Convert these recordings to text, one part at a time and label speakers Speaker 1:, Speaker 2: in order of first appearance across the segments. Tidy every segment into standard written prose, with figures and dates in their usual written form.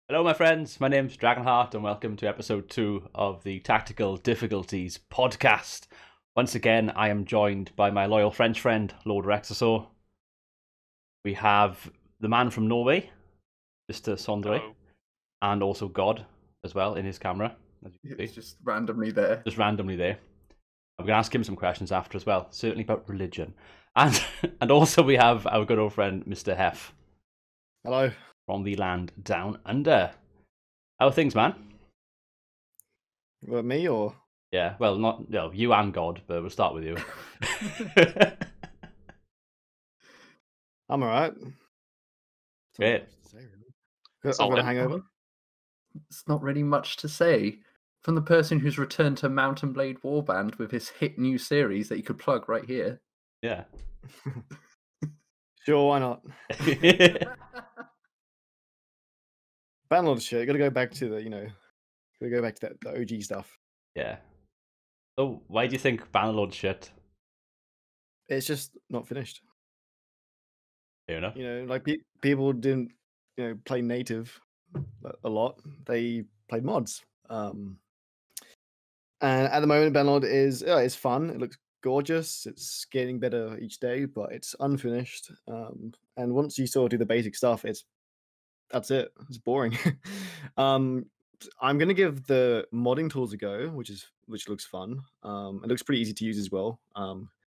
Speaker 1: Hello, my friends. My name's DragonHeart, and welcome to episode 2 of the Tactical Difficulties podcast. Once again, I am joined by my loyal French friend, Lord Rexasaur. We have the man from Norway, Mr. Sondre,
Speaker 2: Hello.
Speaker 1: and also God as well in his camera, as you can
Speaker 3: It's
Speaker 1: see.
Speaker 3: just randomly there.
Speaker 1: Just randomly there. I'm going to ask him some questions after as well, certainly about religion. And and also we have our good old friend, Mr. Hef.
Speaker 4: Hello.
Speaker 1: From the land down under. How are things, man?
Speaker 4: What, me or?
Speaker 1: Yeah, well, not you and God, but we'll start with you.
Speaker 4: I'm alright.
Speaker 1: Great.
Speaker 4: I've got a hangover.
Speaker 3: It's not really much to say. From the person who's returned to Mountain Blade Warband with his hit new series that you could plug right here.
Speaker 1: Yeah.
Speaker 4: Sure, why not? Banlord shit. You gotta go back to gotta go back to the OG stuff.
Speaker 1: Yeah. So, why do you think Bannerlord shit?
Speaker 4: It's just not finished.
Speaker 1: Fair enough.
Speaker 4: Like people didn't, play native a lot. They played mods. And at the moment, Banlord is fun. It looks gorgeous. It's getting better each day, but it's unfinished. And once you sort of do the basic stuff, that's it. It's boring. I'm gonna give the modding tools a go, which looks fun. It looks pretty easy to use as well.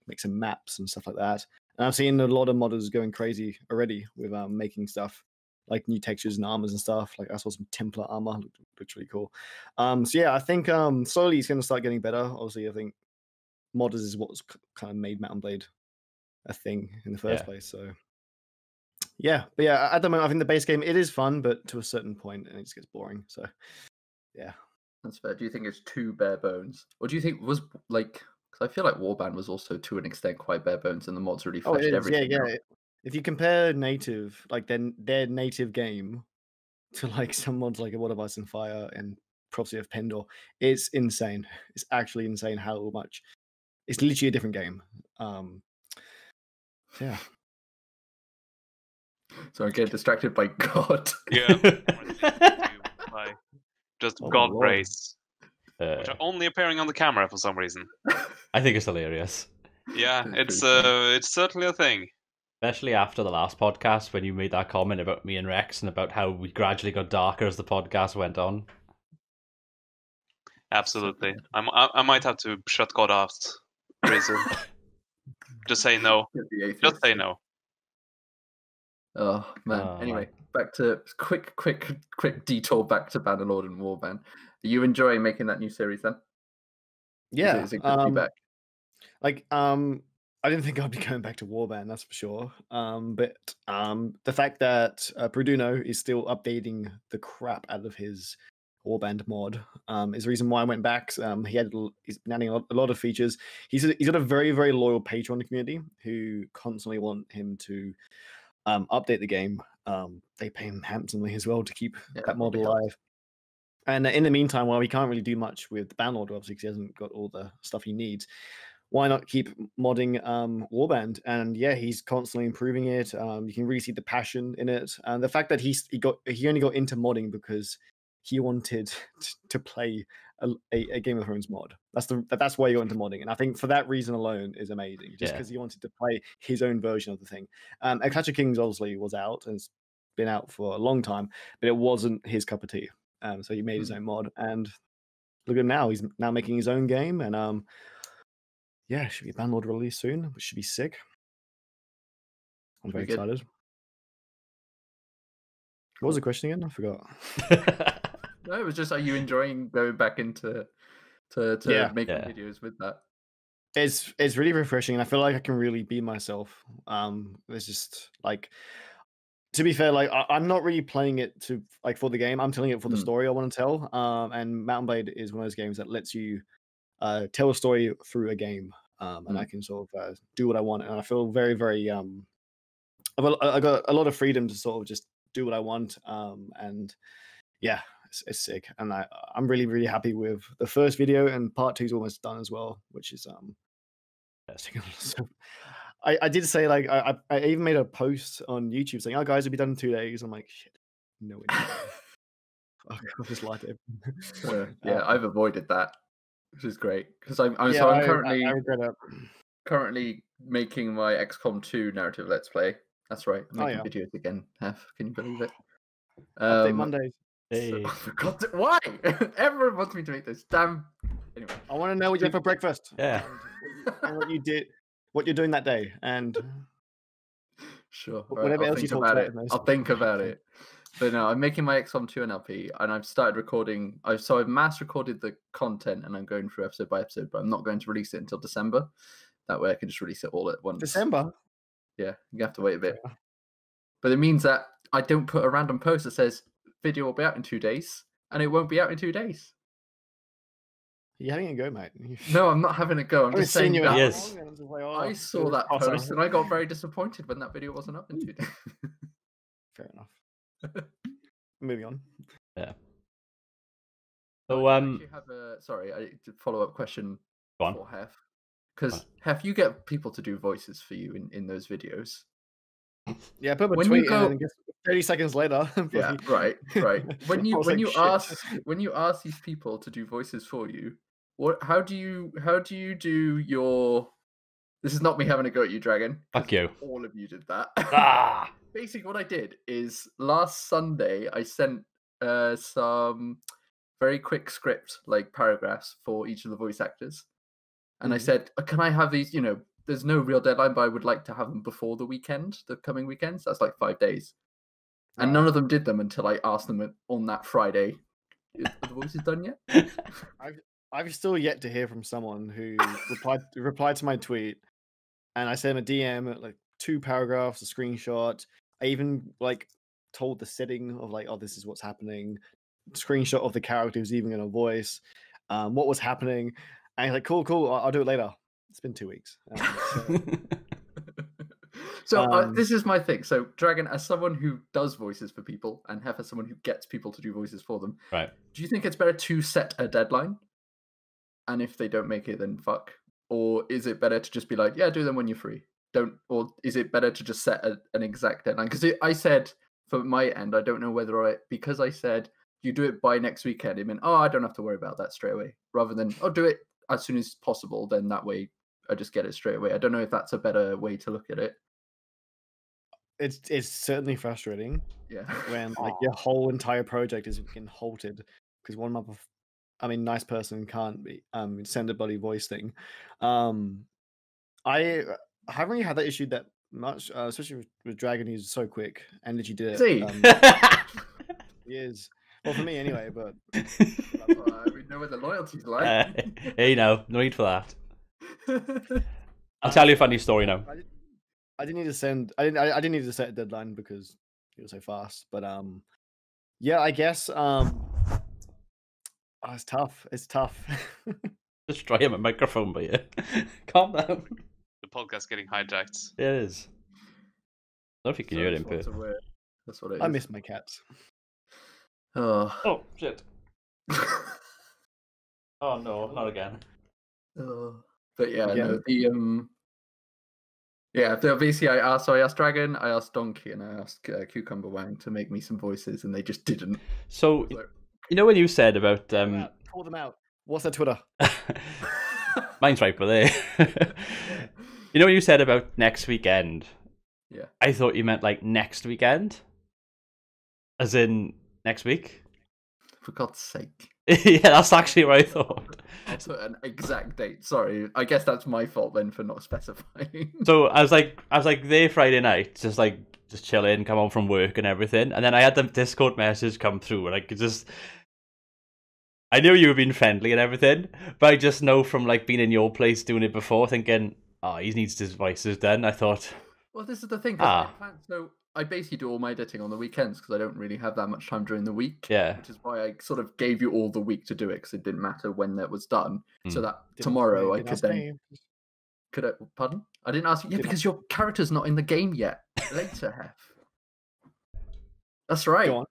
Speaker 4: Make some maps and stuff like that. And I've seen a lot of modders going crazy already with making stuff like new textures and armors and stuff. Like I saw some Templar armor, looked really cool. So yeah, I think slowly it's gonna start getting better. Obviously, I think modders is what's kind of made Mountain Blade a thing in the first place. So yeah, but yeah, at the moment, I think the base game, it is fun, but to a certain point, and it just gets boring. So yeah,
Speaker 3: that's fair. Do you think it's too bare bones, or do you think it was like? Because I feel like Warband was also to an extent quite bare bones, and the mods really fleshed everything out.
Speaker 4: Yeah. If you compare native, like their native game, to like some mods like What of Ice and Fire and Prophecy of Pendor, it's insane. It's actually insane how much. It's literally a different game. Yeah.
Speaker 3: So I get distracted by God.
Speaker 2: Yeah. By just God race. Which are only appearing on the camera for some reason.
Speaker 1: I think it's hilarious.
Speaker 2: Yeah, it's certainly a thing.
Speaker 1: Especially after the last podcast when you made that comment about me and Rex and about how we gradually got darker as the podcast went on.
Speaker 2: Absolutely. I might have to shut God off pretty soon. Just say no. Just say no.
Speaker 3: Oh man. Anyway, back to quick detour back to Bannerlord and Warband. Are you enjoying making that new series then?
Speaker 4: Yeah.
Speaker 3: Is it good to be back?
Speaker 4: Like I didn't think I'd be going back to Warband, that's for sure. But the fact that Bruduno is still updating the crap out of his Warband mod is the reason why I went back. He's been adding a lot of features. He's got a very, very loyal Patreon community who constantly want him to update the game. They pay him handsomely as well to keep that mod alive. And in the meantime, while we can't really do much with Banlord, obviously, because he hasn't got all the stuff he needs, why not keep modding Warband? And yeah, he's constantly improving it. You can really see the passion in it, and the fact that he only got into modding because he wanted to play a Game of Thrones mod. That's why he got into modding, and I think for that reason alone is amazing. Just because he wanted to play his own version of the thing. A Clash of Kings obviously was out and it's been out for a long time, but it wasn't his cup of tea. So he made his own mod, and look at him now. He's now making his own game, and yeah, should be a Banlord release soon, which should be sick. I'm very excited. What was the question again? I forgot.
Speaker 3: No, it was just, are you enjoying going back into making videos with that?
Speaker 4: It's really refreshing, and I feel like I can really be myself. It's just like, to be fair, like I'm not really playing it for the game. I'm telling it for the story I want to tell. And Mountain Blade is one of those games that lets you tell a story through a game, and I can sort of do what I want. And I feel very, very I got a lot of freedom to sort of just do what I want. And yeah, it's sick. And I'm really, really happy with the first video, and part 2 is almost done as well, which is I did say, like, I even made a post on YouTube saying, "Oh guys, it'll be done in 2 days." I'm like, shit, no way. I'll just lie to
Speaker 3: Yeah, I've avoided that, which is great because I'm
Speaker 4: I regret it.
Speaker 3: currently making my XCOM 2 narrative let's play. That's right, I'm making
Speaker 4: yeah.
Speaker 3: videos again. Hef, can you believe it?
Speaker 4: Update Mondays.
Speaker 1: Hey.
Speaker 3: I forgot why? Everyone wants me to make this. Damn. Anyway,
Speaker 4: I want to know what you had for breakfast.
Speaker 1: Yeah.
Speaker 4: And what you did, what you're doing that day, and
Speaker 3: sure.
Speaker 4: whatever else you talked about.
Speaker 3: I'll think about it. But no, I'm making my XCOM 2 NLP, and I've started recording. I've mass recorded the content, and I'm going through episode by episode. But I'm not going to release it until December. That way, I can just release it all at once.
Speaker 4: December.
Speaker 3: Yeah, you have to wait a bit. But it means that I don't put a random post that says video will be out in 2 days, and it won't be out in 2 days.
Speaker 4: You're having a go, mate.
Speaker 3: No, I'm not having a go. I'm just saying that.
Speaker 1: Yes.
Speaker 3: I saw that post, and I got very disappointed when that video wasn't up in 2 days.
Speaker 4: Fair enough. Moving on.
Speaker 1: Yeah. So
Speaker 3: I actually have a follow-up question for Hef, because Hef, you get people to do voices for you in those videos.
Speaker 4: Yeah, put a tweet in and guess 30 seconds later.
Speaker 3: Yeah, right. When you ask these people to do voices for you, how do you do your? This is not me having a go at you, Dragon.
Speaker 1: Fuck you.
Speaker 3: All of you did that.
Speaker 1: Ah.
Speaker 3: Basically, what I did is last Sunday I sent some very quick script, like paragraphs for each of the voice actors, and I said, "Can I have these? You know, there's no real deadline, but I would like to have them before the weekend, the coming weekends. That's like 5 days." And none of them did them until I asked them on that Friday. Are the voices done yet?
Speaker 4: I've still yet to hear from someone who replied to my tweet, and I sent him a DM, like 2 paragraphs, a screenshot. I even like told the setting of like, oh, this is what's happening. Screenshot of the characters, even in a voice, what was happening, and he's like, cool, I'll do it later. It's been 2 weeks.
Speaker 3: So this is my thing. So Dragon, as someone who does voices for people, and Hef as someone who gets people to do voices for them,
Speaker 1: right?
Speaker 3: Do you think it's better to set a deadline, and if they don't make it, then fuck? Or is it better to just be like, yeah, do them when you're free? Or is it better to just set an exact deadline? Because I said for my end, I don't know whether because I said you do it by next weekend, it meant, oh, I don't have to worry about that straight away, rather than, oh, do it as soon as possible. Then that way I just get it straight away. I don't know if that's a better way to look at it.
Speaker 4: It's certainly frustrating.
Speaker 3: Yeah. When
Speaker 4: like your whole entire project is getting halted because one month of, nice person can't be send a bloody voice thing. I haven't really had that issue that much, especially with Dragon. He's so quick and that you did it. He is. Well, for me anyway, but
Speaker 3: we know what the loyalty's like.
Speaker 1: Hey, no need for that. I'll tell you a funny story now.
Speaker 4: I didn't need to send. I didn't need to set a deadline because it was so fast. But yeah, I guess it's tough. It's tough.
Speaker 1: Just try him a microphone, but yeah, calm down.
Speaker 2: The podcast's getting hijacked.
Speaker 1: It is. I don't know if you can hear him, but
Speaker 3: that's what it is.
Speaker 4: I miss my cats.
Speaker 1: Oh shit. Oh no, not again.
Speaker 3: But yeah, no, basically I asked Dragon, I asked Donkey, and I asked Cucumber Wang to make me some voices, and they just didn't.
Speaker 1: So, you know when you said about
Speaker 4: pull them out. What's their Twitter?
Speaker 1: Mine's right there. You know when you said about next weekend?
Speaker 3: Yeah.
Speaker 1: I thought you meant like next weekend, as in next week.
Speaker 3: For God's sake.
Speaker 1: Yeah, that's actually what I thought.
Speaker 3: I'll put an exact date. Sorry, I guess that's my fault then for not specifying.
Speaker 1: So I was like there Friday night, just chilling, come home from work and everything, and then I had the Discord message come through, and I knew you were being friendly and everything, but I just know from like being in your place doing it before, thinking, oh, he needs his voices done. I thought.
Speaker 3: Well, this is the thing. So I basically do all my editing on the weekends because I don't really have that much time during the week.
Speaker 1: Yeah.
Speaker 3: Which is why I sort of gave you all the week to do it, because it didn't matter when that was done. So that tomorrow I could then. Could I? Pardon? I didn't ask you. Yeah, because your character's not in the game yet. Later, Hef. That's right.
Speaker 4: Go on.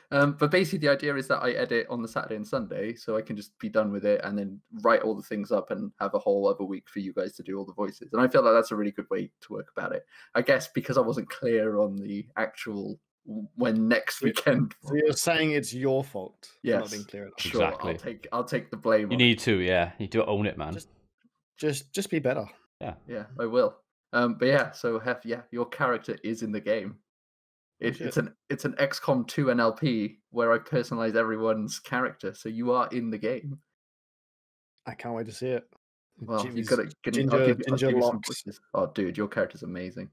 Speaker 3: But basically, the idea is that I edit on the Saturday and Sunday, so I can just be done with it and then write all the things up and have a whole other week for you guys to do all the voices. And I feel like that's a really good way to work about it. I guess because I wasn't clear on the actual when next weekend.
Speaker 4: So you're saying it's your fault for not
Speaker 3: Yes.
Speaker 4: being clear enough.
Speaker 3: Sure,
Speaker 1: Exactly.
Speaker 3: I'll take the blame.
Speaker 1: You
Speaker 3: on
Speaker 1: need to, yeah. You need to own it, man.
Speaker 4: Just be better.
Speaker 3: it. Yeah, I will. But yeah, so your character is in the game. It's an XCOM 2 NLP where I personalize everyone's character, so you are in the game.
Speaker 4: I can't wait to see it.
Speaker 3: Well, you
Speaker 4: Jimmy's
Speaker 3: gotta
Speaker 4: ginger
Speaker 3: I'll give you some
Speaker 4: locks.
Speaker 3: voices. Oh, dude, your character's amazing.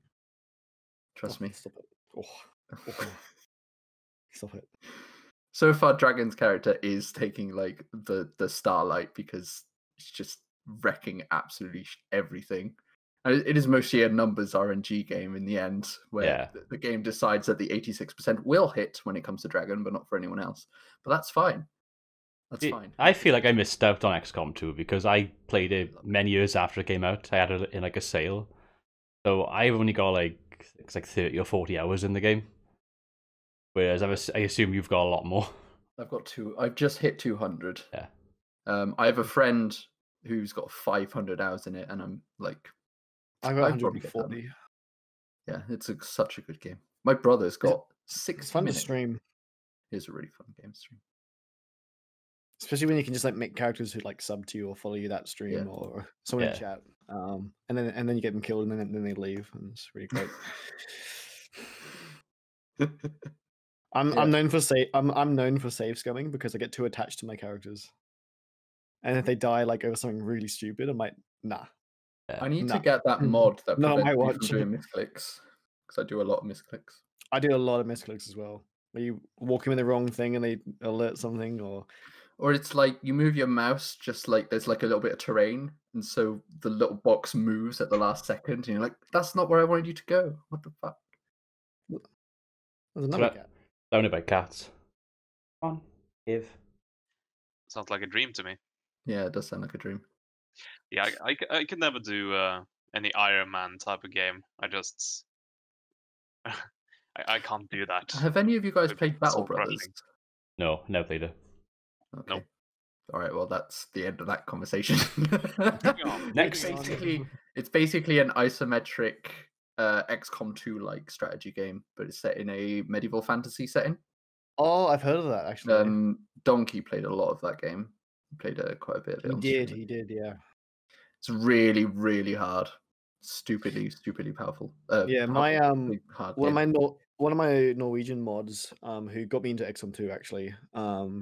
Speaker 3: Trust me.
Speaker 4: Stop it. Oh. Stop it.
Speaker 3: So far, Dragon's character is taking like the starlight because it's just wrecking absolutely everything. And it is mostly a numbers RNG game in the end, where the game decides that the 86% will hit when it comes to Dragon, but not for anyone else. But that's fine. That's fine.
Speaker 1: I feel like I missed out on XCOM 2 because I played it many years after it came out. I had it in like a sale. So I've only got it's like 30 or 40 hours in the game. Whereas I assume you've got a lot more.
Speaker 3: I've got I've just hit 200.
Speaker 1: Yeah.
Speaker 3: I have a friend who's got 500 hours in it, and I'm like,
Speaker 4: I got 140.
Speaker 3: Yeah, it's such a good game. My brother's got 6
Speaker 4: It's fun
Speaker 3: minutes.
Speaker 4: to stream.
Speaker 3: It's a really fun game to stream.
Speaker 4: Especially when you can just like make characters who like sub to you or follow you that stream or someone in chat. And then you get them killed and then they leave, and it's really great. I'm known for I'm known for save scumming because I get too attached to my characters. And if they die like over something really stupid, I'm like, nah.
Speaker 3: I need to get that mod that prevents me from doing misclicks, because I do a lot of misclicks.
Speaker 4: I do a lot of misclicks as well. Where you walking with the wrong thing and they alert something,
Speaker 3: or it's like you move your mouse just like there's like a little bit of terrain, and so the little box moves at the last second, and you're like, that's not where I wanted you to go. What the fuck?
Speaker 4: There's another cat.
Speaker 1: Surrounded by cats. Come on, Eve.
Speaker 2: Sounds like a dream to me.
Speaker 3: Yeah, it does sound like a dream.
Speaker 2: Yeah, I could never do any Iron Man type of game. I just I can't do that.
Speaker 3: Have any of you guys played Battle
Speaker 2: so
Speaker 3: Brothers?
Speaker 2: crushing.
Speaker 1: No, never played it.
Speaker 3: Okay.
Speaker 2: Nope.
Speaker 3: All right, well, that's the end of that conversation.
Speaker 1: Next.
Speaker 3: It's basically an isometric XCOM 2 like strategy game, but it's set in a medieval fantasy setting.
Speaker 4: Oh, I've heard of that actually.
Speaker 3: Donkey played a lot of that game. He played quite a bit of it.
Speaker 4: He did, yeah.
Speaker 3: It's really, really hard. Stupidly powerful.
Speaker 4: Yeah, my
Speaker 3: hard
Speaker 4: one of my Norwegian mods, who got me into XCOM 2 actually,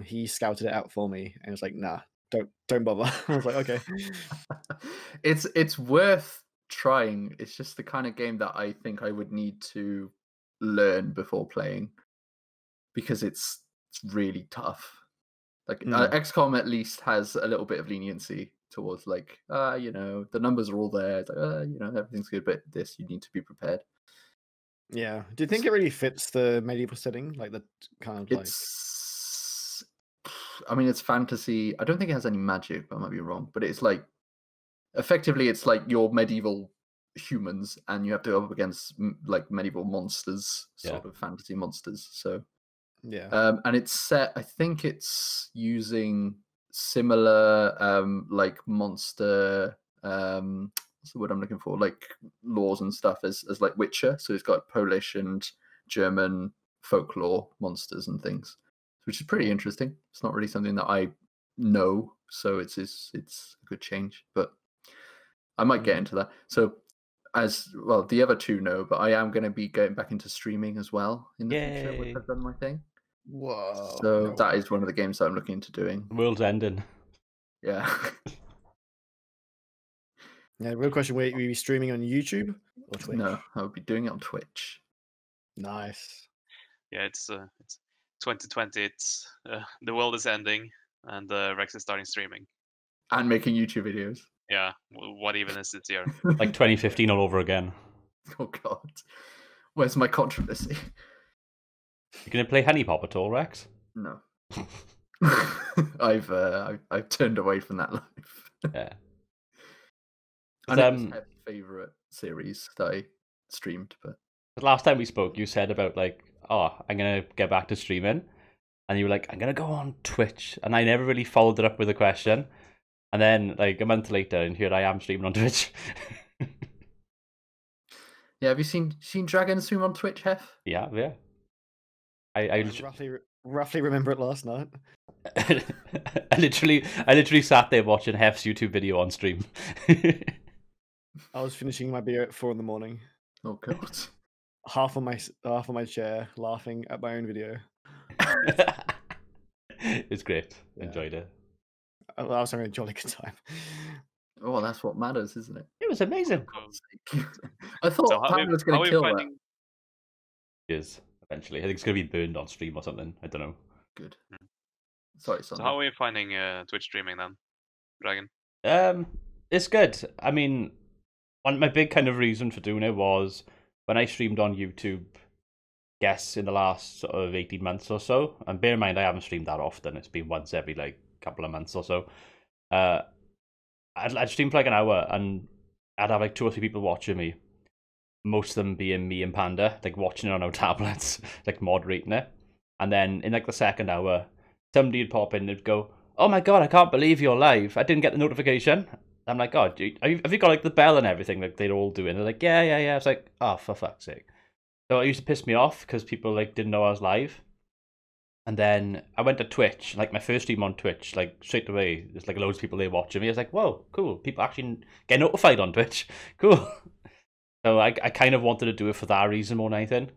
Speaker 4: he scouted it out for me and was like, nah, don't bother. I was like, okay.
Speaker 3: It's worth trying. It's just the kind of game that I think I would need to learn before playing, because it's really tough. Like XCOM at least has a little bit of leniency towards like, the numbers are all there. It's like, everything's good, but this, you need to be prepared.
Speaker 4: Yeah. Do you think it really fits the medieval setting? Like the kind of like...
Speaker 3: I mean, it's fantasy. I don't think it has any magic, but I might be wrong. But it's like, effectively, it's like your medieval humans, and you have to go up against like medieval monsters, sort of fantasy monsters. So
Speaker 4: yeah.
Speaker 3: And it's set, I think it's using similar like monster what's the word I'm looking for, like laws and stuff as like Witcher. So it's got Polish and German folklore monsters and things, which is pretty interesting. It's not really something that I know, so it's a good change, but I might get into that. So as well, the other two know, but I am going to be going back into streaming as well in the future, which I've done my thing.
Speaker 4: Whoa.
Speaker 3: So that is one of the games that I'm looking into doing.
Speaker 1: World's ending.
Speaker 3: Yeah.
Speaker 4: Yeah, real question, will you be streaming on YouTube or Twitch?
Speaker 3: No, I would be doing it on Twitch.
Speaker 4: Nice.
Speaker 2: Yeah, it's 2020. It's the world is ending, and Rex is starting streaming
Speaker 3: and making YouTube videos.
Speaker 2: Yeah, what even is this year?
Speaker 1: Like 2015 all over again.
Speaker 3: Oh God, where's my controversy?
Speaker 1: You gonna play Honey Pop at all, Rex?
Speaker 3: No. I've turned away from that life.
Speaker 1: Yeah.
Speaker 3: I know it's my favorite series that I streamed, but
Speaker 1: last time we spoke, you said about like, oh, I'm gonna get back to streaming, and you were like, I'm gonna go on Twitch, and I never really followed it up with a question, and then like a month later, and here I am streaming on Twitch.
Speaker 3: Yeah, have you seen Dragon stream on Twitch, Hef?
Speaker 1: Yeah. I
Speaker 4: roughly remember it last night.
Speaker 1: I literally sat there watching HEPHS YouTube video on stream.
Speaker 4: I was finishing my beer at 4 a.m.
Speaker 3: Oh god.
Speaker 4: half on my chair, laughing at my own video.
Speaker 1: It's great.
Speaker 4: Yeah.
Speaker 1: Enjoyed it.
Speaker 4: I was having a jolly good time.
Speaker 3: Oh, that's what matters, isn't it?
Speaker 1: It was amazing.
Speaker 3: I thought Pam was going to kill that.
Speaker 1: It is eventually. I think it's going to be burned on stream or something. I don't know.
Speaker 3: Good. Sorry, son.
Speaker 2: So how are you finding Twitch streaming then, Dragon?
Speaker 1: It's good. I mean, my big kind of reason for doing it was when I streamed on YouTube, guess in the last sort of 18 months or so, and bear in mind I haven't streamed that often. It's been once every like couple of months or so. I'd stream for like an hour and I'd have like 2 or 3 people watching me. Most of them being me and Panda, like watching it on our tablets, like moderating it. And then in like the second hour, somebody would pop in and they'd go, "Oh my god, I can't believe you're live. I didn't get the notification." I'm like, "Oh, dude, have you got like the bell and everything?" Like they're all doing. They're like, yeah. It's like, oh, for fuck's sake. So it used to piss me off because people like didn't know I was live. And then I went to Twitch, like my first stream on Twitch, like straight away, there's like loads of people there watching me. I was like, whoa, cool. People actually get notified on Twitch. Cool. So I kind of wanted to do it for that reason more than anything.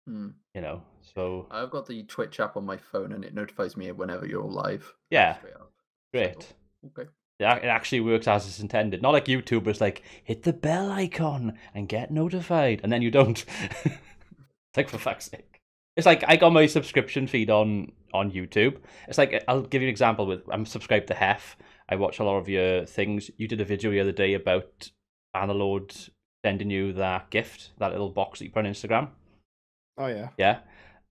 Speaker 1: You know, so
Speaker 3: I've got the Twitch app on my phone and it notifies me whenever you're live.
Speaker 1: Yeah.
Speaker 3: Straight up.
Speaker 1: Great.
Speaker 3: So, okay.
Speaker 1: Yeah, it actually works as it's intended. Not like YouTube, where it's like, hit the bell icon and get notified, and then you don't. It's like, for fuck's sake. It's like, I got my subscription feed on YouTube. It's like, I'll give you an example with, I'm subscribed to HEPHS. I watch a lot of your things. You did a video the other day about Bannerlord sending you that gift, that little box that you put on Instagram.
Speaker 4: Oh, yeah.
Speaker 1: Yeah.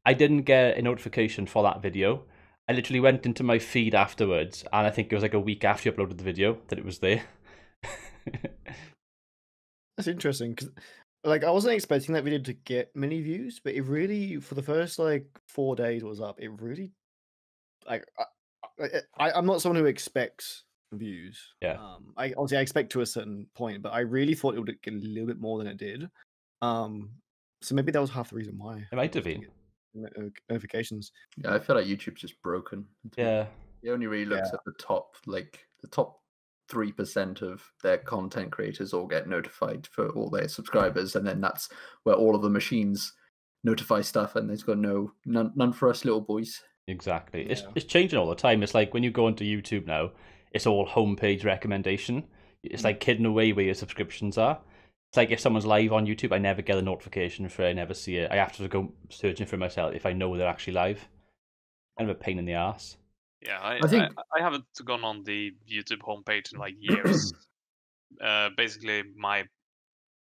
Speaker 1: I didn't get a notification for that video. I literally went into my feed afterwards, and I think it was like a week after you uploaded the video that it was there.
Speaker 4: That's interesting, because like I wasn't expecting that video to get many views, but it really, for the first like 4 days it was up, it really, like, I'm not someone who expects views.
Speaker 1: Yeah.
Speaker 4: I expect to a certain point, but I really thought it would get a little bit more than it did. So maybe that was half the reason why.
Speaker 1: It might have been.
Speaker 4: Notifications.
Speaker 3: Yeah, I feel like YouTube's just broken.
Speaker 1: Yeah.
Speaker 3: It only really looks at the top 3% of their content creators all get notified for all their subscribers, and then that's where all of the machines notify stuff, and there's got none for us little boys.
Speaker 1: Exactly.
Speaker 4: Yeah.
Speaker 1: It's changing all the time. It's like when you go onto YouTube now, it's all homepage recommendation. It's like hidden away where your subscriptions are. It's like if someone's live on YouTube, I never get a notification for it. I never see it. I have to go searching for myself if I know they're actually live. Kind of a pain in the ass.
Speaker 2: Yeah, I haven't gone on the YouTube homepage in like years. Basically, my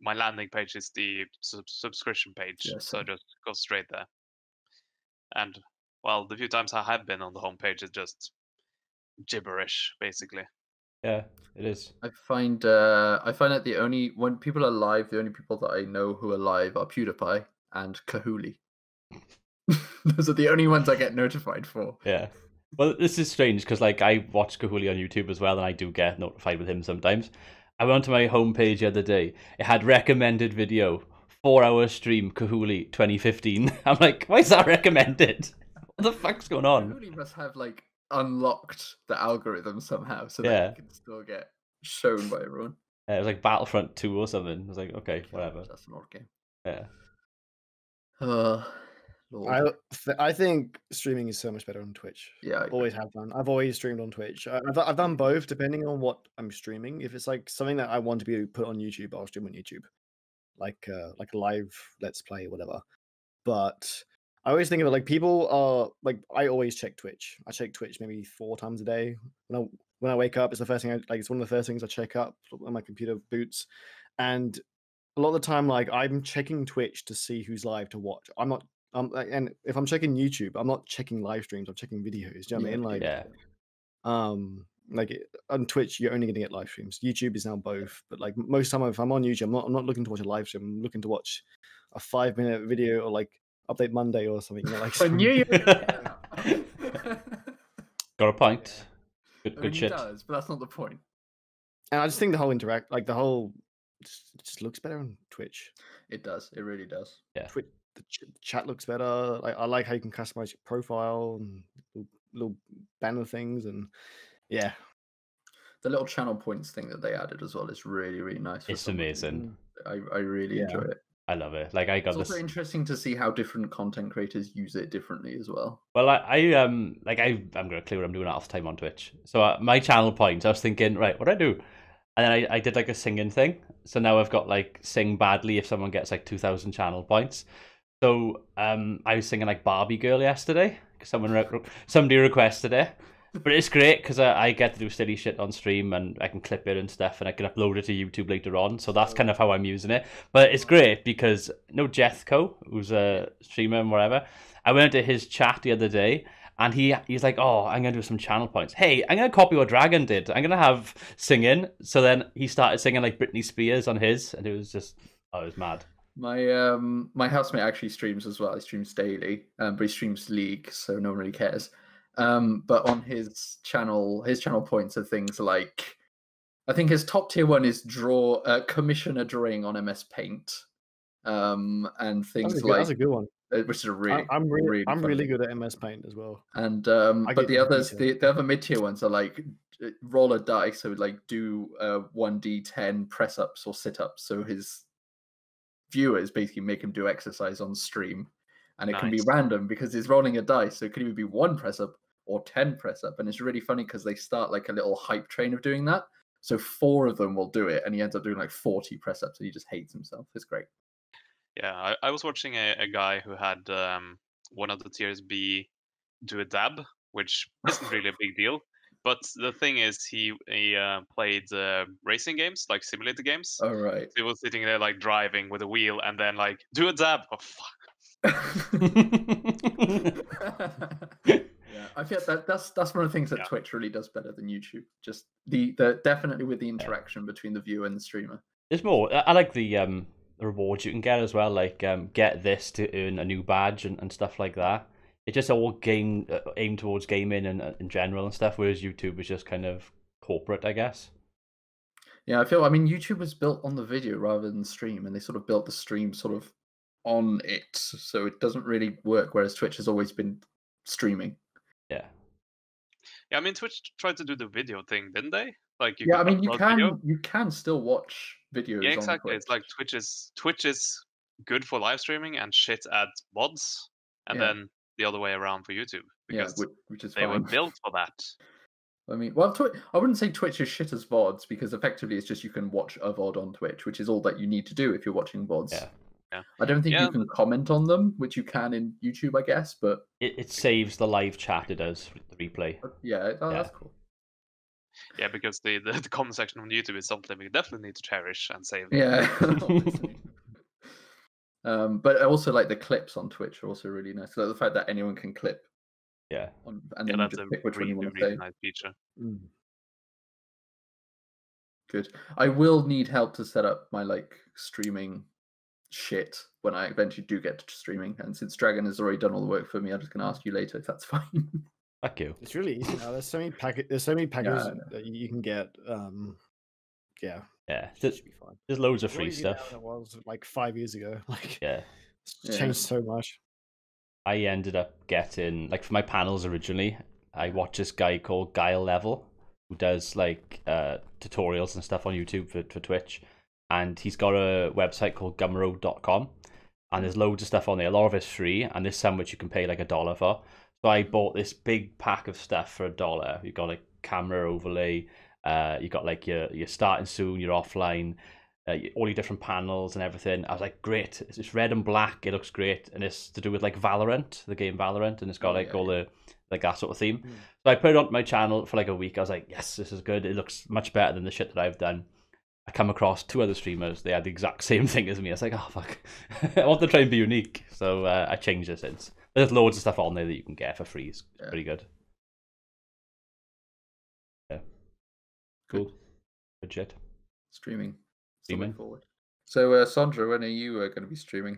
Speaker 2: landing page is the subscription page, so I just go straight there. And well, the few times I have been on the homepage, it's just gibberish, basically.
Speaker 1: Yeah, it is.
Speaker 3: I find that when people are live, the only people that I know who are live are PewDiePie and Kahuli. Those are the only ones I get notified for.
Speaker 1: Yeah. Well, this is strange because like I watch Kahuli on YouTube as well, and I do get notified with him sometimes. I went to my homepage the other day. It had recommended video, 4-hour stream Kahuli 2015. I'm like, why is that recommended? What the fuck's going on?
Speaker 3: Kahuli must have like unlocked the algorithm somehow, so that it can still get shown by everyone.
Speaker 1: Yeah, it was like Battlefront 2 or something. I was like, okay, whatever.
Speaker 3: That's an old game.
Speaker 1: Yeah.
Speaker 4: I think streaming is so much better on Twitch.
Speaker 3: Yeah,
Speaker 4: always have done. I've always streamed on Twitch. I've done both, depending on what I'm streaming. If it's like something that I want to be put on YouTube, I'll stream on YouTube, like a live Let's Play, whatever. But I always think of it like people are like, I always check Twitch. I check Twitch maybe 4 times a day. When I wake up, it's the first thing it's one of the first things I check up when my computer boots, and a lot of the time, like I'm checking Twitch to see who's live to watch. I'm not. And if I'm checking YouTube, I'm not checking live streams. I'm checking videos. Do you know what I mean? Like, like on Twitch, you're only going to get live streams. YouTube is now both, but like most time, if I'm on YouTube, I'm not looking to watch a live stream. I'm looking to watch a 5-minute video or like Update Monday or something. You know, like
Speaker 3: I knew you.
Speaker 1: Got a point. Good shit.
Speaker 3: It does, but that's not the point.
Speaker 4: And I just think the whole just looks better on Twitch.
Speaker 3: It does. It really does.
Speaker 1: Yeah.
Speaker 4: the chat looks better. I like how you can customize your profile and little banner things, and yeah,
Speaker 3: the little channel points thing that they added as well is really, really nice.
Speaker 1: It's amazing.
Speaker 3: I really enjoy it.
Speaker 1: I love it. Like I got
Speaker 3: It's also interesting to see how different content creators use it differently as well.
Speaker 1: Well, I'm gonna clear what I'm doing half the time on Twitch. So my channel points, I was thinking, right, what do I do? And then I did like a singing thing. So now I've got like sing badly if someone gets like 2,000 channel points. So I was singing like Barbie Girl yesterday because somebody requested it. But it's great because I get to do silly shit on stream and I can clip it and stuff and I can upload it to YouTube later on. So that's kind of how I'm using it. But it's great because Jethco, who's a streamer and whatever, I went into his chat the other day and he's like, oh, I'm going to do some channel points. Hey, I'm going to copy what Dragon did. I'm going to have singing. So then he started singing like Britney Spears on his and it was just, it was mad.
Speaker 3: My housemate actually streams as well. He streams daily, but he streams League, so no one really cares. But on his channel points are things like, I think his top tier one is commission a drawing on MS Paint, and things
Speaker 4: that's a good one.
Speaker 3: Which is a really,
Speaker 4: I'm really good at MS Paint as well. And but the others, the other mid tier ones are like roll a dice, so like do 1d10 press ups or sit ups. So his viewers basically make him do exercise on stream, and it can be random because he's rolling a dice, so it could even be 1 press up or 10 press up, and it's really funny because they start like a little hype train of doing that. So 4 of them will do it, and he ends up doing like 40 press ups, and he just hates himself. It's great.
Speaker 2: Yeah, I was watching a guy who had one of the tiers be do a dab, which isn't really a big deal. But the thing is, he played racing games, like simulator games.
Speaker 3: Oh, right.
Speaker 2: So he was sitting there like driving with a wheel, and then like do a dab. Oh fuck.
Speaker 3: Yeah, I feel that's one of the things that Twitch really does better than YouTube. Just the definitely with the interaction between the viewer and the streamer.
Speaker 1: There's more. I like the rewards you can get as well, like get this to earn a new badge and stuff like that. It's just all aimed towards gaming and in general and stuff, whereas YouTube is just kind of corporate, I guess.
Speaker 3: Yeah, I mean, YouTube was built on the video rather than stream, and they sort of built the stream sort of on it, so it doesn't really work, whereas Twitch has always been streaming.
Speaker 1: Yeah.
Speaker 2: Yeah, I mean, Twitch tried to do the video thing, didn't they? Like,
Speaker 3: yeah, I mean, you can still watch videos.
Speaker 2: Yeah, exactly.
Speaker 3: On
Speaker 2: it's like Twitch is good for live streaming and shit at mods, and then the other way around for YouTube, because
Speaker 3: which is
Speaker 2: they were built for that.
Speaker 3: I mean, well, I wouldn't say Twitch is shit as VODs, because effectively it's just you can watch a VOD on Twitch, which is all that you need to do if you're watching VODs.
Speaker 1: Yeah.
Speaker 3: I don't think you can comment on them, which you can in YouTube, I guess, but
Speaker 1: it saves the live chat. It does the replay.
Speaker 3: Yeah, that's cool.
Speaker 2: Yeah, because the comment section on YouTube is something we definitely need to cherish and save.
Speaker 3: Yeah. But I also like the clips on Twitch are also really nice. So the fact that anyone can clip.
Speaker 1: Yeah.
Speaker 3: And then you just pick which one you want to say.
Speaker 2: Nice feature.
Speaker 3: Good. I will need help to set up my streaming shit when I eventually do get to streaming. And since Dragon has already done all the work for me, I'm just going to ask you later if that's fine.
Speaker 1: Fuck you.
Speaker 4: It's really easy now. There's so many packages that you can get. Yeah,
Speaker 1: there's loads of free stuff.
Speaker 4: It was like 5 years ago. Like, it's changed so much.
Speaker 1: I ended up getting, like, for my panels originally, I watched this guy called Guile Level, who does like tutorials and stuff on YouTube for Twitch, and he's got a website called gumroad.com, and there's loads of stuff on there. A lot of it's free, and there's some which you can pay like $1 for. So I bought this big pack of stuff for $1. You've got like camera overlay, you got like your starting soon, your offline, all your different panels and everything. I was like, great, it's red and black, it looks great, and it's to do with like Valorant, the game Valorant, and it's got all the like that sort of theme. So I put it on my channel for like a week. I was like, yes, this is good, it looks much better than the shit that I've done. I come across 2 other streamers, they had the exact same thing as me. I was like, oh fuck, I want to try and be unique, so I changed it since. There's loads of stuff on there that you can get for free. It's pretty good. Yeah. Cool. Good shit.
Speaker 3: Streaming. Forward. So, Sandra, when are you going to be streaming?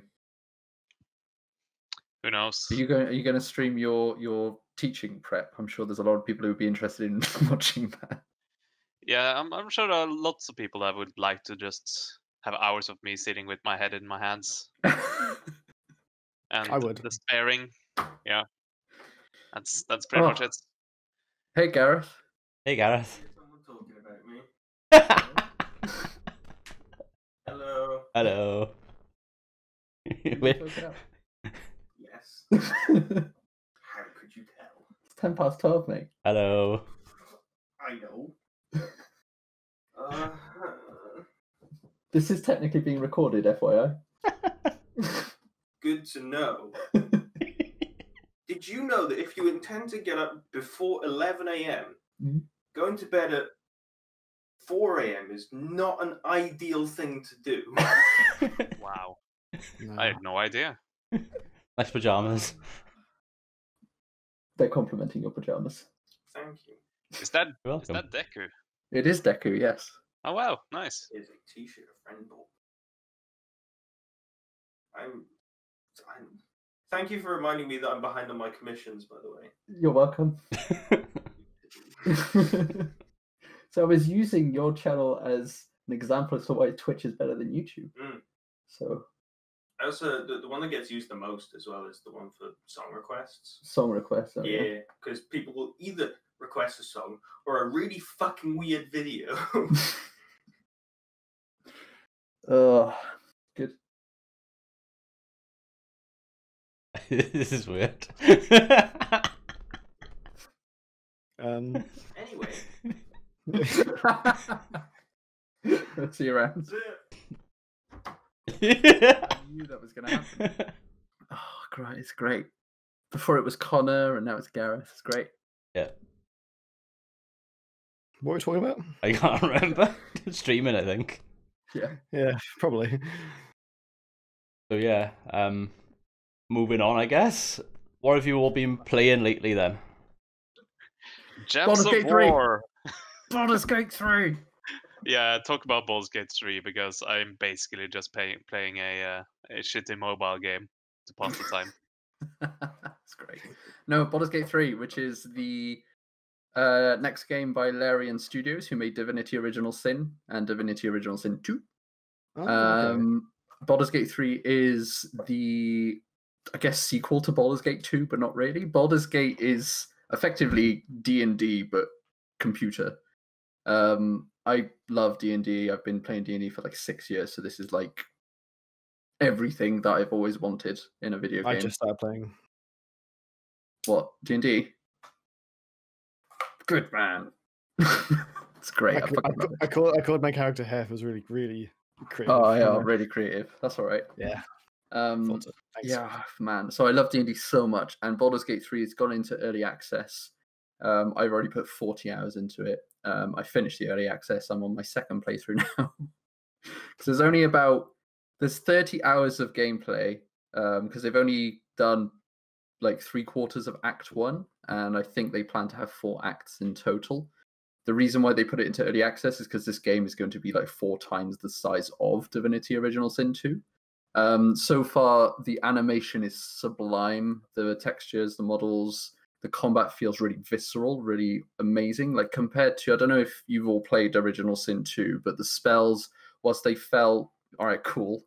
Speaker 2: Who knows?
Speaker 3: Are you going to stream your teaching prep? I'm sure there's a lot of people who would be interested in watching that.
Speaker 2: Yeah, I'm sure there are lots of people that would like to just have hours of me sitting with my head in my hands. and
Speaker 4: I would.
Speaker 2: despairing. Yeah, that's pretty much it.
Speaker 3: Hey, Gareth.
Speaker 1: Hey, Gareth.
Speaker 5: Someone talking about me. Hello.
Speaker 1: Hello.
Speaker 3: Look it up.
Speaker 5: Yes.
Speaker 3: It's
Speaker 5: How could you tell?
Speaker 3: 12:10, mate.
Speaker 1: Hello.
Speaker 5: I know.
Speaker 3: This is technically being recorded, FYI.
Speaker 5: Good to know. Did you know that if you intend to get up before 11 a.m.,
Speaker 3: Mhm.
Speaker 5: going to bed at 4 a.m. is not an ideal thing to do?
Speaker 2: Wow,
Speaker 4: No.
Speaker 2: I had no idea.
Speaker 1: Nice pajamas.
Speaker 3: They're complimenting your pajamas.
Speaker 5: Thank you.
Speaker 2: Is that
Speaker 1: You're welcome.
Speaker 2: Deku?
Speaker 3: It is Deku, yes.
Speaker 2: Oh wow, nice.
Speaker 5: Here's a t-shirt a friend bought. I'm... Thank you for reminding me that I'm behind on my commissions, by the way.
Speaker 3: You're welcome. So I was using your channel as an example as to why Twitch is better than YouTube.
Speaker 5: Mm.
Speaker 3: So
Speaker 5: Also, the one that gets used the most as well is the one for song requests.
Speaker 3: song requests.
Speaker 5: Yeah, because people will either request a song or a really fucking weird video.
Speaker 3: Good.
Speaker 1: This is weird.
Speaker 5: Anyway,
Speaker 3: Let's see you around.
Speaker 5: that's it.
Speaker 3: I knew that was going to happen. Oh, great. It's great. Before it was Connor and now it's Gareth. It's great.
Speaker 1: Yeah.
Speaker 4: What are we talking about?
Speaker 1: I can't remember. Streaming, I think.
Speaker 3: Yeah.
Speaker 4: Yeah, probably.
Speaker 1: So yeah, moving on, I guess. What have you all been playing lately then?
Speaker 2: Gems
Speaker 3: Baldur's
Speaker 2: of
Speaker 3: Gate 3.
Speaker 2: War.
Speaker 3: Baldur's Gate 3.
Speaker 2: Yeah, talk about Baldur's Gate 3 because I'm basically just playing a shitty mobile game to pass the time.
Speaker 3: That's great. No, Baldur's Gate 3, which is the next game by Larian Studios, who made Divinity Original Sin and Divinity Original Sin 2.
Speaker 4: Oh, okay.
Speaker 3: Baldur's Gate 3 is the, I guess, sequel to Baldur's Gate 2, but not really. Baldur's Gate is effectively D&D, but computer. I love D&D. I've been playing D&D for like 6 years, so this is like everything that I've always wanted in a video game.
Speaker 4: I just started playing.
Speaker 3: What? D&D? Good man. It's great.
Speaker 4: I called my character HEPHS. It was really creative.
Speaker 3: Oh yeah, really creative. That's all right.
Speaker 4: Yeah.
Speaker 3: Thanks.
Speaker 4: Thanks.
Speaker 3: Yeah, man. So I love D&D so much, and Baldur's Gate 3 has gone into early access. I've already put 40 hours into it. I finished the early access. I'm on my second playthrough now. Because there's 30 hours of gameplay. Because they've only done like 3/4 of Act 1, and I think they plan to have 4 acts in total. The reason why they put it into early access is because this game is going to be like 4 times the size of Divinity Original Sin 2. So far, the animation is sublime. The textures, the models, the combat feels really visceral, really amazing. Like compared to, I don't know if you've all played Original Sin 2, but the spells, whilst they felt, all right, cool.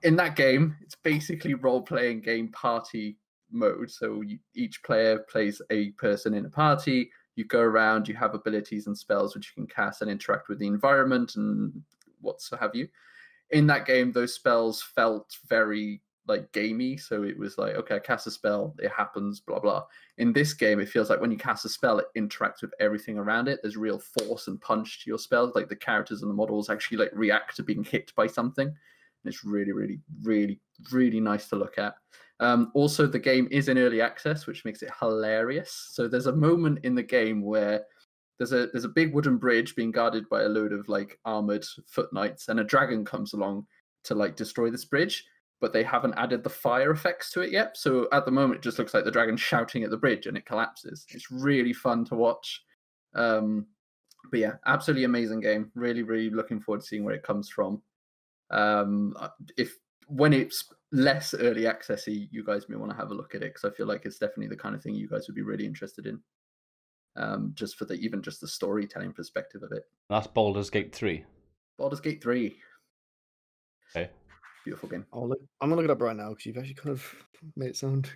Speaker 3: In that game, it's basically role-playing game party mode. So each player plays a person in a party. You go around, you have abilities and spells which you can cast and interact with the environment and what have you. In that game, those spells felt very like gamey. So it was like, okay, I cast a spell, it happens, blah, blah. In this game, it feels like when you cast a spell, it interacts with everything around it. There's real force and punch to your spells. Like the characters and the models actually like react to being hit by something. And it's really, really, really, really nice to look at. Also, the game is in early access, which makes it hilarious. So there's a moment in the game where there's a big wooden bridge being guarded by a load of like armored foot knights, and a dragon comes along to like destroy this bridge, but they haven't added the fire effects to it yet. So at the moment, it just looks like the dragon shouting at the bridge and it collapses. It's really fun to watch. But yeah, absolutely amazing game. Really, really looking forward to seeing where it comes from. When it's less early accessy, you guys may want to have a look at it, because I feel like it's definitely the kind of thing you guys would be really interested in. Just for even just the storytelling perspective of it.
Speaker 1: That's Baldur's Gate 3.
Speaker 3: Baldur's Gate 3.
Speaker 1: Okay.
Speaker 3: Beautiful game.
Speaker 4: I'm gonna look it up right now because you've actually kind of made it sound.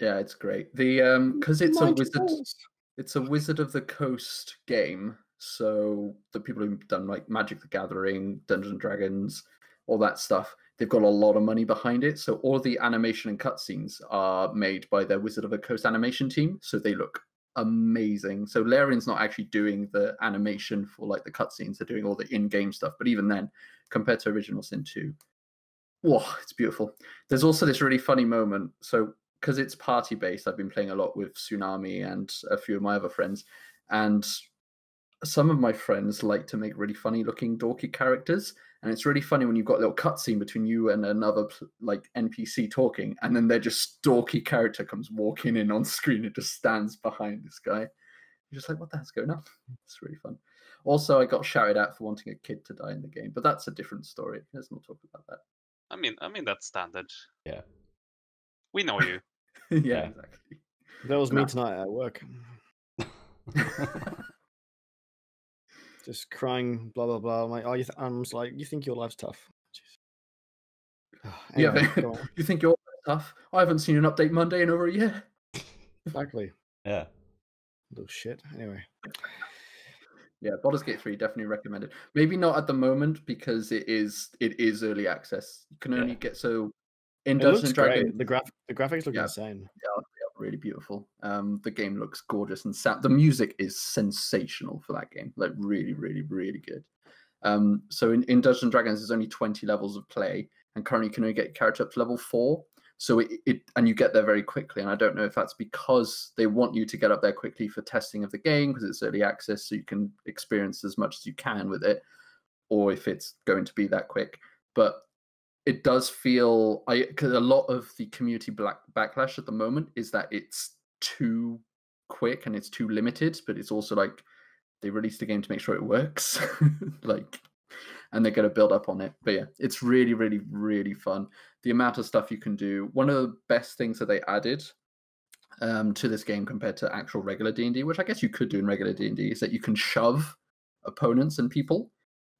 Speaker 3: Yeah, it's great. The because it's a
Speaker 4: Mighty
Speaker 3: Wizard.
Speaker 4: Balls.
Speaker 3: It's a Wizard of the Coast game. So the people who've done like Magic the Gathering, Dungeons and Dragons, all that stuff, they've got a lot of money behind it. So all the animation and cutscenes are made by their Wizard of the Coast animation team. So they look amazing. So Larian's not actually doing the animation for like the cutscenes, they're doing all the in-game stuff. But even then, compared to Original Sin 2, whoa, it's beautiful. There's also this really funny moment. So because it's party based, I've been playing a lot with Tsunami and a few of my other friends, and some of my friends like to make really funny looking dorky characters, and it's really funny when you've got a little cutscene between you and another like NPC talking, and then their just dorky character comes walking in on screen and just stands behind this guy. You're just like, what the hell's going on? It's really fun. Also, I got shouted at for wanting a kid to die in the game, but that's a different story. Let's not talk about that.
Speaker 2: I mean that's standard.
Speaker 1: Yeah.
Speaker 2: We know you.
Speaker 3: Yeah, exactly.
Speaker 4: That was me tonight at work. Just crying, blah blah blah. I'm like, oh, I'm just like, you think your life's tough? Anyway,
Speaker 3: yeah, you think your life's tough? I haven't seen an update Monday in over a year.
Speaker 4: Exactly.
Speaker 1: Yeah.
Speaker 4: Little shit. Anyway.
Speaker 3: Yeah, Baldur's Gate 3 definitely recommended. Maybe not at the moment because it is early access. You can only get so in Dungeons and Dragons.
Speaker 4: The graphics look insane.
Speaker 3: Yeah, really beautiful. The game looks gorgeous, and the music is sensational for that game. Like really, really, really good. So in Dungeons and Dragons, there's only 20 levels of play, and currently you can only get your character up to level 4. So and you get there very quickly. And I don't know if that's because they want you to get up there quickly for testing of the game because it's early access, so you can experience as much as you can with it, or if it's going to be that quick. But it does feel because a lot of the community backlash at the moment is that it's too quick and it's too limited, but it's also like they released the game to make sure it works. Like, and they're going to build up on it. But yeah, it's really, really, really fun. The amount of stuff you can do. One of the best things that they added to this game compared to actual regular D&D, which I guess you could do in regular D&D, is that you can shove opponents and people.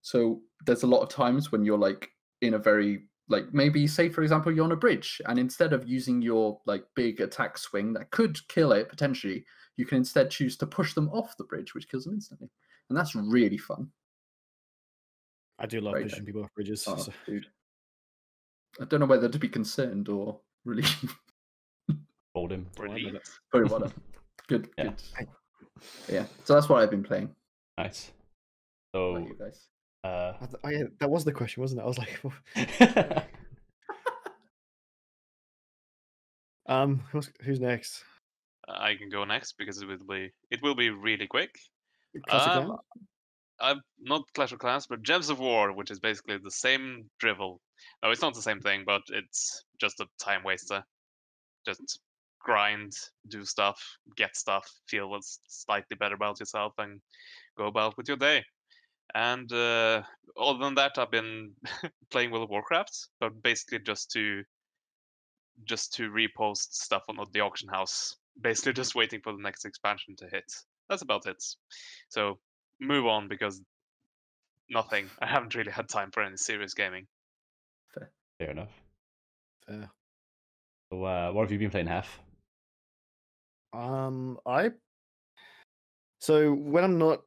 Speaker 3: So there's a lot of times when you're like in a very, like maybe say for example you're on a bridge, and instead of using your like big attack swing that could kill it potentially, you can instead choose to push them off the bridge, which kills them instantly. And that's really fun.
Speaker 4: I do love pushing people off bridges.
Speaker 3: Oh, dude. I don't know whether to be concerned or really
Speaker 1: Hold him.
Speaker 3: Very well done. Good. Yeah. So that's what I've been playing.
Speaker 1: Nice. So
Speaker 3: you guys.
Speaker 4: That was the question, wasn't it? I was like, who's next?
Speaker 2: I can go next because it will be really quick. I'm not Clash of Clans, but Gems of War, which is basically the same drivel. No, it's not the same thing, but it's just a time waster. Just grind, do stuff, get stuff, feel slightly better about yourself, and go about with your day. And other than that, I've been playing World of Warcraft, but basically just to repost stuff on the auction house. Basically just waiting for the next expansion to hit. That's about it. So move on because nothing. I haven't really had time for any serious gaming.
Speaker 1: Fair enough.
Speaker 4: Fair.
Speaker 1: So what have you been playing, Hef?
Speaker 4: So when I'm not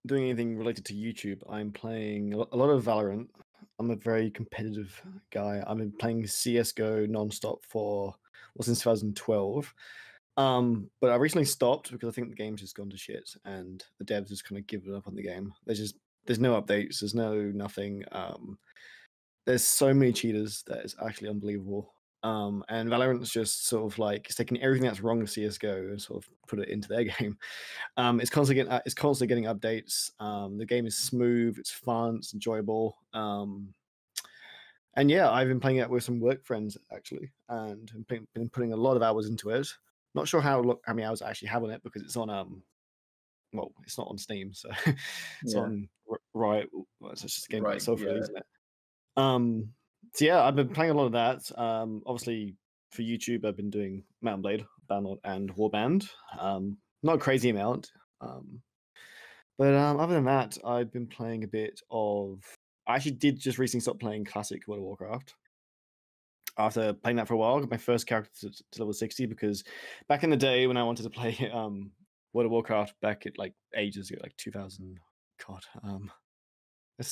Speaker 4: doing anything related to YouTube, I'm playing a lot of Valorant. I'm a very competitive guy. I've been playing CS:GO nonstop since 2012. But I recently stopped because I think the game's just gone to shit and the devs just kind of given up on the game. There's no updates, there's nothing. There's so many cheaters that it's actually unbelievable. And Valorant's just sort of like it's taking everything that's wrong with CS:GO and sort of put it into their game. It's constantly getting updates. The game is smooth, it's fun, it's enjoyable. And yeah, I've been playing it with some work friends actually, and been putting a lot of hours into it. Not sure how many hours I actually have on it because it's on well, it's not on Steam, so it's on Riot. Well, it's just a game by itself, really, isn't it? So yeah, I've been playing a lot of that. Obviously for YouTube, I've been doing Mount & Blade, Bannerlord, and Warband. Not a crazy amount, but other than that, I've been playing a bit of I actually did just recently stop playing classic World of Warcraft. After playing that for a while, I got my first character to level 60 because back in the day when I wanted to play World of Warcraft back at like ages ago, like 2000, God, let's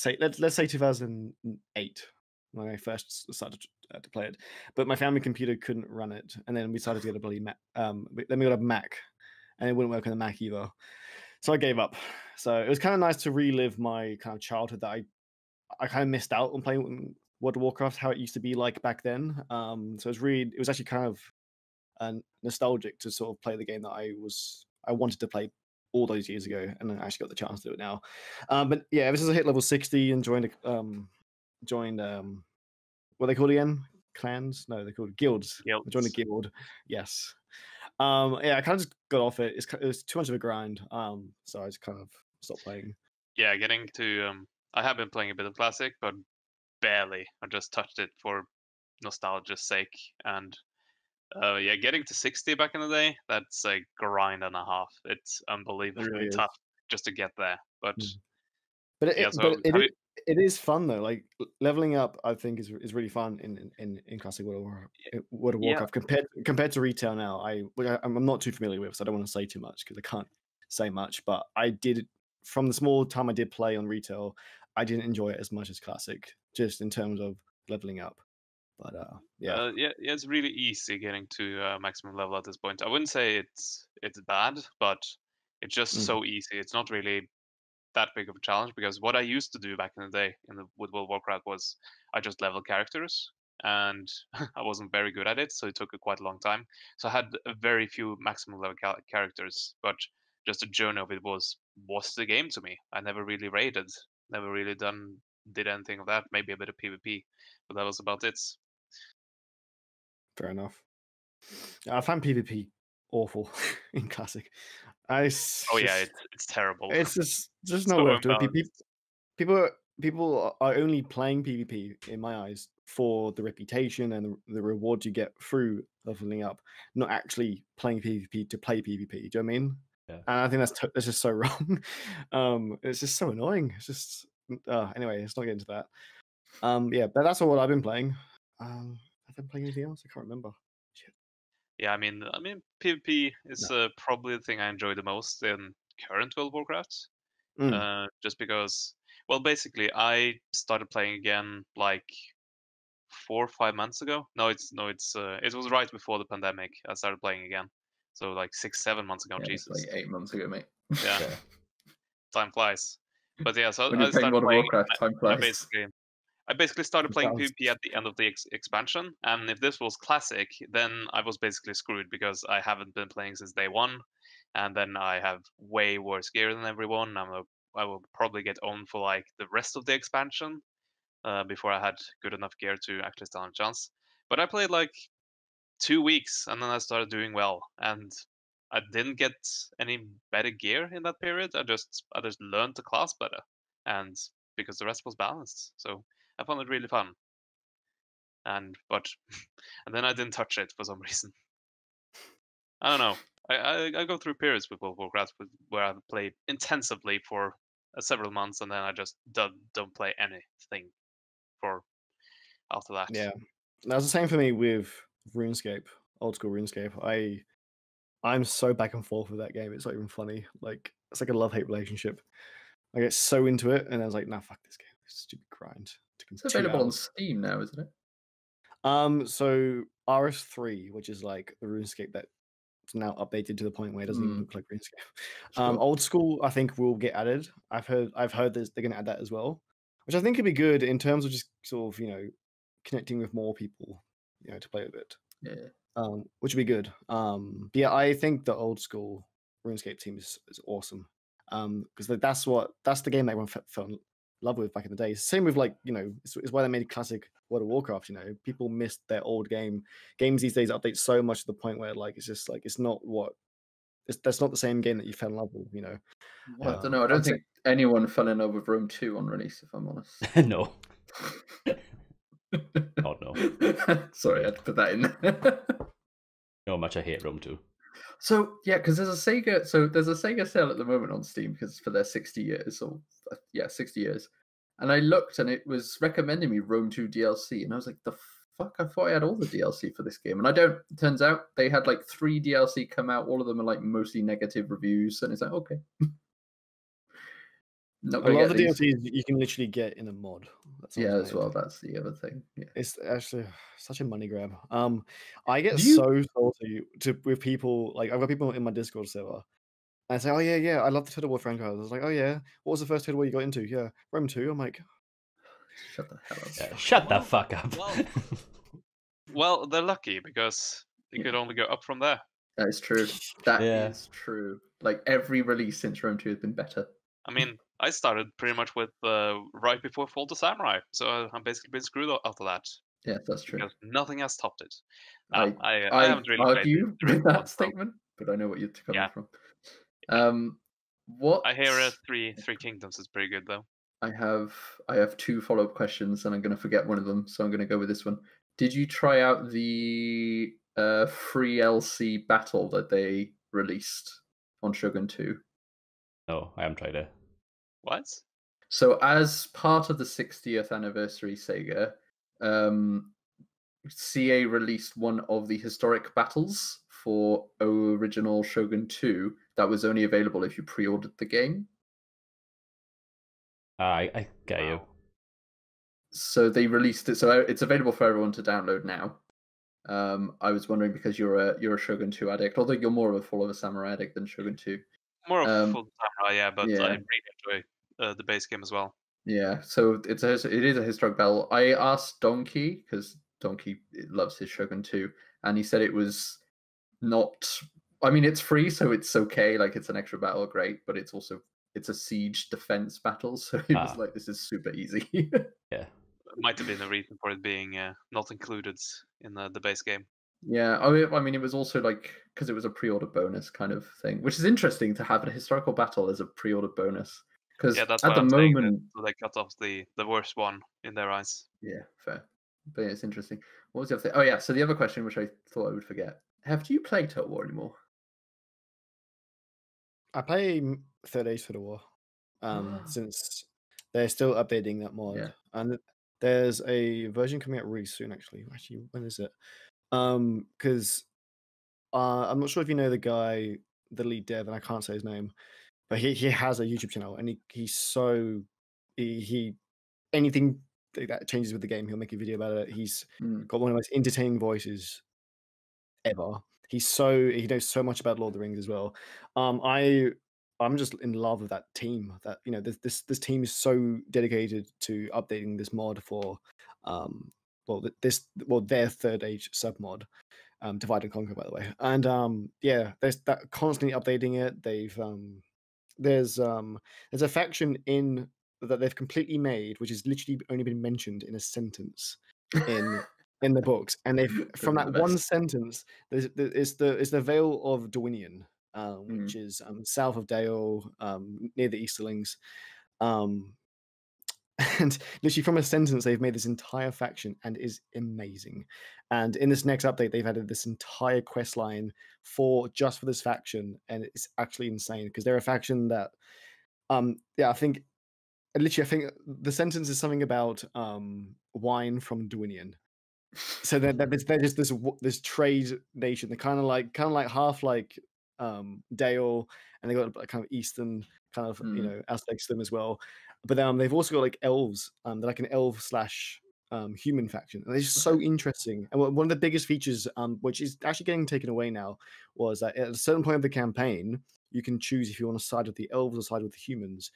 Speaker 4: say 2008 when I first started to play it. But my family computer couldn't run it, and then we decided to get a bloody Mac. Then we got a Mac, and it wouldn't work on the Mac either. So I gave up. So it was kind of nice to relive my kind of childhood that I kind of missed out on playing World of Warcraft, how it used to be like back then. So it was actually kind of nostalgic to sort of play the game that I wanted to play all those years ago, and I actually got the chance to do it now. But yeah, ever since I hit level 60 and joined what are they called again? Clans? No, they're called guilds. I joined a guild. Yes. Yeah, I kind of just got off it. It was too much of a grind. So I just kind of stopped playing.
Speaker 2: Yeah, getting to I have been playing a bit of Classic, but barely. I just touched it for nostalgia's sake, and yeah, getting to 60 back in the day, that's a grind and a half. It's unbelievably
Speaker 4: really
Speaker 2: tough just to get there. But
Speaker 4: it is fun though. Like leveling up, I think is really fun in classic World of Warcraft compared to retail now. I'm not too familiar with, so I don't want to say too much because I can't say much. But I did, from the small time I did play on retail, I didn't enjoy it as much as classic, just in terms of leveling up. But yeah,
Speaker 2: it's really easy getting to maximum level at this point. I wouldn't say it's bad, but it's just so easy. It's not really that big of a challenge, because what I used to do back in the day with World of Warcraft was I just leveled characters, and I wasn't very good at it, so it took quite a long time. So I had very few maximum level characters, but just the journey of it was the game to me. I never really raided, never really did anything of that. Maybe a bit of PvP, but that was about it.
Speaker 4: Fair enough. I find PvP awful in classic. It's
Speaker 2: terrible.
Speaker 4: It's just not worth it. People are only playing PvP in my eyes for the reputation and the reward you get through leveling up, not actually playing PvP to play PvP. Do you know what I mean?
Speaker 1: Yeah.
Speaker 4: And I think that's just so wrong. It's just so annoying. It's just anyway, let's not get into that. Yeah, but that's all what I've been playing. Have I been playing anything else? I can't remember. Shit.
Speaker 2: Yeah, I mean, PvP is probably the thing I enjoy the most in current World of Warcraft. Just because, well, basically, I started playing again like 4 or 5 months ago. It was right before the pandemic. I started playing again, so like 6, 7 months ago.
Speaker 3: Yeah,
Speaker 2: Jesus,
Speaker 3: like 8 months ago, mate.
Speaker 2: Yeah, time flies. But yeah, so
Speaker 3: when
Speaker 2: I
Speaker 3: you're playing
Speaker 2: started
Speaker 3: World of
Speaker 2: playing.
Speaker 3: Warcraft, time flies.
Speaker 2: I basically started playing PvP at the end of the expansion, and if this was classic, then I was basically screwed because I haven't been playing since day one, and then I have way worse gear than everyone. I will probably get owned for like the rest of the expansion before I had good enough gear to actually stand a chance. But I played like 2 weeks, and then I started doing well, and I didn't get any better gear in that period. I just learned the class better, and because the rest was balanced, so I found it really fun. And then I didn't touch it for some reason. I don't know. I go through periods with World of Warcraft where I play intensively for several months, and then I just don't play anything for after that.
Speaker 4: Yeah, that's the same for me with RuneScape, old school RuneScape. I'm so back and forth with that game. It's not even funny. Like it's like a love-hate relationship. I get so into it, and I was like, "Nah, fuck this game. It's a stupid grind."
Speaker 3: It's available on Steam now, isn't it?
Speaker 4: So RS3, which is like the RuneScape that's now updated to the point where it doesn't even look like RuneScape.
Speaker 3: Sure.
Speaker 4: Old school, I think, will get added. I've heard they're going to add that as well, which I think could be good in terms of just sort of connecting with more people, to play with it.
Speaker 3: Yeah.
Speaker 4: Which would be good. But yeah, I think the old school RuneScape team is awesome. Because that's the game that everyone fell in love with back in the day. Same with it's why they made classic World of Warcraft. People missed their old games these days update so much to the point where it's just like that's not the same game that you fell in love with.
Speaker 3: Well, I don't know. I don't think anyone fell in love with Rome 2 on release, if I'm honest.
Speaker 1: No. God no.
Speaker 3: Sorry, I had to put that in there.
Speaker 1: No, much I hate Rome 2.
Speaker 3: So yeah, because there's a Sega sale at the moment on Steam because for their 60 years, 60 years, and I looked, and it was recommending me Rome 2 DLC, and I was like, the fuck, I thought I had all the DLC for this game, and I don't. Turns out they had like 3 DLC come out. All of them are like mostly negative reviews, and it's like, okay.
Speaker 4: A lot of the DLCs you can literally get in a mod.
Speaker 3: As well. That's the other thing. Yeah.
Speaker 4: It's actually such a money grab. I get so salty with people. Like, I've got people in my Discord server. And I say, oh yeah, I love the Total War franchise. I was like, oh yeah, what was the first Total War you got into? Yeah, Rome 2. I'm like,
Speaker 3: shut the hell up.
Speaker 1: Yeah, shut the fuck up.
Speaker 2: Well, they're lucky because they could only go up from there.
Speaker 3: That is true. That is true. Like, every release since Rome 2 has been better.
Speaker 2: I mean, I started pretty much with right before Fall to Samurai, so I'm basically been screwed after that.
Speaker 3: Yeah, that's true.
Speaker 2: Because nothing has topped it.
Speaker 3: I
Speaker 2: haven't really
Speaker 3: argue with that statement, but I know what you're coming from. What
Speaker 2: I hear Three Kingdoms is pretty good though.
Speaker 3: I have 2 follow-up questions, and I'm going to forget one of them, so I'm going to go with this one. Did you try out the free LC battle that they released on Shogun 2?
Speaker 1: No, I haven't tried it.
Speaker 2: What?
Speaker 3: So, as part of the 60th anniversary Sega, CA released one of the historic battles for original Shogun 2 that was only available if you pre-ordered the game.
Speaker 1: I get you.
Speaker 3: So they released it. So it's available for everyone to download now. I was wondering, because you're a Shogun 2 addict, although you're more of a Fall of a Samurai addict than Shogun 2.
Speaker 2: More of a Full Samurai, yeah, but I really enjoy the base game as well.
Speaker 3: Yeah, so it is a historic battle. I asked Donkey, because Donkey loves his Shogun 2, and he said it was not. I mean, it's free, so it's okay. Like, it's an extra battle, great, but it's a siege defense battle, so it was like, this is super easy.
Speaker 1: Yeah,
Speaker 2: might have been the reason for it being not included in the base game.
Speaker 3: Yeah, I mean, it was also like, because it was a pre-order bonus kind of thing, which is interesting to have a historical battle as a pre-order bonus. Because
Speaker 2: that's
Speaker 3: at the moment,
Speaker 2: so they cut off the worst one in their eyes.
Speaker 3: Yeah, fair. But yeah, it's interesting. What was the other thing? Oh yeah, so the other question, which I thought I would forget: do you play Total War anymore?
Speaker 4: I play Third Age Total War, since they're still updating that mod, and there's a version coming out really soon. Actually, when is it? Because I'm not sure if you know the guy, the lead dev, and I can't say his name, but he has a YouTube channel, and he anything that changes with the game, he'll make a video about it. He's got one of the most entertaining voices ever. He knows so much about Lord of the Rings as well. I'm just in love with that team. That, you know, this team is so dedicated to updating this mod for their Third Age sub mod, Divide and Conquer, by the way. And there's that constantly updating it. There's a faction that they've completely made, which has literally only been mentioned in a sentence in the books, and they've from that one sentence, there's the Vale of Dorwinion, which is south of Dale, near the Easterlings, and literally from a sentence they've made this entire faction, and is amazing. And in this next update, they've added this entire quest line for this faction, and it's actually insane, because they're a faction that I think the sentence is something about wine from Dorwinion. So they're just this trade nation. They're kind of like half like Dale, and they got a kind of eastern kind of aspects to them as well. But they've also got like elves. They're like an elf / human faction, and they're just so interesting. And one of the biggest features, which is actually getting taken away now, was that at a certain point of the campaign, you can choose if you want to side with the elves or side with the humans.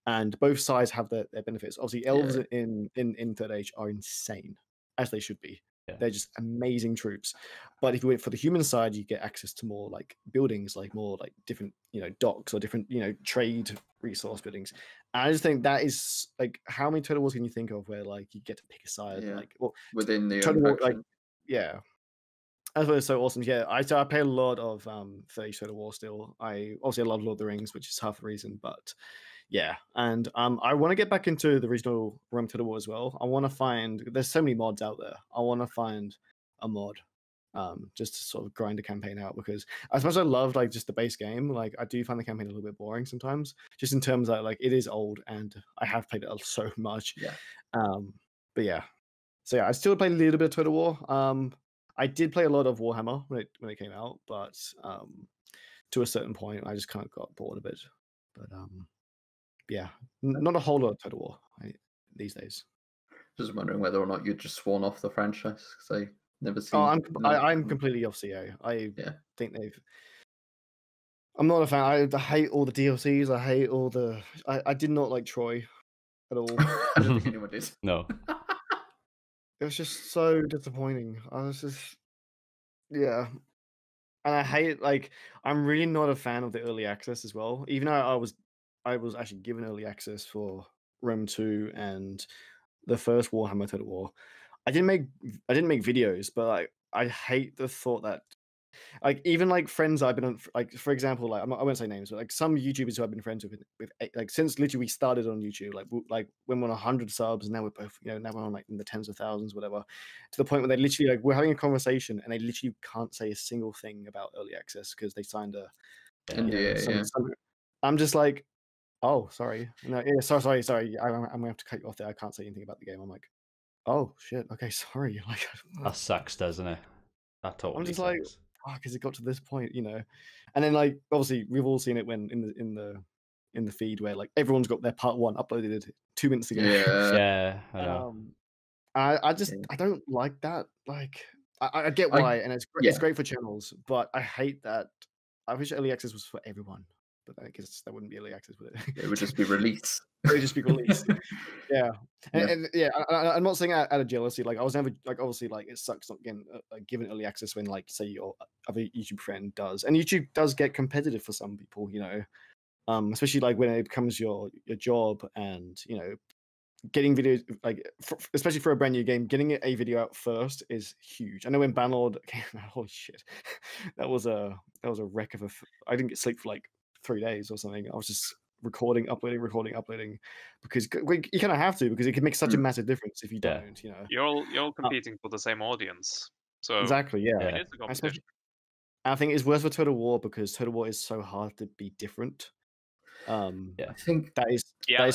Speaker 4: And both sides have their benefits. Obviously, elves in Third Age are insane, as they should be. Yeah. They're just amazing troops. But if you went for the human side, you get access to more like buildings, like more like different, docks or different, trade resource buildings. And I just think that is like, how many Total Wars can you think of where like you get to pick a side, like
Speaker 3: within the
Speaker 4: Total War, like That's what is so awesome. Yeah, I play a lot of 30 Total War still. I love Lord of the Rings, which is half the reason, but yeah. And I want to get back into the regional Rome Total War as well. I want to find, there's so many mods out there. I want to find a mod just to sort of grind a campaign out, because as much as I love like just the base game, like I do find the campaign a little bit boring sometimes, just in terms that like it is old and I have played it so much.
Speaker 3: Yeah.
Speaker 4: But yeah, so yeah, I still play a little bit of Total War. I did play a lot of Warhammer when it came out, but to a certain point, I just kind of got bored of it. But yeah, not a whole lot of Total War these days.
Speaker 3: Just wondering whether or not you'd just sworn off the franchise because I never seen.
Speaker 4: Oh, I'm completely off CA. I think I'm not a fan. I hate all the DLCs. I hate all the. I did not like Troy at all.
Speaker 3: I don't think anyone did.
Speaker 1: No.
Speaker 4: It was just so disappointing. I was just, yeah. And I hate, like, I'm really not a fan of the early access as well. Even though I was actually given early access for Rome 2 and the first Warhammer Total War. I didn't make videos, but like I hate the thought that like even like friends I've been on, like for example, like I won't say names, but like some YouTubers who I've been friends with like since literally we started on YouTube, like when we're on 100 subs, and now we're both, you know, now we're on like in the tens of thousands, whatever, to the point where they literally like we're having a conversation and they literally can't say a single thing about early access because they signed a I'm just like, oh, sorry, no, yeah, sorry, I'm gonna have to cut you off there. I can't say anything about the game. I'm like, oh shit, okay, sorry. Like
Speaker 1: that sucks, doesn't it? That totally
Speaker 4: I'm just
Speaker 1: sucks.
Speaker 4: like, because it got to this point, you know. And then like obviously we've all seen it when in the feed where like everyone's got their part 1 uploaded 2 minutes ago.
Speaker 1: Yeah, I know.
Speaker 4: I just I don't like that. Like I get why, and it's great for channels, but I hate that. I wish early access was for everyone, but I guess that wouldn't be early access, would it?
Speaker 3: It would just be released.
Speaker 4: It would just be released. Yeah. And I'm not saying out of jealousy. Like I was never like, obviously, like it sucks not getting given early access when like say your other YouTube friend does, and YouTube does get competitive for some people, you know, especially like when it becomes your job, and you know, getting videos like especially for a brand new game, getting a video out first is huge. I know when Banlord came out, holy shit, that was a wreck of I didn't get sleep for like 3 days or something. I was just recording, uploading, because you kind of have to, because it can make such a massive difference if you don't, you know.
Speaker 2: You're all competing for the same audience, so
Speaker 4: exactly, yeah.
Speaker 2: It is a competition.
Speaker 4: I think it's worse for Total War because Total War is so hard to be different.
Speaker 3: I think
Speaker 4: that is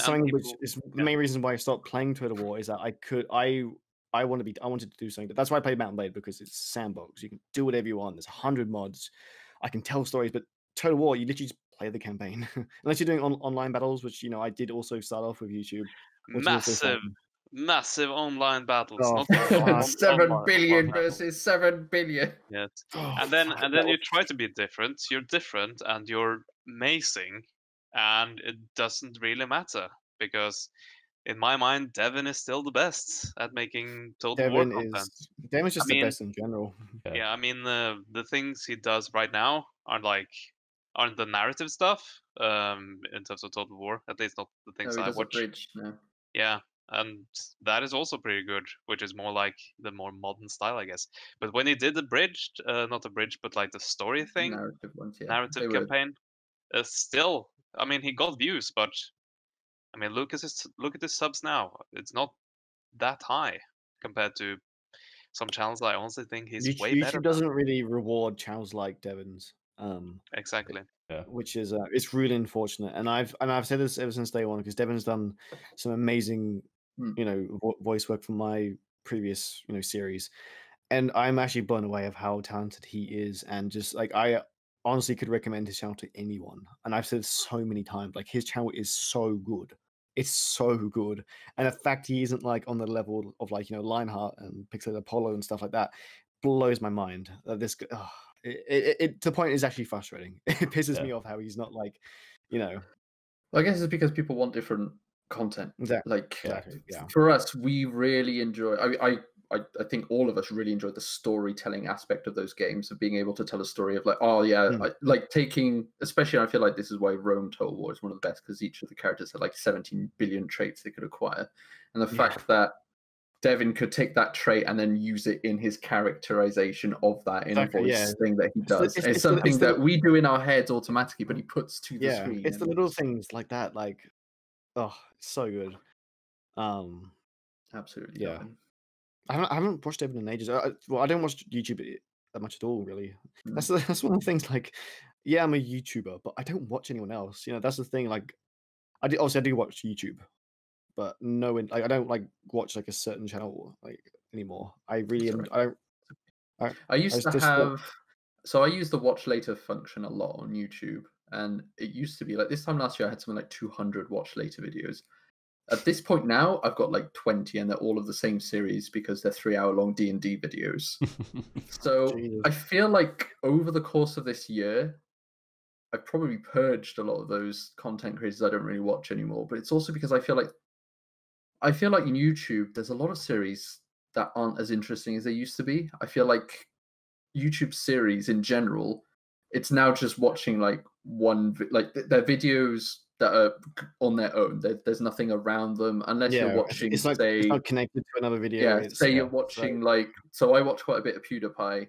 Speaker 4: something which is the main reason why I stopped playing Total War, is that I wanted to do something. That's why I played Mountain Blade, because it's sandbox. You can do whatever you want. There's 100 mods. I can tell stories, but Total War, you literally just play the campaign. Unless you're doing online battles, which, you know, I did also start off with YouTube.
Speaker 2: Massive online battles.
Speaker 4: Oh,
Speaker 3: 7 billion versus 7 billion.
Speaker 2: Yes. And then you try to be different. You're different and you're amazing, and it doesn't really matter, because in my mind, Devin is still the best at making Total War content.
Speaker 4: Devin's just the best in general.
Speaker 2: Yeah, I mean, the things he does right now aren't the narrative stuff in terms of Total War, at least not the things I watch.
Speaker 3: Bridge, no.
Speaker 2: Yeah, and that is also pretty good, which is more like the more modern style, I guess. But when he did the bridge, not the bridge, but like the story thing,
Speaker 3: narrative ones,
Speaker 2: narrative campaign, still, I mean, he got views, but I mean, look at his subs now. It's not that high compared to some channels. I honestly think he's way better.
Speaker 4: YouTube doesn't really reward channels like Devin's.
Speaker 2: Exactly.
Speaker 4: Which is it's really unfortunate, and I've said this ever since day one, because Devin's done some amazing, you know, voice work for my previous, you know, series, and I'm actually blown away of how talented he is, and just like I honestly could recommend his channel to anyone, and I've said so many times, like his channel is so good. It's so good, and the fact he isn't like on the level of like, you know, Lionheart and Pixel Apollo and stuff like that blows my mind. This it to the point is actually frustrating. It pisses me off how he's not like, you know.
Speaker 3: Well, I guess it's because people want different content.
Speaker 4: Exactly.
Speaker 3: Like for us, we really enjoy. I think all of us really enjoyed the storytelling aspect of those games, of being able to tell a story of like, oh yeah, like taking, especially I feel like this is why Rome Total War is one of the best, because each of the characters had like 17 billion traits they could acquire, and the fact that Devin could take that trait and then use it in his characterization of that in a voice thing that he does. It's something that we do in our heads automatically, but he puts to the screen.
Speaker 4: It's the little things like that, like, oh, it's so good.
Speaker 3: Absolutely.
Speaker 4: Yeah. I haven't watched Devin in ages. Well, I don't watch YouTube that much at all, really.
Speaker 3: Mm.
Speaker 4: That's one of the things. Like, yeah, I'm a YouTuber, but I don't watch anyone else. You know, that's the thing. Like, I do watch YouTube, but like, I don't like watch like a certain channel like anymore. I really
Speaker 3: That's
Speaker 4: I don't.
Speaker 3: I used to
Speaker 4: just
Speaker 3: have, so I use the watch later function a lot on YouTube, and it used to be like this time last year I had something like 200 watch later videos. At this point now, I've got like 20, and they're all of the same series because they're 3-hour long D&D videos. So
Speaker 4: Jesus.
Speaker 3: I feel like over the course of this year, I've probably purged a lot of those content creators I don't really watch anymore. But it's also because I feel like in YouTube, there's a lot of series that aren't as interesting as they used to be. I feel like YouTube series in general, it's now just watching like they're videos that are on their own. There's nothing around them unless you're watching.
Speaker 4: It's like
Speaker 3: say,
Speaker 4: it's not connected to another video.
Speaker 3: yeah, say you're watching like. So I watch quite a bit of PewDiePie,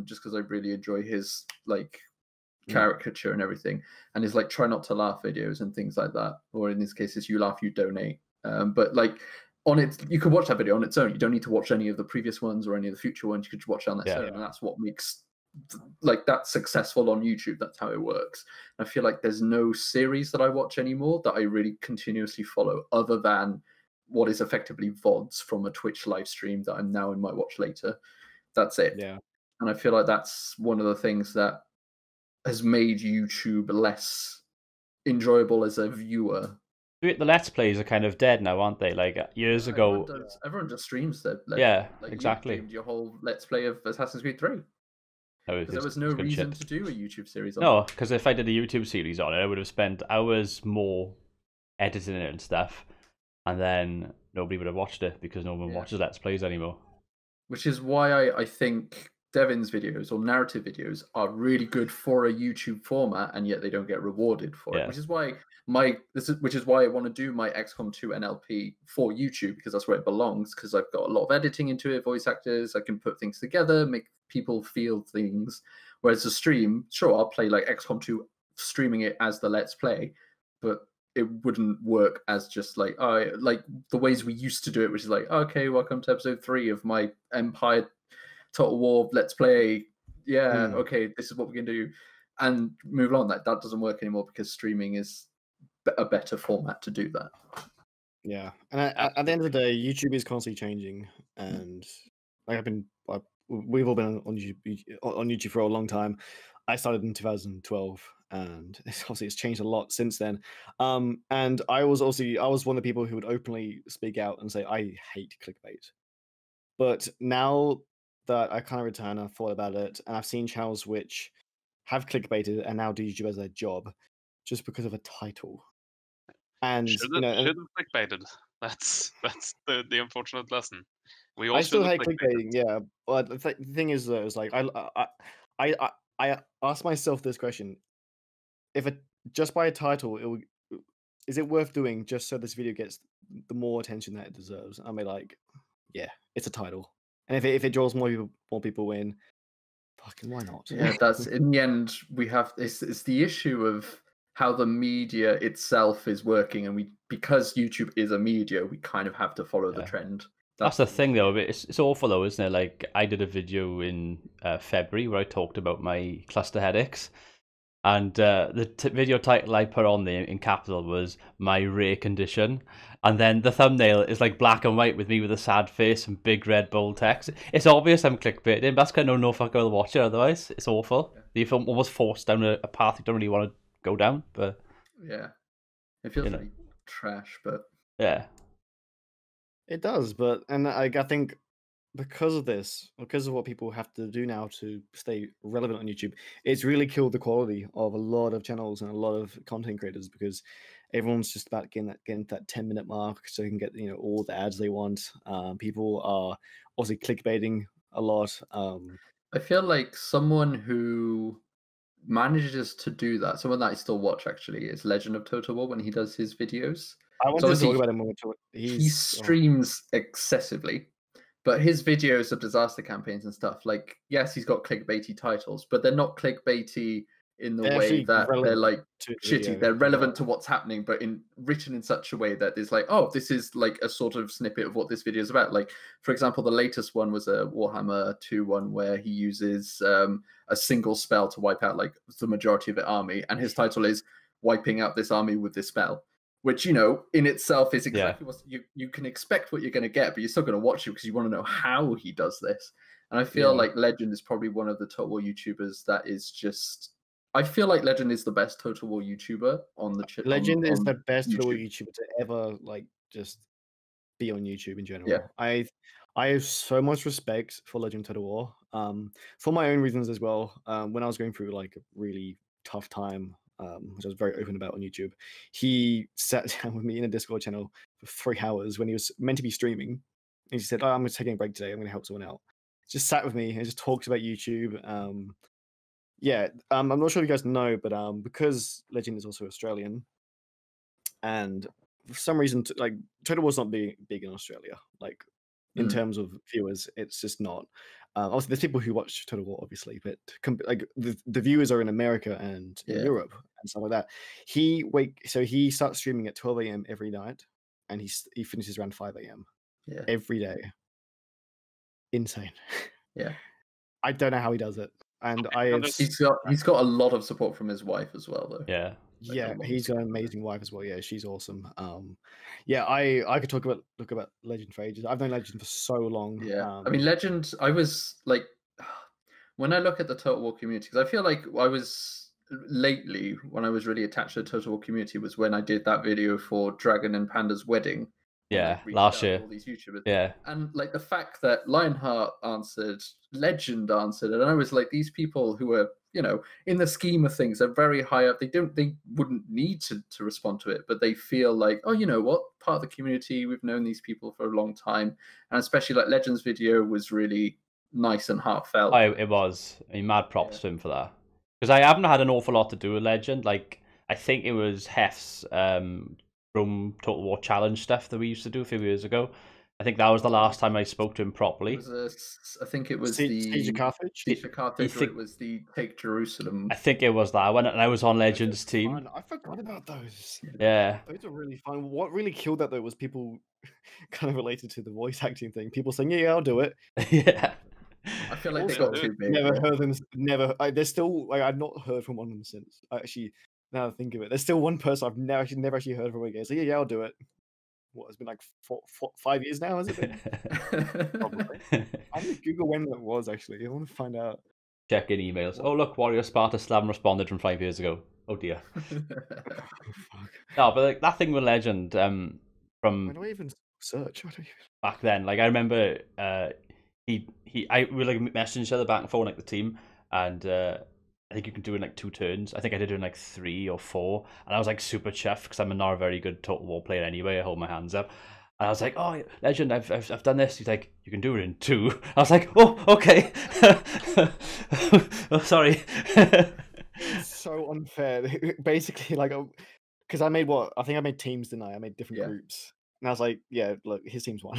Speaker 3: just because I really enjoy his like caricature and everything, and his like try not to laugh videos and things like that. Or in this case, it's you laugh, you donate. But like on it, you could watch that video on its own. You don't need to watch any of the previous ones or any of the future ones. You could watch it on its own, and that's what makes like that successful on YouTube. That's how it works. I feel like there's no series that I watch anymore that I really continuously follow, other than what is effectively VODs from a Twitch live stream that I'm now in my watch later. That's it.
Speaker 4: Yeah,
Speaker 3: and I feel like that's one of the things that has made YouTube less enjoyable as a viewer.
Speaker 1: The Let's Plays are kind of dead now, aren't they? Like years ago,
Speaker 3: everyone just streams their
Speaker 1: like, exactly.
Speaker 3: You streamed your whole Let's Play of Assassin's Creed 3. Because there was no reason to do a YouTube series on
Speaker 1: No, because if I did a YouTube series on it, I would have spent hours more editing it and stuff, and then nobody would have watched it because no one watches Let's Plays anymore. Which
Speaker 3: is why I think Devin's videos or narrative videos are really good for a YouTube format, and yet they don't get rewarded for it. Which is why I want to do my XCOM 2 NLP for YouTube, because that's where it belongs. Because I've got a lot of editing into it, voice actors, I can put things together, make people feel things. Whereas a stream, sure, I'll play like XCOM 2, streaming it as the Let's Play, but it wouldn't work as just like like the ways we used to do it, which is like, okay, welcome to episode 3 of my Empire Total War Let's Play. Okay, this is what we're gonna do, and move on. That doesn't work anymore because streaming is a better format to do that.
Speaker 4: Yeah, and at the end of the day, YouTube is constantly changing, and like we've all been on YouTube for a long time. I started in 2012, and it's changed a lot since then. And I was one of the people who would openly speak out and say I hate clickbait. But now that I kind of returned and I thought about it, and I've seen channels which have clickbaited and now do YouTube as their job just because of a title. And
Speaker 2: shouldn't clickbaited. That's the unfortunate lesson.
Speaker 4: I still hate clickbaiting, yeah. But the thing is, though, is like I ask myself this question: if just by a title, is it worth doing just so this video gets the more attention that it deserves? I mean, like, yeah, it's a title, and if it draws more people in, fucking why not?
Speaker 3: Yeah, that's in the end. We have it's the issue of how the media itself is working, and because YouTube is a media, we kind of have to follow the trend.
Speaker 1: That's the thing, though. It's awful, though, isn't it? Like, I did a video in February where I talked about my cluster headaches, and the video title I put on there in capital was "My Rare Condition," and then the thumbnail is like black and white with me with a sad face and big red bold text. It's obvious I'm clickbaiting, but that's kind of no fuck will watch it. Otherwise, it's awful. You feel almost forced down a path you don't really want to go down. But
Speaker 3: yeah, it feels really trash. But
Speaker 1: yeah.
Speaker 4: It does, but I think because of what people have to do now to stay relevant on YouTube, it's really killed the quality of a lot of channels and a lot of content creators, because everyone's just about getting that 10-minute mark so they can get all the ads they want. People are also clickbaiting a lot.
Speaker 3: I feel like someone who manages to do that, someone that I still watch actually, is Legend of Total War when he does his videos.
Speaker 4: I want to talk about him more.
Speaker 3: He streams excessively, but his videos of disaster campaigns and stuff, like, yes, he's got clickbaity titles, but they're not clickbaity in the
Speaker 4: They're
Speaker 3: way
Speaker 4: actually
Speaker 3: that they're
Speaker 4: relevant
Speaker 3: like
Speaker 4: to the
Speaker 3: shitty.
Speaker 4: video
Speaker 3: They're
Speaker 4: as
Speaker 3: relevant
Speaker 4: well.
Speaker 3: to what's happening, but written in such a way that it's like, oh, this is like a sort of snippet of what this video is about. Like, for example, the latest one was a Warhammer 2 one where he uses a single spell to wipe out like the majority of the army, and his title is "Wiping Out This Army with This Spell." Which, you know, in itself is exactly what you can expect what you're going to get, but you're still going to watch it because you want to know how he does this. And I feel like Legend is probably one of the Total War YouTubers that is just. I feel like Legend is the best Total War YouTuber on the channel.
Speaker 4: Legend is the best Total War YouTuber to ever like just be on YouTube in general.
Speaker 3: Yeah.
Speaker 4: I have so much respect for Legend Total War. For my own reasons as well. When I was going through like a really tough time, which I was very open about on YouTube, he sat down with me in a Discord channel for 3 hours when he was meant to be streaming. And he said, I'm taking a break today. I'm going to help someone out. Just sat with me and just talked about YouTube. I'm not sure if you guys know, but because Legend is also Australian, and for some reason, like Total War's not big in Australia. Like in terms of viewers, it's just not. Also, there's people who watch Total War, obviously, but like the viewers are in America and in Europe and stuff like that. So he starts streaming at 12 a.m. every night, and he finishes around 5 a.m. every day. Insane.
Speaker 3: Yeah.
Speaker 4: I don't know how he does it, and
Speaker 3: he's got a lot of support from his wife as well, though.
Speaker 1: Yeah.
Speaker 4: Yeah, he's got an amazing wife as well. Yeah, she's awesome. I could talk about Legend for ages. I've known Legend for so long.
Speaker 3: Yeah, I mean, Legend. I was like, when I look at the Total War community, because I feel like I was lately when I was really attached to the Total War community was when I did that video for Dragon and Panda's wedding.
Speaker 1: Yeah, last year.
Speaker 3: All these YouTubers.
Speaker 1: Yeah,
Speaker 3: and like the fact that Lionheart answered, Legend answered, and I was like, these people who are, you know, in the scheme of things, are very high up. They wouldn't need to respond to it, but they feel like, oh, you know what, part of the community. We've known these people for a long time, and especially like Legend's video was really nice and heartfelt.
Speaker 1: It was. I mean, mad props to him for that, because I haven't had an awful lot to do with Legend. Like, I think it was HEPHS Rome Total War Challenge stuff that we used to do a few years ago. I think that was the last time I spoke to him properly.
Speaker 3: I think it was the
Speaker 4: Siege of Carthage.
Speaker 3: Siege of Carthage, or it was the Take Jerusalem.
Speaker 1: I think it was that. I went and I was on Legend's team.
Speaker 4: Fun. I forgot about those.
Speaker 1: Yeah,
Speaker 4: those are really fun. What really killed that though was people kind of related to the voice acting thing. People saying, "Yeah, I'll do it."
Speaker 1: Yeah.
Speaker 3: I feel like they got too big.
Speaker 4: Never heard them. There's still like I've not heard from one of them since. Actually, now that I think of it, there's still one person I've never actually heard from again. So yeah, I'll do it. What, it's been like 5 years now, has it been? Probably. I'm gonna Google when that was actually. I want to find out.
Speaker 1: Check in emails. Oh look, Warrior Sparta Slam responded from 5 years ago. Oh dear. No, but like that thing with Legend, from
Speaker 4: when do I even search?
Speaker 1: Back then, like I remember, we like messaging each other back and forth like the team, and I think you can do it in like 2 turns. I think I did it in like 3 or 4, and I was like super chuffed because I'm not a very good Total War player anyway. I hold my hands up, and I was like, "Oh, Legend, I've done this." He's like, "You can do it in 2." I was like, "Oh, okay." Oh, sorry.
Speaker 4: It's so unfair. Basically, like, because I made I think I made teams, didn't I? I made different groups, and I was like, "Yeah, look, his team's won."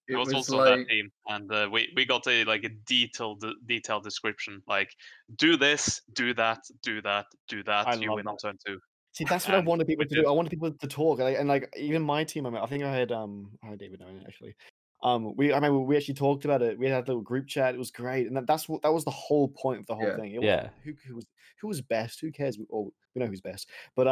Speaker 2: I was also on that team, and we got a detailed description, like do this, do that, do that, do that. You win on turn 2.
Speaker 4: See, that's what I wanted people to do. I wanted people to talk, and like even my team. I think I had David on it actually. I remember we actually talked about it. We had a little group chat. It was great, and that was the whole point of the whole thing. It was, who was best? Who cares? Or we know who's best, but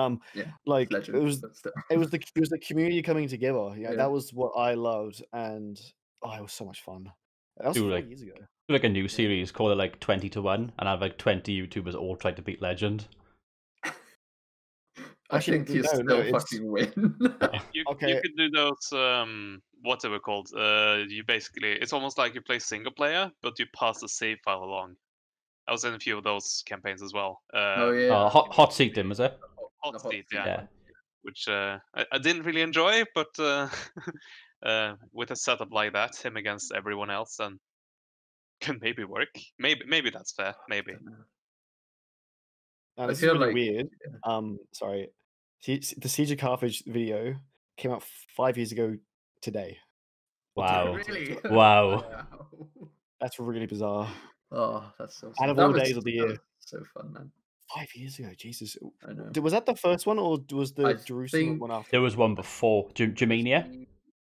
Speaker 4: like Legend, it was the community coming together. Yeah, that was what I loved, and it was so much fun. That was 4 years ago.
Speaker 1: Do like a new series, call it like 20 to 1, and have like 20 YouTubers all try to beat Legend.
Speaker 3: I think you still fucking win.
Speaker 2: You could do those, what they were called. You basically, it's almost like you play single player, but you pass the save file along. I was in a few of those campaigns as well.
Speaker 1: Hot Seat Dim, was it?
Speaker 2: Hot Seat, yeah. Which I didn't really enjoy, but with a setup like that, him against everyone else, and can maybe work. Maybe that's fair. Maybe.
Speaker 4: Now, this is really weird. Sorry. The Siege of Carthage video came out 5 years ago today.
Speaker 1: Wow.
Speaker 3: Really?
Speaker 1: Wow.
Speaker 4: That's really bizarre.
Speaker 3: Oh, that's so sad.
Speaker 4: Out of all days of the year.
Speaker 3: So fun, man.
Speaker 4: 5 years ago, Jesus.
Speaker 3: I know.
Speaker 4: Was that the first one, or was the
Speaker 3: I
Speaker 4: Jerusalem
Speaker 3: think
Speaker 4: one after?
Speaker 1: There was one before Germania.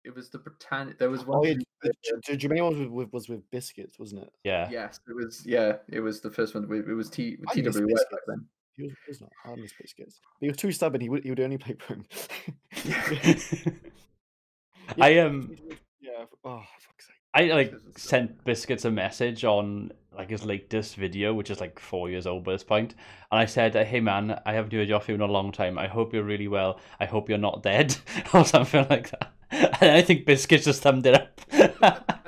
Speaker 3: It was the Britannia. There was one.
Speaker 4: Oh yeah,
Speaker 3: from
Speaker 4: the Jermaine was with biscuits, wasn't it?
Speaker 1: Yeah.
Speaker 3: Yes, it was. Yeah, it was the first one. It was
Speaker 4: I miss
Speaker 3: TWA back
Speaker 4: biscuits.
Speaker 3: then.
Speaker 4: He was not. I miss biscuits. He was too stubborn. He would only play Prime.
Speaker 1: I
Speaker 4: Yeah. Oh, fuck's sake.
Speaker 1: I like sent Biscuits a message on like his latest video, which is like 4 years old by this point, and I said, "Hey man, I haven't heard your film in a long time. I hope you're really well. I hope you're not dead," or something like that. And I think Biscuits just thumbed it up.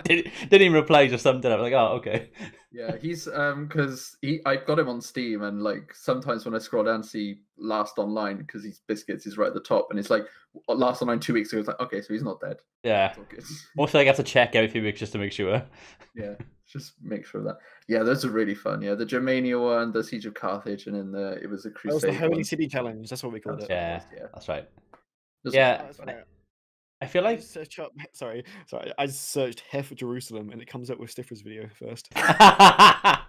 Speaker 1: didn't even reply, just thumbed it up. Like, oh, okay.
Speaker 3: Yeah, he's because I've got him on Steam, and like sometimes when I scroll down, see last online because he's Biscuits is right at the top, and it's like last online 2 weeks ago. It's like, okay, so he's not dead.
Speaker 1: Yeah.
Speaker 3: It's all good.
Speaker 1: Also, I have to check every few weeks just to make sure.
Speaker 3: Yeah, just make sure of that. Yeah, those are really fun. Yeah, the Germania one, the Siege of Carthage, and then it was a
Speaker 4: That was
Speaker 3: Crusade.
Speaker 4: the Holy
Speaker 3: one.
Speaker 4: City Challenge. That's what we called it.
Speaker 1: Yeah,
Speaker 3: Yeah.
Speaker 1: that's right.
Speaker 3: Those
Speaker 1: Yeah.
Speaker 3: are really fun.
Speaker 1: I feel like
Speaker 4: Search up. Sorry. I searched HEPHS Jerusalem, and it comes up with Stiffer's video first.
Speaker 2: Oh,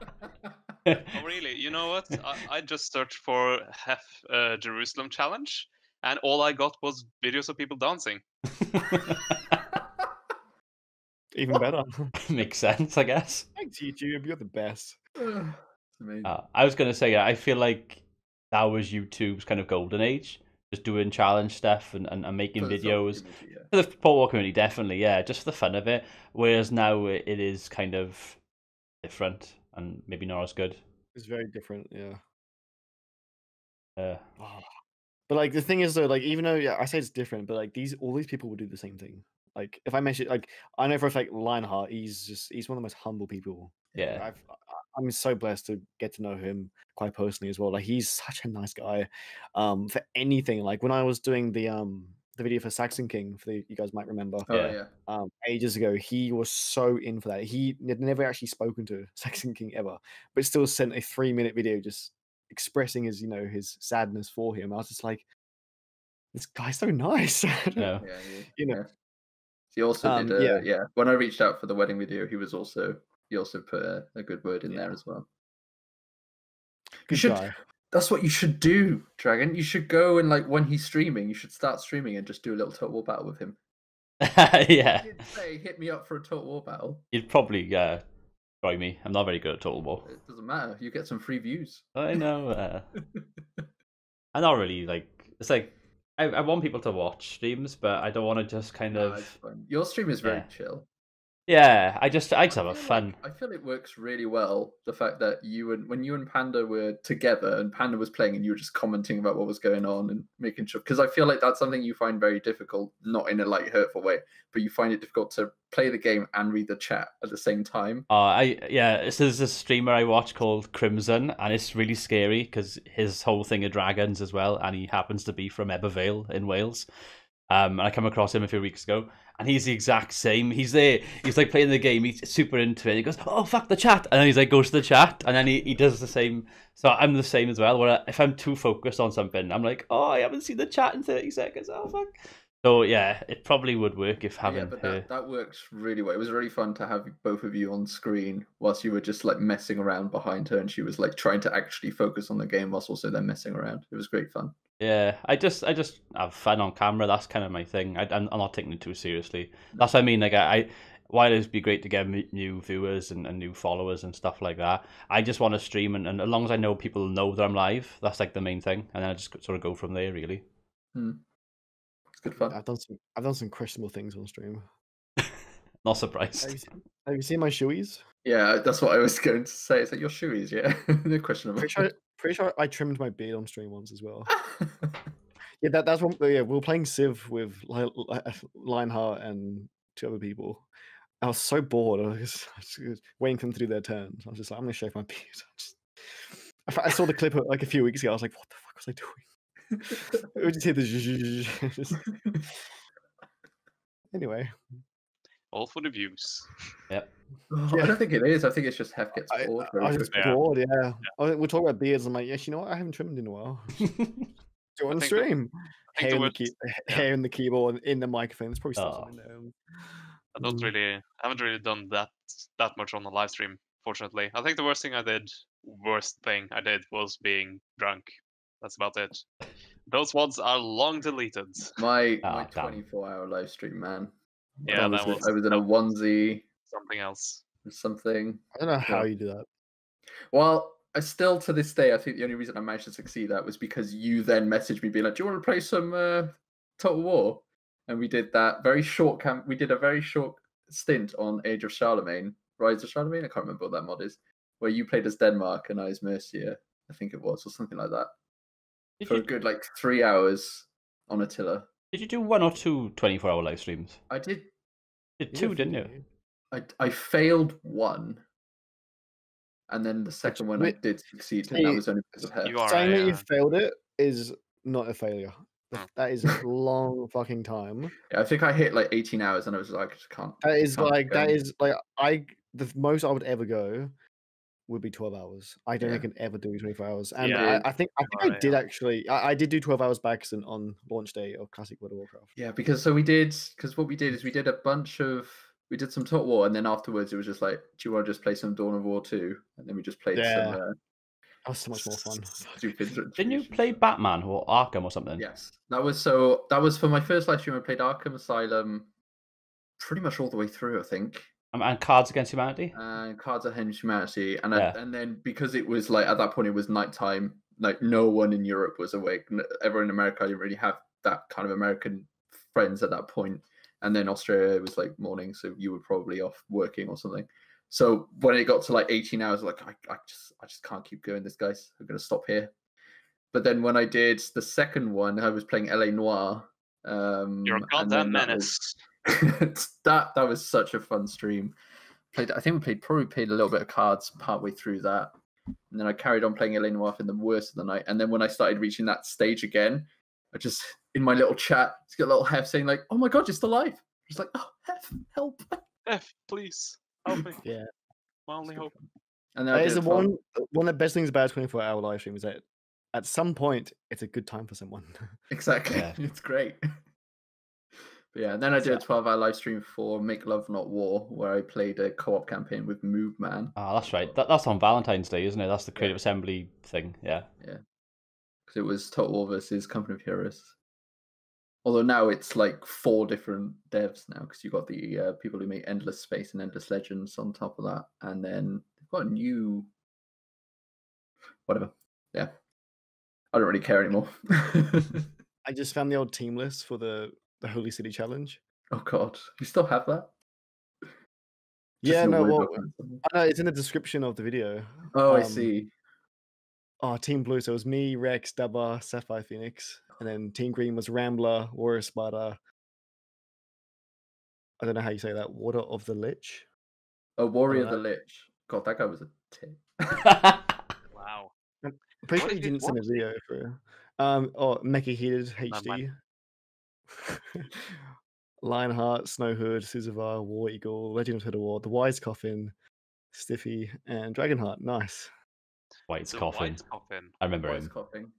Speaker 2: really? You know what? I just searched for HEPHS Jerusalem challenge, and all I got was videos of people dancing.
Speaker 4: Even better.
Speaker 1: makes sense, I guess.
Speaker 4: Thanks, YouTube. You're the best.
Speaker 3: It's amazing.
Speaker 1: I was gonna say, I feel like that was YouTube's kind of golden age, just doing challenge stuff and making
Speaker 3: For the
Speaker 1: videos.
Speaker 3: community, yeah.
Speaker 1: For the Port War community, definitely, yeah, just for the fun of it. Whereas now it is kind of different and maybe not as good.
Speaker 4: It's very different. Yeah.
Speaker 1: Uh,
Speaker 4: But like the thing is though, like even though I say it's different, but like all these people would do the same thing. Like if I mention, like I know for a fact, Lionheart, he's one of the most humble people.
Speaker 1: yeah,
Speaker 4: I'm so blessed to get to know him quite personally as well. Like he's such a nice guy. For anything, like when I was doing the video for Saxon King, you guys might remember.
Speaker 3: Oh
Speaker 1: Yeah.
Speaker 3: yeah.
Speaker 4: Ages ago, he was so in for that. He had never actually spoken to Saxon King ever, but still sent a 3-minute video just expressing his his sadness for him. I was just like, this guy's so nice.
Speaker 1: yeah.
Speaker 3: Yeah,
Speaker 4: You know.
Speaker 3: yeah. He also did.
Speaker 4: yeah.
Speaker 3: Yeah, when I reached out for the wedding video, he also put a good word in there as well. You
Speaker 4: Good
Speaker 3: should.
Speaker 4: guy.
Speaker 3: That's what you should do, Dragon. You should go and like when he's streaming, you should start streaming and just do a little Total War battle with him.
Speaker 1: Yeah.
Speaker 3: He'd say, "Hit me up for a Total War battle."
Speaker 1: You'd probably try me. I'm not very good at Total War.
Speaker 3: It doesn't matter. You get some free views.
Speaker 1: I know. I'm not really like. It's like I want people to watch streams, but I don't want to just kind
Speaker 3: Nah, it's
Speaker 1: of.
Speaker 3: fun. Your stream is very
Speaker 1: Yeah.
Speaker 3: chill.
Speaker 1: Yeah, I just have a
Speaker 3: feel
Speaker 1: fun.
Speaker 3: I feel it works really well. The fact that when you and Panda were together and Panda was playing and you were just commenting about what was going on and making sure, because I feel like that's something you find very difficult, not in a like hurtful way, but you find it difficult to play the game and read the chat at the same time.
Speaker 1: There's this streamer I watch called Crimson, and it's really scary because his whole thing are dragons as well, and he happens to be from Ebervale in Wales. And I come across him a few weeks ago, and he's the exact same. He's there. He's like playing the game. He's super into it. He goes, "Oh fuck the chat," and then he's like goes to the chat, and then he does the same. So I'm the same as well. Where if I'm too focused on something, I'm like, "Oh, I haven't seen the chat in 30 seconds. Oh fuck." So yeah, it probably would work if having
Speaker 3: but
Speaker 1: her.
Speaker 3: that works really well. It was really fun to have both of you on screen whilst you were just like messing around behind her, and she was like trying to actually focus on the game whilst also then messing around. It was great fun.
Speaker 1: Yeah, I just have fun on camera. That's kind of my thing. I'm not taking it too seriously. That's what I mean. Like while it'd be great to get new viewers and new followers and stuff like that, I just want to stream, and as long as I know people know that I'm live, that's like the main thing, and then I just sort of go from there. Really,
Speaker 3: it's good fun.
Speaker 4: I've done some questionable things on stream.
Speaker 1: not surprised.
Speaker 4: Have you seen my shoeies?
Speaker 3: Yeah, that's what I was going to say. Is that your shoeies? Yeah, they're questionable.
Speaker 4: Pretty sure I trimmed my beard on stream once as well. Yeah, that's one. Yeah, we were playing Civ with Lionheart and 2 other people. I was so bored. I was waiting for them to do their turns. I was just like, I'm gonna shave my beard. I saw the clip like a few weeks ago. I was like, what the fuck was I doing? We just hear the Anyway.
Speaker 2: All for the views.
Speaker 1: Yep.
Speaker 3: I don't think it is. I think it's just Hef gets bored.
Speaker 4: I was just bored, yeah. We're talking about beards. I'm like, yes, you know what? I haven't trimmed in a while. Do on stream. Hair in the keyboard, in the microphone. There's probably still something there.
Speaker 2: I haven't really done that much on the live stream, fortunately. I think the worst thing I did worst thing I did was being drunk. That's about it. Those ones are long deleted.
Speaker 3: My
Speaker 1: damn.
Speaker 3: 24-hour live stream, man.
Speaker 2: Yeah,
Speaker 3: I was in a onesie
Speaker 2: something else.
Speaker 3: or something.
Speaker 4: I don't know how you do that.
Speaker 3: Well, I still to this day, I think the only reason I managed to succeed that was because you then messaged me being like, "Do you want to play some Total War?" And we did that very short camp. We did a very short stint on Age of Charlemagne, Rise of Charlemagne. I can't remember what that mod is, where you played as Denmark and I as Mercia, I think it was, or something like that, for a good 3 hours on Attila.
Speaker 1: Did you do 1 or 2 24-hour live streams?
Speaker 3: I did.
Speaker 1: You did 2, didn't you?
Speaker 3: I failed one. And then the second one I did succeed, and that was only because of her.
Speaker 4: Saying that you failed it is not a failure. That is a long fucking time.
Speaker 3: Yeah, I think I hit like 18 hours, and I was like, I just can't.
Speaker 4: That is the most I would ever go would be 12 hours. I don't think I can ever do 24 hours. And I think I did actually. I did do 12 hours by accident on launch day of Classic World of Warcraft.
Speaker 3: Yeah, because what we did is we did a bunch of. We did some Total War, and then afterwards it was just like, do you want to just play some Dawn of War 2? And then we just played some.
Speaker 4: That was so much more fun.
Speaker 1: Didn't you play Batman or Arkham or something?
Speaker 3: Yes, that was for my first live stream. I played Arkham Asylum, pretty much all the way through, I think.
Speaker 1: And Cards Against Humanity.
Speaker 3: And Cards Against Humanity, and then because it was like at that point it was nighttime, like no one in Europe was awake. Everyone in America, I didn't really have that kind of American friends at that point. And then Australia, it was like morning, so you were probably off working or something. So when it got to like 18 hours, like I just can't keep going this, guys. I'm gonna stop here. But then when I did the second one, I was playing LA Noire.
Speaker 2: You're a goddamn menace.
Speaker 3: That was such a fun stream. I think we played a little bit of cards partway through that, and then I carried on playing LA Noire in the worst of the night. And then when I started reaching that stage again, I just in my little chat, it's got a little HEPHS saying like, "Oh my god, you're still alive!" Just like, "Oh, HEPHS, help!
Speaker 2: HEPHS, please help me."
Speaker 4: Yeah,
Speaker 2: my only hope.
Speaker 4: And that is one of the best things about a 24-hour live stream is that at some point it's a good time for someone.
Speaker 3: Exactly, it's great. But yeah, and then I did a 12-hour live stream for Make Love Not War, where I played a co-op campaign with Move Man.
Speaker 1: Oh, that's right. That's on Valentine's Day, isn't it? That's the Creative Assembly thing. Yeah.
Speaker 3: Yeah. Because it was Total War versus Company of Heroes. Although now it's like 4 different devs now, because you've got the people who make Endless Space and Endless Legends on top of that, and then they've got a new whatever. Yeah, I don't really care anymore.
Speaker 4: I just found the old team list for the Holy City Challenge.
Speaker 3: Oh god, you still have that?
Speaker 4: Yeah, no, well, I know it's in the description of the video.
Speaker 3: Oh, I see.
Speaker 4: Oh, Team Blue. So it was me, Rex, Dubba, Sapphire Phoenix, and then Team Green was Rambler, Warrior Sparta. I don't know how you say that. Water of the Lich.
Speaker 3: Oh, Warrior the Lich. God, that guy was a tit.
Speaker 2: Wow.
Speaker 4: I'm pretty sure you didn't send a video for. Mecha Heated HD. Lionheart, Snowhood, Suzavar, War Eagle, Legend of Total War, The Wise Coffin, Stiffy, and Dragonheart. Nice.
Speaker 1: White's Coffin. I remember him.
Speaker 3: Coffin.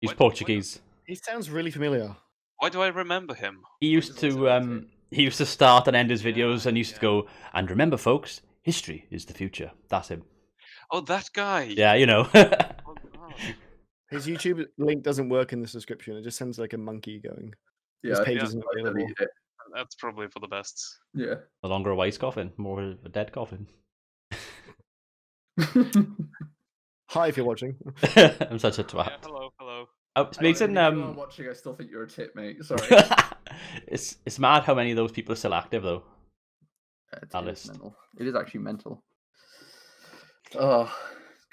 Speaker 1: He's Portuguese.
Speaker 4: He sounds really familiar.
Speaker 2: Why do I remember him?
Speaker 1: He used to start and end his videos and used to go, and remember folks, history is the future. That's him.
Speaker 2: Oh, that guy.
Speaker 1: Yeah, you know.
Speaker 4: His YouTube link doesn't work in this description. It just sends like a monkey going.
Speaker 3: Yeah,
Speaker 4: his page isn't available.
Speaker 2: That's probably for the best.
Speaker 3: Yeah.
Speaker 1: No longer a White Coffin, more a dead coffin.
Speaker 4: Hi, if you're watching.
Speaker 1: I'm such a twat.
Speaker 2: Yeah, hello.
Speaker 1: Oh, speaking
Speaker 3: if you are watching, I still think you're a tit, mate. Sorry.
Speaker 1: It's mad how many of those people are still active, though.
Speaker 3: It is mental. It is actually mental. Oh,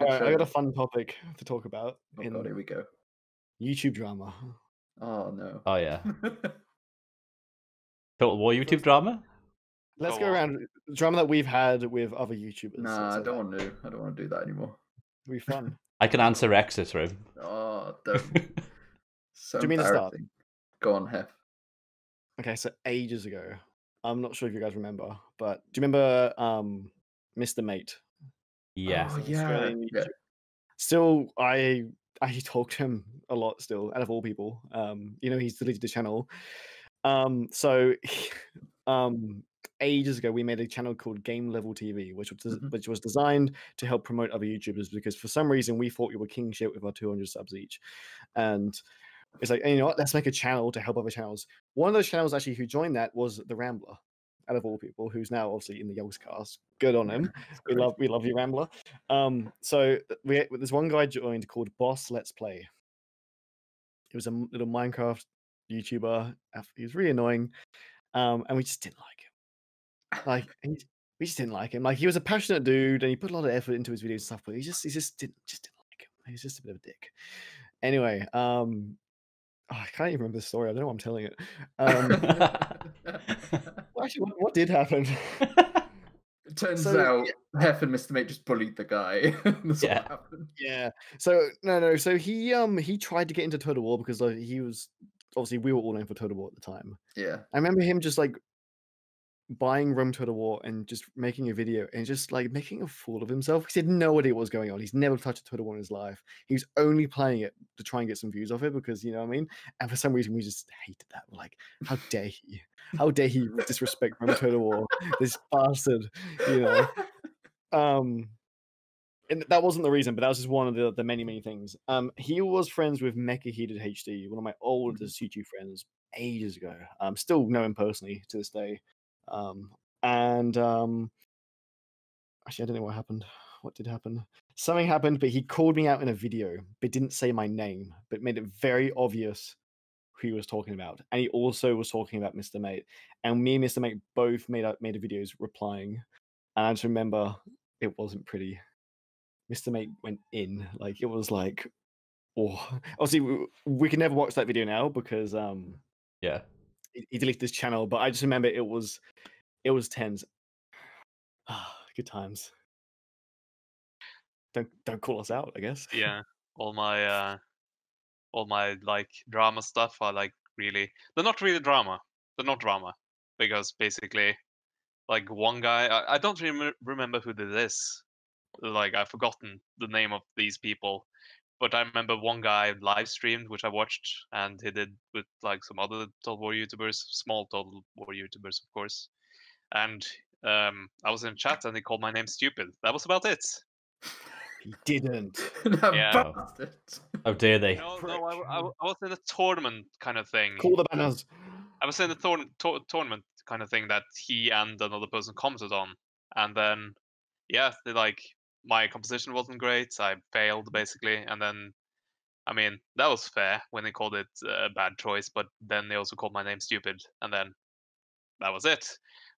Speaker 4: I got a fun topic to talk about.
Speaker 3: Oh god, here we go.
Speaker 4: YouTube drama.
Speaker 3: Oh no.
Speaker 1: Oh yeah. Total War YouTube drama?
Speaker 4: Let's go around drama that we've had with other YouTubers.
Speaker 3: Nah, I don't want to do that anymore.
Speaker 4: It'll be fun.
Speaker 1: I can answer Rex's for him.
Speaker 3: Oh, don't. So
Speaker 4: do you mean to start?
Speaker 3: Go on, Hef.
Speaker 4: Okay, so ages ago. I'm not sure if you guys remember, but do you remember Mr. Mate?
Speaker 1: Yeah.
Speaker 3: Oh, yeah.
Speaker 4: Still, I talk to him a lot still, out of all people. He's deleted the channel. So ages ago, we made a channel called Game Level TV, which was
Speaker 3: Mhm.
Speaker 4: which was designed to help promote other YouTubers because for some reason we thought we were king shit with our 200 subs each, and it's like, you know what? Let's make a channel to help other channels. One of those channels actually who joined that was the Rambler, out of all people, who's now obviously in the Yogscast. Good on him.
Speaker 3: That's
Speaker 4: We
Speaker 3: great.
Speaker 4: love you, Rambler. So there's one guy joined called Boss Let's Play. He was a little Minecraft YouTuber. He was really annoying, and we just didn't like him. We just didn't like him. Like, he was a passionate dude, and he put a lot of effort into his videos and stuff, but he just didn't like him. He was just a bit of a dick. Anyway, I can't even remember the story. I don't know why I'm telling it. Well, actually, what did happen?
Speaker 3: It turns
Speaker 4: So,
Speaker 3: out Hef and Mr. Mate just bullied the guy. That's
Speaker 1: Yeah.
Speaker 3: what happened.
Speaker 4: Yeah. So no. So he tried to get into Total War because he was obviously we were all in for Total War at the time.
Speaker 3: Yeah.
Speaker 4: I remember him just like buying Rome Total War and just making a video and just like making a fool of himself. He had no idea what was going on. He's never touched a Total War in his life. He was only playing it to try and get some views off it because, you know what I mean? And for some reason we just hated that. We're like, how dare he? How dare he disrespect Rome Total War? This bastard, you know. And that wasn't the reason, but that was just one of the many things. He was friends with Mecha Heated HD, one of my oldest YouTube friends, ages ago. Still know him personally to this day. Actually, I don't know what happened. What did happen? Something happened, but he called me out in a video, but didn't say my name, but made it very obvious who he was talking about. And he also was talking about Mr. Mate. And me and Mr. Mate both made videos replying. And I just remember it wasn't pretty. Mr. Mate went in. Like, it was like, oh. Obviously, we can never watch that video now because
Speaker 1: yeah,
Speaker 4: he deleted his channel. But I just remember it was tense. Good times. Don't call us out, I guess.
Speaker 2: Yeah, all my like drama stuff are like really, they're not really drama. They're not drama because basically, like one guy, I don't remember who did this. Like, I've forgotten the name of these people, but I remember one guy live streamed, which I watched, and he did with like some other Total War YouTubers, small Total War YouTubers, of course. And I was in chat, and he called my name stupid. That was about it.
Speaker 4: He didn't.
Speaker 3: That
Speaker 2: Yeah.
Speaker 3: bastard.
Speaker 1: how dare they?
Speaker 2: No, I was in a tournament kind of thing.
Speaker 4: Call the banners.
Speaker 2: I was in a tournament kind of thing that he and another person commented on, and then yeah, they like, my composition wasn't great. I failed basically, and then I mean that was fair when they called it a bad choice, but then they also called my name stupid, and then that was it.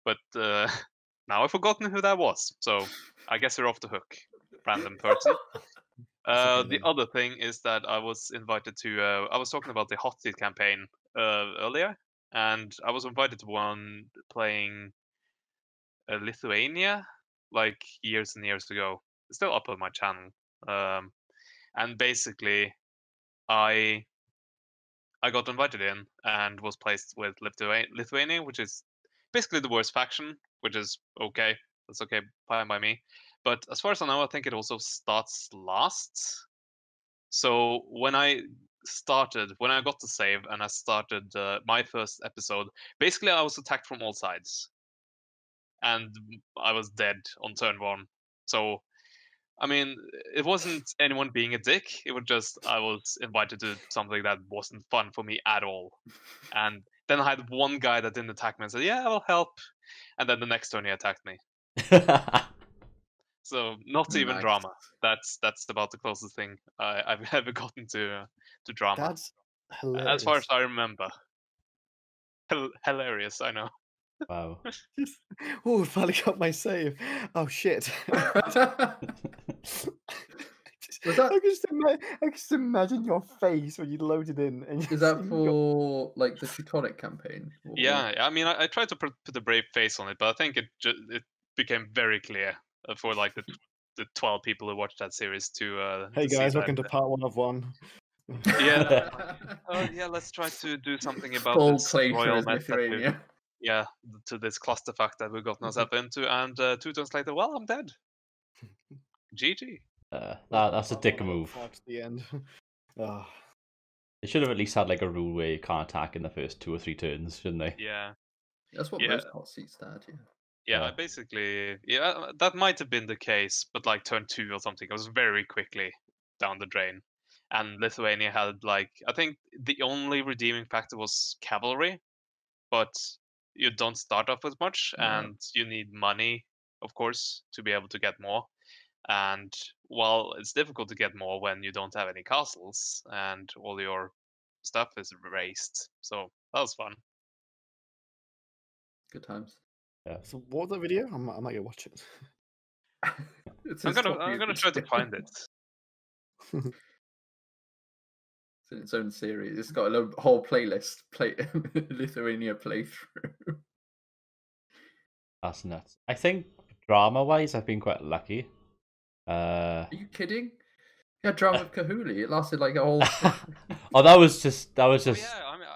Speaker 2: But now I've forgotten who that was, so I guess you're off the hook, random person. The other thing is that I was invited to. I was talking about the hot seat campaign earlier, and I was invited to one playing Lithuania like years and years ago. It's still up on my channel, and basically, I got invited in and was placed with Lithuania, which is basically the worst faction, which is okay. That's okay, fine by me. But as far as I know, I think it also starts last. So when I got the save and I started my first episode, basically I was attacked from all sides, and I was dead on turn 1. So, I mean, it wasn't anyone being a dick. It was just I was invited to something that wasn't fun for me at all. And then I had one guy that didn't attack me and said, "Yeah, I'll help." And then the next turn he attacked me. So not even
Speaker 3: Nice.
Speaker 2: drama. That's about the closest thing I've ever gotten to drama.
Speaker 4: That's hilarious.
Speaker 2: As far as I remember. Hilarious, I know.
Speaker 1: Wow.
Speaker 4: Oh, finally got my save. Oh shit.
Speaker 3: Was that-
Speaker 4: I can just imagine your face when you loaded in. And
Speaker 3: Is that for like the Teutonic campaign? Or...
Speaker 2: Yeah, I mean, I tried to put a brave face on it, but I think it became very clear for like the 12 people who watched that series to.
Speaker 4: Hey
Speaker 2: to
Speaker 4: guys,
Speaker 2: see
Speaker 4: welcome to
Speaker 2: that.
Speaker 4: part 1 of 1.
Speaker 2: Yeah. Yeah, let's try to do something about
Speaker 3: Full
Speaker 2: this
Speaker 3: playthrough
Speaker 2: royal
Speaker 3: of
Speaker 2: mess that we've,
Speaker 3: Lithuania.
Speaker 2: yeah, to this clusterfuck that we've gotten ourselves into, and 2 turns later, well, I'm dead. GG.
Speaker 1: That's a dick move.
Speaker 4: Marks the end. Oh.
Speaker 1: They should have at least had like a rule where you can't attack in the first 2 or 3 turns, shouldn't they?
Speaker 2: Yeah.
Speaker 3: That's what most hot seats had.
Speaker 2: Yeah, I basically, that might have been the case, but like turn 2 or something, I was very quickly down the drain. And Lithuania had like, I think the only redeeming factor was cavalry, but you don't start off with much, and you need money, of course, to be able to get more. And well, it's difficult to get more when you don't have any castles and all your stuff is raised. So that was fun.
Speaker 3: Good times.
Speaker 1: Yeah.
Speaker 4: So what was the video? I might go watch it.
Speaker 2: I'm gonna try to find it.
Speaker 3: It's in its own series. It's got a whole playlist. Lithuania playthrough.
Speaker 1: That's nuts. I think drama-wise, I've been quite lucky.
Speaker 3: Are you kidding? Yeah, drama with Kahuli. It lasted like a whole.
Speaker 1: Oh, that was just.
Speaker 2: Oh, yeah,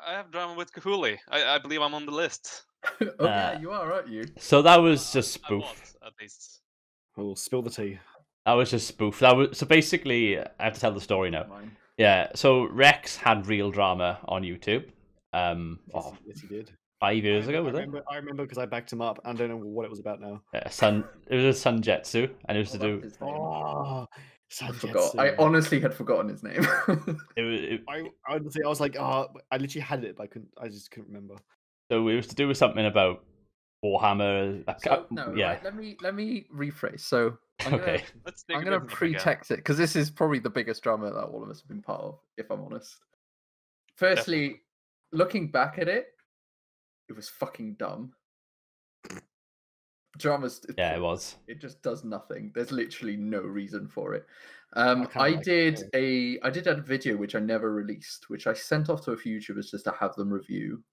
Speaker 2: I have drama with Kahuli. I believe I'm on the list.
Speaker 3: Oh yeah, you are, aren't you?
Speaker 1: So that was just spoof.
Speaker 2: I was, at least.
Speaker 4: Oh, spill the tea.
Speaker 1: That was just spoof. That was so basically. I have to tell the story now. Yeah. So Rex had real drama on YouTube.
Speaker 4: Yes, he did.
Speaker 1: 5 years ago, was it?
Speaker 4: I remember because I backed him up. I don't know what it was about now.
Speaker 1: It was a Sunjetsu, and it was to do.
Speaker 3: I
Speaker 4: Sunjetsu.
Speaker 3: forgot. I honestly had forgotten his name.
Speaker 4: I was like, I literally had it, but I just couldn't remember.
Speaker 1: So it was to do with something about Warhammer.
Speaker 3: Right, let me rephrase. So I'm gonna pre-text it because this is probably the biggest drama that all of us have been part of, if I'm honest. Firstly, looking back at it, it was fucking dumb. Drama's
Speaker 1: it was.
Speaker 3: It just does nothing. There's literally no reason for it. I did a video which I never released, which I sent off to a few YouTubers just to have them review.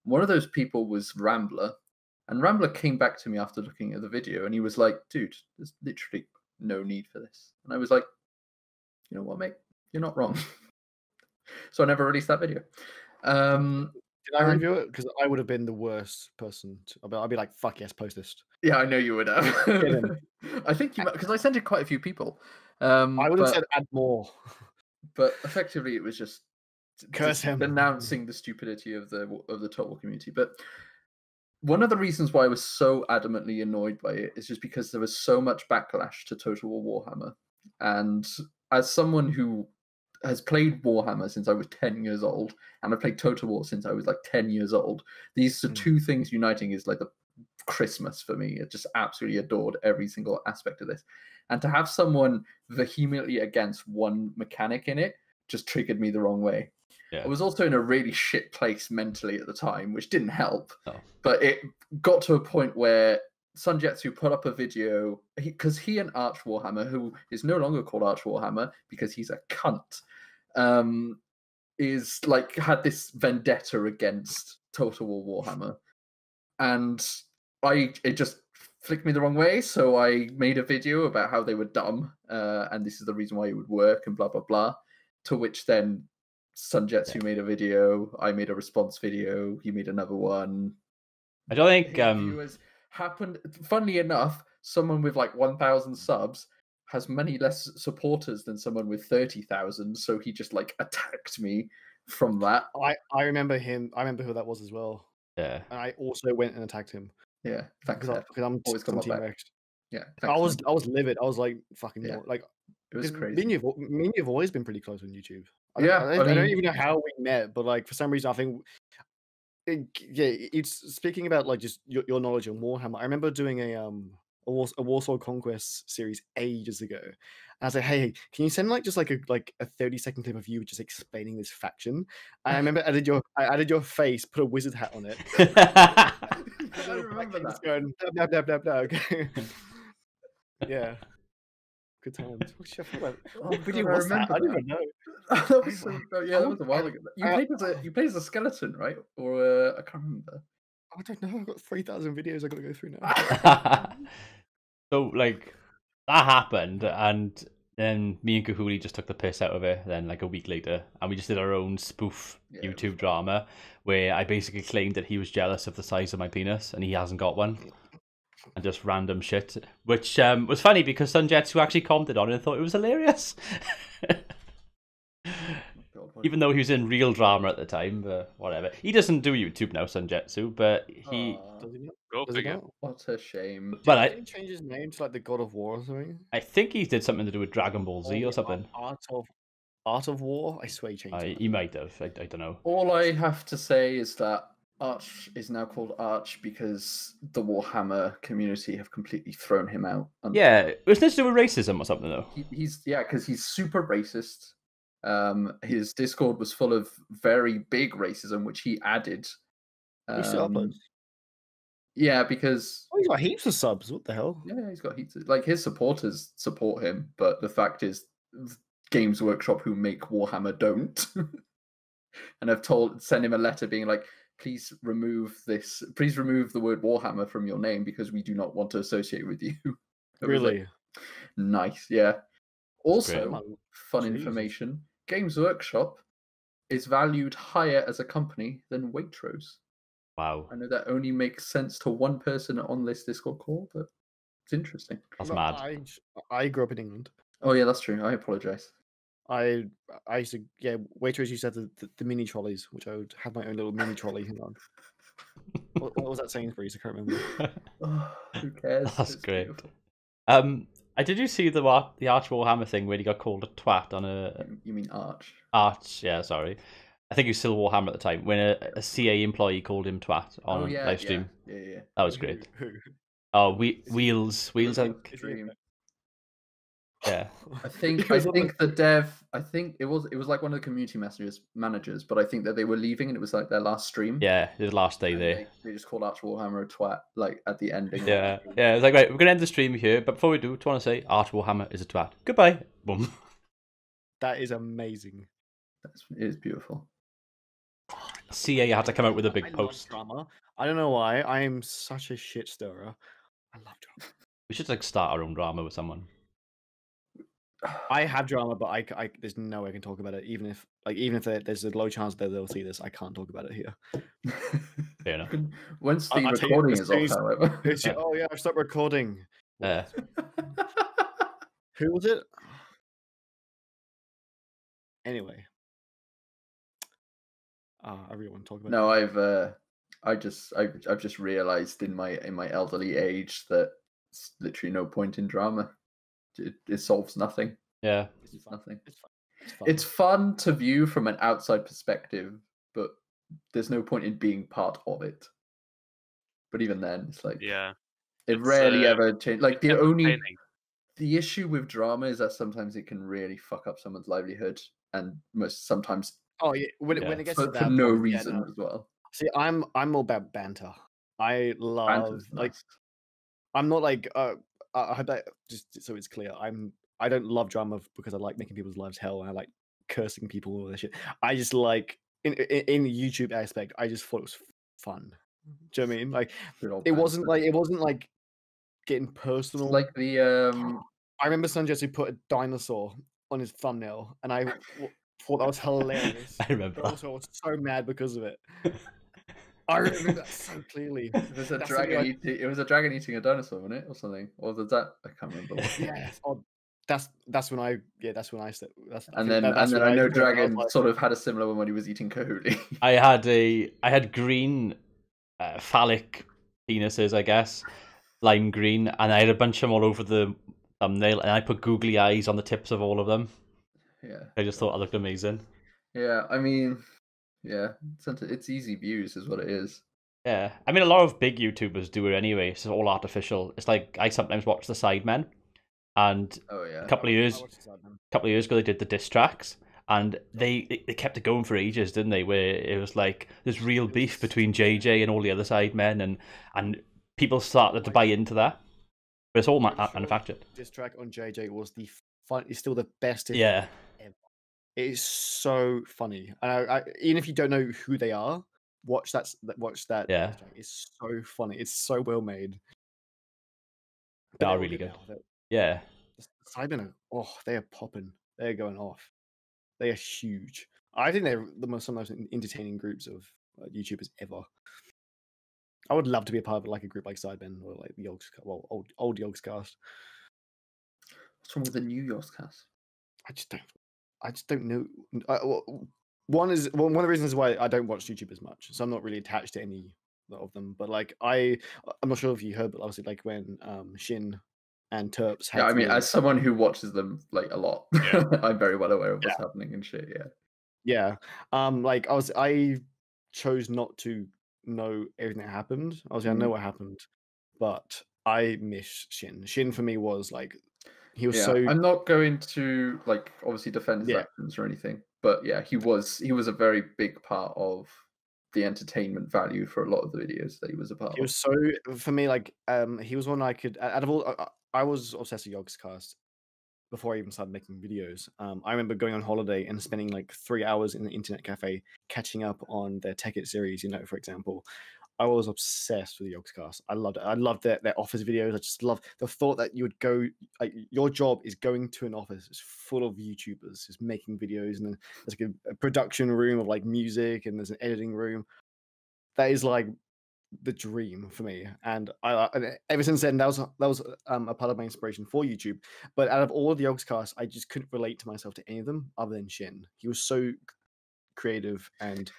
Speaker 3: One of those people was Rambler, and Rambler came back to me after looking at the video, and he was like, "Dude, there's literally no need for this." And I was like, "You know what, mate? You're not wrong." So I never released that video.
Speaker 4: Did I review it? Because I would have been the worst person. I'd be like, "Fuck yes, post this."
Speaker 3: Yeah, I know you would have. I think you because I sent it quite a few people. I
Speaker 4: would have said add more.
Speaker 3: But effectively, it was just
Speaker 4: curse him,
Speaker 3: denouncing the stupidity of the Total War community. But one of the reasons why I was so adamantly annoyed by it is just because there was so much backlash to Total War Warhammer, and as someone who has played Warhammer since I was 10 years old, and I played Total War since I was like 10 years old. These are two things uniting is like the Christmas for me. I just absolutely adored every single aspect of this. And to have someone vehemently against one mechanic in it just triggered me the wrong way. Yeah. I was also in a really shit place mentally at the time, which didn't help. Oh. But it got to a point where Sunjetsu put up a video because he and Arch Warhammer, who is no longer called Arch Warhammer because he's a cunt, is like had this vendetta against Total War Warhammer, and it just flicked me the wrong way. So I made a video about how they were dumb, and this is the reason why it would work, and blah blah blah. To which then Sunjetsu made a video. I made a response video. He made another one.
Speaker 1: I don't think
Speaker 3: viewers happened. Funnily enough, someone with like 1,000 subs has many less supporters than someone with 30,000. So he just like attacked me from that.
Speaker 4: I remember him. I remember who that was as well.
Speaker 1: Yeah.
Speaker 4: And I also went and attacked him.
Speaker 3: Yeah. Thanks.
Speaker 4: Because I'm always Team Rex.
Speaker 3: Yeah.
Speaker 4: I was livid. I was like fucking like
Speaker 3: it was crazy.
Speaker 4: Me and you've always been pretty close on YouTube. I
Speaker 3: don't
Speaker 4: even know how we met, but like for some reason I think. It's speaking about like just your knowledge on Warhammer. I remember doing a Warsaw Conquest series ages ago. And I was like, hey, can you send like a 30-second clip of you just explaining this faction? And I remember I added your face, put a wizard hat on it.
Speaker 3: I remember that.
Speaker 4: Going, blah, blah, blah, blah, blah. Okay. Yeah. Good times. What video was that? I don't even know.
Speaker 3: That was that was a while ago. You played as a skeleton, right? Or I can't remember.
Speaker 4: I don't know. I've got 3,000 videos I've got to go through now.
Speaker 1: So like that happened, and then me and Kahuli just took the piss out of it. Then like a week later, and we just did our own spoof YouTube drama where I basically claimed that he was jealous of the size of my penis, and he hasn't got one. And just random shit, which was funny because Sunjetsu actually commented on it and thought it was hilarious. Even though he was in real drama at the time, but whatever. He doesn't do YouTube now, Sunjetsu, but he.
Speaker 4: Does he not?
Speaker 2: Go
Speaker 4: Does he
Speaker 2: figure.
Speaker 4: not?
Speaker 3: What a shame.
Speaker 1: But
Speaker 4: Did he change his name to like the God of War or something?
Speaker 1: I think he did something to do with Dragon Ball Z or something.
Speaker 4: Art of War. I swear he changed.
Speaker 1: He might have. I don't know.
Speaker 3: All I have to say is that Arch is now called Arch because the Warhammer community have completely thrown him out. And
Speaker 1: Yeah, was this to do with racism or something though?
Speaker 3: he's because he's super racist. His Discord was full of very big racism, which he added.
Speaker 4: He still uploads.
Speaker 3: Yeah, because
Speaker 4: he's got heaps of subs. What the hell?
Speaker 3: Yeah, he's got heaps. Like his supporters support him, but the fact is, Games Workshop, who make Warhammer, don't. And I've sent him a letter being like, please remove the word Warhammer from your name because we do not want to associate with you.
Speaker 4: Really?
Speaker 3: Like, nice, yeah. Also,
Speaker 1: great.
Speaker 3: fun
Speaker 4: Jesus.
Speaker 3: information, Games Workshop is valued higher as a company than Waitrose.
Speaker 1: Wow,
Speaker 3: I know that only makes sense to one person on this Discord call, but it's interesting.
Speaker 1: that's
Speaker 4: No,
Speaker 1: mad.
Speaker 4: I grew up in England.
Speaker 3: Oh yeah, that's true. I apologize.
Speaker 4: I used to Waitrose used to have the mini trolleys, which I would have my own little mini trolley. Hang on. What was that Sainsbury's? I can't remember.
Speaker 3: Oh, who cares?
Speaker 1: That's
Speaker 3: It's
Speaker 1: great.
Speaker 3: beautiful.
Speaker 1: Did you see the Arch Warhammer thing where he got called a twat on a
Speaker 3: You mean Arch?
Speaker 1: Arch? Yeah, sorry. I think he was still Warhammer at the time when a CA employee called him twat on a live stream.
Speaker 3: Yeah.
Speaker 1: That was great.
Speaker 4: Who?
Speaker 1: Oh, Wheels. I think.
Speaker 3: Dream.
Speaker 1: Yeah.
Speaker 3: I think the dev. I think it was like one of the community managers, but I think that they were leaving and it was like their last stream.
Speaker 1: Yeah, his last day
Speaker 3: and
Speaker 1: there.
Speaker 3: They just called Arch Warhammer a twat, like at the ending. of the
Speaker 1: Yeah,
Speaker 3: stream.
Speaker 1: yeah. It's like, right, we're gonna end the stream here, but before we do, I want to say Arch Warhammer is a twat. Goodbye. Boom.
Speaker 4: That is amazing.
Speaker 3: It is beautiful.
Speaker 1: CA had to come out with a big
Speaker 4: I love
Speaker 1: post.
Speaker 4: drama. I don't know why. I am such a shit stirrer. I love drama.
Speaker 1: We should like start our own drama with someone.
Speaker 4: I have drama, but I there's no way I can talk about it. Even if there's a low chance that they'll see this, I can't talk about it here.
Speaker 1: Fair enough.
Speaker 3: Once the
Speaker 4: I'll tell you,
Speaker 3: recording
Speaker 4: as
Speaker 3: is
Speaker 4: soon
Speaker 3: off,
Speaker 4: as-
Speaker 3: however.
Speaker 4: Oh yeah, I've stopped recording. Who was it? Anyway. I really want to talk about
Speaker 3: No,
Speaker 4: it.
Speaker 3: I've just realised in my elderly age that it's literally no point in drama. It solves nothing.
Speaker 1: Yeah.
Speaker 3: It's nothing.
Speaker 4: It's fun.
Speaker 3: It's fun to view from an outside perspective, but there's no point in being part of it. But even then, it's like
Speaker 2: Yeah.
Speaker 3: it
Speaker 2: it's,
Speaker 3: rarely ever changes. Like
Speaker 2: It's
Speaker 3: the
Speaker 2: entertaining.
Speaker 3: issue with drama is that sometimes it can really fuck up someone's livelihood, and sometimes
Speaker 4: Oh yeah, when
Speaker 1: Yeah.
Speaker 4: it gets
Speaker 3: for
Speaker 4: to that
Speaker 3: no
Speaker 4: point,
Speaker 3: reason
Speaker 4: no.
Speaker 3: as well.
Speaker 4: See, I'm all about banter. I love
Speaker 3: Banter's
Speaker 4: like
Speaker 3: nice.
Speaker 4: I'm not like I hope that just so it's clear. I don't love drama because I like making people's lives hell and I like cursing people and all that shit. I just like in the YouTube aspect, I just thought it was fun. Do you know what I mean? Like
Speaker 3: Good old
Speaker 4: it wasn't
Speaker 3: banter.
Speaker 4: like getting
Speaker 3: It's
Speaker 4: personal.
Speaker 3: like the
Speaker 4: I remember Sanjay put a dinosaur on his thumbnail, and I thought that was hilarious.
Speaker 1: I remember
Speaker 4: But
Speaker 1: that.
Speaker 4: also, I was so mad because of it. I remember that so clearly.
Speaker 3: it was a
Speaker 4: That's
Speaker 3: dragon
Speaker 4: something
Speaker 3: eating. It was a dragon eating a dinosaur, wasn't it, or something? Or was that? I can't remember.
Speaker 4: Yeah, that's when I said.
Speaker 3: And then I know Dragon sort of had a similar one when he was eating Kahuli.
Speaker 1: I had green phallic penises, I guess, lime green, and I had a bunch of them all over the thumbnail, and I put googly eyes on the tips of all of them.
Speaker 3: Yeah.
Speaker 1: I just thought it looked amazing.
Speaker 3: Yeah, I mean, yeah, it's easy views, is what it is.
Speaker 1: Yeah, I mean, a lot of big YouTubers do it anyway. It's all artificial. It's like I sometimes watch the Sidemen, and
Speaker 3: Oh yeah.
Speaker 1: a couple of years ago they did the diss tracks, and they kept it going for ages, didn't they? Where it was like there's real beef between JJ and all the other Sidemen, and people started to buy into that. But it's all manufactured.
Speaker 4: This track on JJ was is still the best.
Speaker 1: Yeah.
Speaker 4: Ever. It is so funny, and I even if you don't know who they are, watch that.
Speaker 1: Yeah.
Speaker 4: Track. It's so funny. It's so well made.
Speaker 1: They are really good. Yeah.
Speaker 4: Cyber, they are popping. They're going off. They are huge. I think they're some of the most entertaining groups of YouTubers ever. I would love to be a part of like a group like Sidemen or like the old Yogscast.
Speaker 3: What's wrong with the new Yogscast?
Speaker 4: I just don't know. one of the reasons why I don't watch YouTube as much, so I'm not really attached to any of them. But like I'm not sure if you heard, but obviously like when Shin and Terps had
Speaker 3: Yeah, I mean,
Speaker 4: the
Speaker 3: as someone who watches them like a lot,
Speaker 2: Yeah.
Speaker 3: I'm very well aware of what's happening and shit. Yeah.
Speaker 4: like I chose not to know everything that happened. Obviously, I know what happened, but I miss Shin. Shin for me was like he was so.
Speaker 3: I'm not going to like obviously defend his actions or anything, but yeah, he was a very big part of the entertainment value for a lot of the videos that he was a part
Speaker 4: He was so for me like he was one I could out of all. I was obsessed with Yogscast before I even started making videos. I remember going on holiday and spending like 3 hours in the internet cafe catching up on their Tech It series. You know, for example, I was obsessed with the Yogscast. I loved it. I loved their office videos. I just love the thought that you would go. Like, your job is going to an office. It's full of YouTubers just making videos, and then there's like a production room of like music, and there's an editing room. That is like the dream for me, and and ever since then that was a part of my inspiration for YouTube. But out of all of the Yogscast, I just couldn't relate to myself to any of them other than Shin. He was so creative, and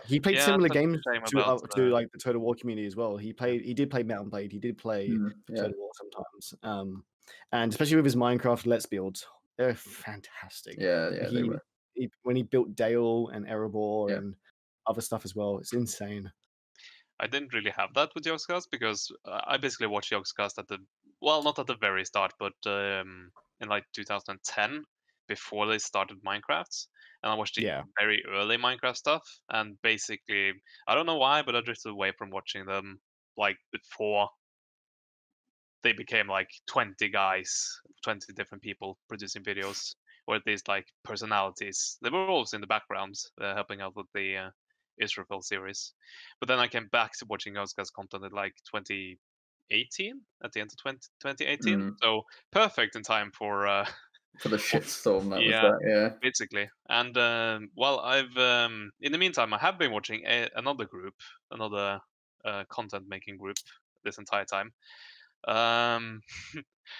Speaker 4: he played similar games to like the Total War community as well. He did play Mountain Blade, he did play Total War sometimes, and especially with his Minecraft Let's Builds, they're fantastic.
Speaker 3: They were.
Speaker 4: When he built Dale and Erebor and other stuff as well, it's insane.
Speaker 2: I didn't really have that with Yogscast because I basically watched Yogscast not at the very start, but in like 2010, before they started Minecraft, and I watched the very early Minecraft stuff. And basically, I don't know why, but I drifted away from watching them like before they became like 20 guys, 20 different people producing videos, or at least like personalities. They were always in the background helping out with the Israel series. But then I came back to watching Yogscast content at like 2018, at the end of 2018. So perfect in time for
Speaker 3: the shitstorm that was that,
Speaker 2: basically. And I've in the meantime I have been watching another content making group this entire time.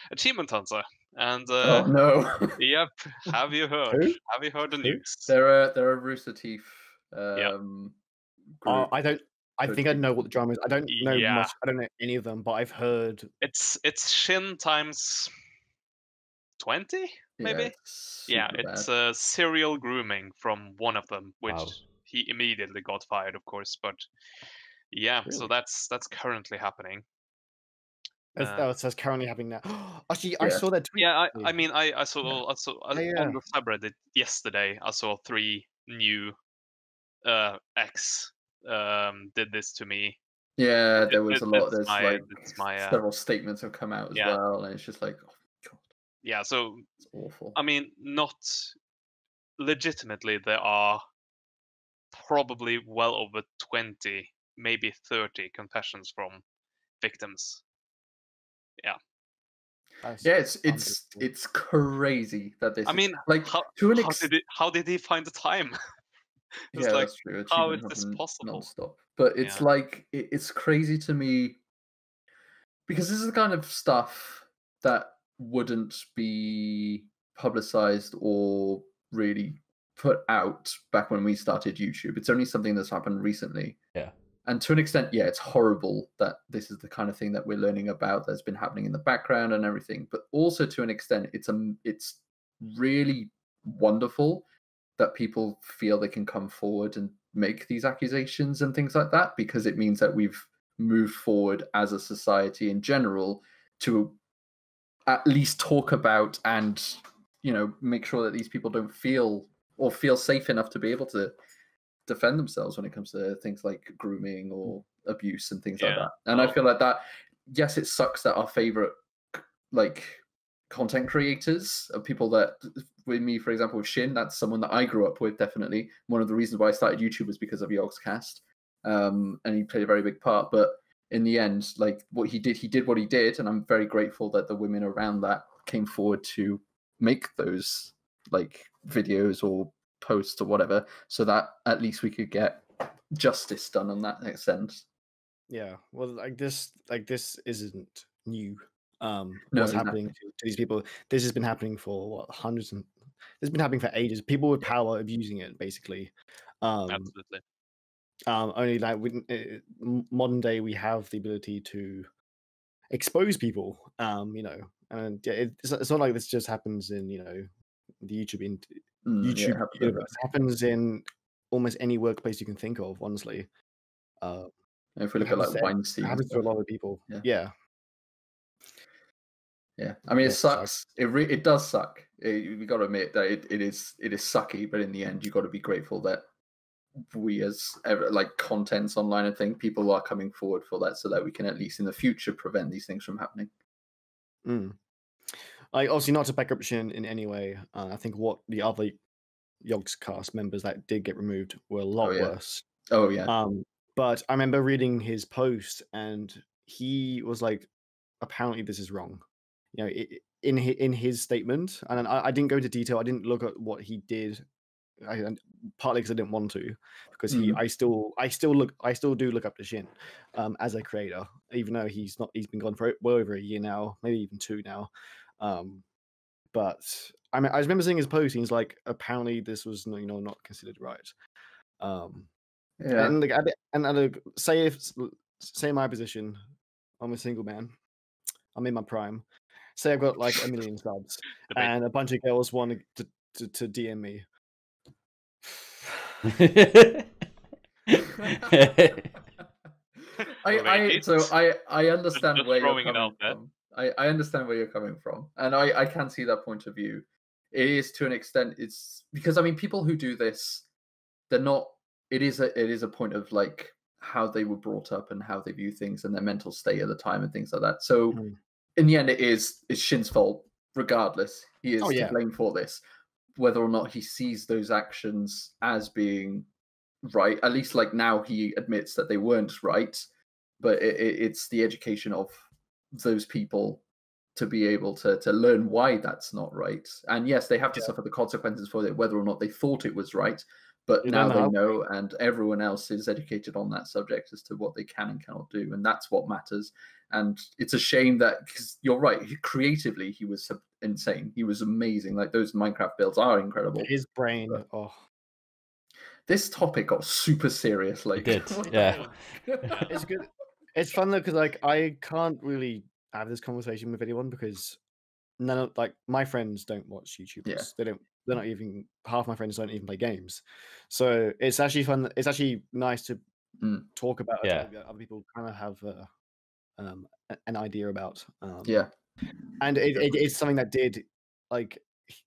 Speaker 2: Achievement Hunter. And
Speaker 3: oh no.
Speaker 2: Yep. Have you heard?
Speaker 4: Who?
Speaker 2: Have you heard the news?
Speaker 3: They're a Rooster Teeth group.
Speaker 4: I think I know what the drama is. I don't know much. I don't know any of them, but I've heard
Speaker 2: it's Shin times 20, maybe. It's serial grooming from one of them, which he immediately got fired, of course. But so that's currently happening.
Speaker 4: That's currently happening now. Actually, I saw that tweet.
Speaker 2: Yeah, I mean, I saw on the subreddit yesterday. I saw 3 new ex did this to me.
Speaker 3: Yeah, there was a lot. There's several statements have come out as well, and it's just like, oh god.
Speaker 2: Yeah, so
Speaker 3: it's awful.
Speaker 2: I mean, not legitimately. There are probably well over 20, maybe 30 confessions from victims. Yeah.
Speaker 3: It's crazy that this.
Speaker 2: I mean,
Speaker 3: like
Speaker 2: how did he find the time?
Speaker 3: That's true.
Speaker 2: How is this possible?
Speaker 3: Non-stop. But it's like it's crazy to me because this is the kind of stuff that wouldn't be publicized or really put out back when we started YouTube. It's only something that's happened recently.
Speaker 1: Yeah.
Speaker 3: And to an extent, it's horrible that this is the kind of thing that we're learning about that's been happening in the background and everything. But also to an extent, it's really wonderful that people feel they can come forward and make these accusations and things like that, because it means that we've moved forward as a society in general to at least talk about and, make sure that these people don't feel safe enough to be able to defend themselves when it comes to things like grooming or abuse and things like that. And I feel like that, yes, it sucks that our favorite content creators are people that, with me, for example, with Shin, that's someone that I grew up with, definitely. One of the reasons why I started YouTube was because of Yogscast, and he played a very big part. But in the end, what he did what he did, and I'm very grateful that the women around that came forward to make those videos or posts or whatever, so that at least we could get justice done on that sense.
Speaker 4: Yeah, well, this isn't new. What's happening to these people? This has been happening for hundreds and It's been happening for ages. People with power abusing it, basically.
Speaker 2: Absolutely.
Speaker 4: Only like modern day, we have the ability to expose people. And it's not like this just happens in the YouTube
Speaker 3: Yeah,
Speaker 4: universe. It happens in almost any workplace you can think of. Honestly,
Speaker 3: if we look at like Weinstein,
Speaker 4: it happens to a lot of people. Yeah.
Speaker 3: I mean, it sucks. It does suck. We got to admit that it is sucky, but in the end, you got to be grateful that we as like contents online and thing, people are coming forward for that, so that we can at least in the future prevent these things from happening.
Speaker 4: Like, obviously not to back up Shin in any way. I think what the other Yogscast members that did get removed were a lot worse.
Speaker 3: Oh yeah.
Speaker 4: But I remember reading his post, and he was like, apparently this is wrong. In his statement, and I didn't go into detail. I didn't look at what he did. Partly because I didn't want to, because I still do look up to Shin as a creator, even though he's been gone for well over a year now, maybe even 2 now. But I mean, I remember seeing his post. And he's like, apparently this was not considered right. And say my position, I'm a single man. I'm in my prime. Say I've got like 1 million subs, and a bunch of girls want to DM me.
Speaker 3: I understand where you're coming from. I understand where you're coming from, and I can see that point of view. It is to an extent. It's because I mean, people who do this, they're not. It is a point of like how they were brought up and how they view things and their mental state at the time and things like that. So in the end, it's Shin's fault, regardless. He is to blame for this. Whether or not he sees those actions as being right, at least like now he admits that they weren't right, but it's the education of those people to be able to learn why that's not right. And yes, they have to suffer the consequences for it, whether or not they thought it was right. But now they know, and everyone else is educated on that subject as to what they can and cannot do, and that's what matters. And it's a shame that, because you're right, creatively he was insane. He was amazing. Like those Minecraft builds are incredible.
Speaker 4: His brain.
Speaker 3: This topic got super serious. Like,
Speaker 1: it did. Yeah.
Speaker 4: It's good. It's fun though, because like I can't really have this conversation with anyone because none of like my friends don't watch YouTubers. They're not even, half my friends don't even play games. So it's actually fun. It's actually nice to talk about a topic that other people kind of have an idea about. And it's something that did like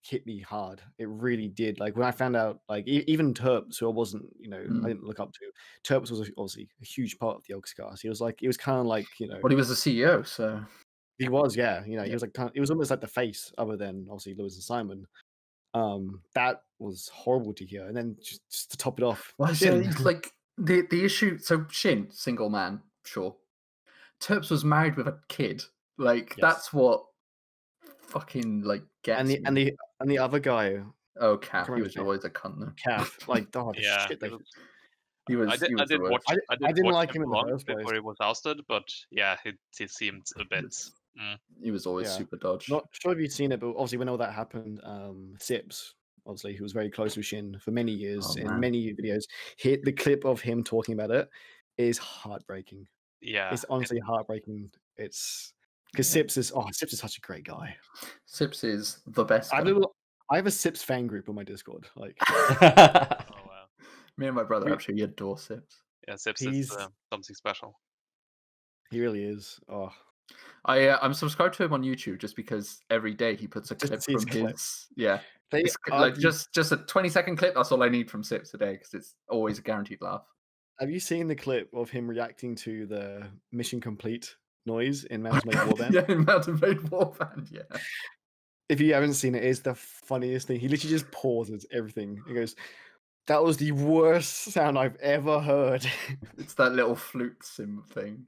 Speaker 4: hit me hard. It really did. Like when I found out, like even Terps, who I wasn't, I didn't look up to. Terps was obviously a huge part of the Yogscast. He was kind of like,
Speaker 3: well, he was the CEO, so
Speaker 4: he was, he was like he was almost like the face, other than obviously Lewis and Simon. That was horrible to hear. And then just to top it off,
Speaker 3: Shin. Like the issue. So Shin, single man, sure. Terps was married with a kid. Like that's what fucking like gets me.
Speaker 4: And the other guy.
Speaker 3: Oh, Calf. He was always a cunt though.
Speaker 4: Calf, like the shit.
Speaker 3: He was.
Speaker 2: I didn't watch
Speaker 4: like him in the first place
Speaker 2: before he was ousted, but yeah, he seemed a bit.
Speaker 3: He was always super dodge.
Speaker 4: Not sure if you've seen it, but obviously when all that happened, Sips, obviously, who was very close with Shin for many years in many videos, hit the clip of him talking about it is heartbreaking.
Speaker 2: Yeah,
Speaker 4: it's honestly heartbreaking. It's because Sips is such a great guy.
Speaker 3: Sips is the best.
Speaker 4: I have a Sips fan group on my Discord. Like,
Speaker 2: oh wow,
Speaker 3: me and my brother actually adore Sips.
Speaker 2: Yeah, Sips is something special.
Speaker 4: He really is. Oh.
Speaker 3: I'm subscribed to him on YouTube just because every day he puts a clip from his like just a 20-second clip. That's all I need from Sips a day because it's always a guaranteed laugh.
Speaker 4: Have you seen the clip of him reacting to the mission complete noise in Mountain Blade Warband?
Speaker 3: Yeah, in Mountain Blade Warband, yeah.
Speaker 4: If you haven't seen it, it's the funniest thing. He literally just pauses everything. He goes, "That was the worst sound I've ever heard."
Speaker 3: It's that little flute sim thing.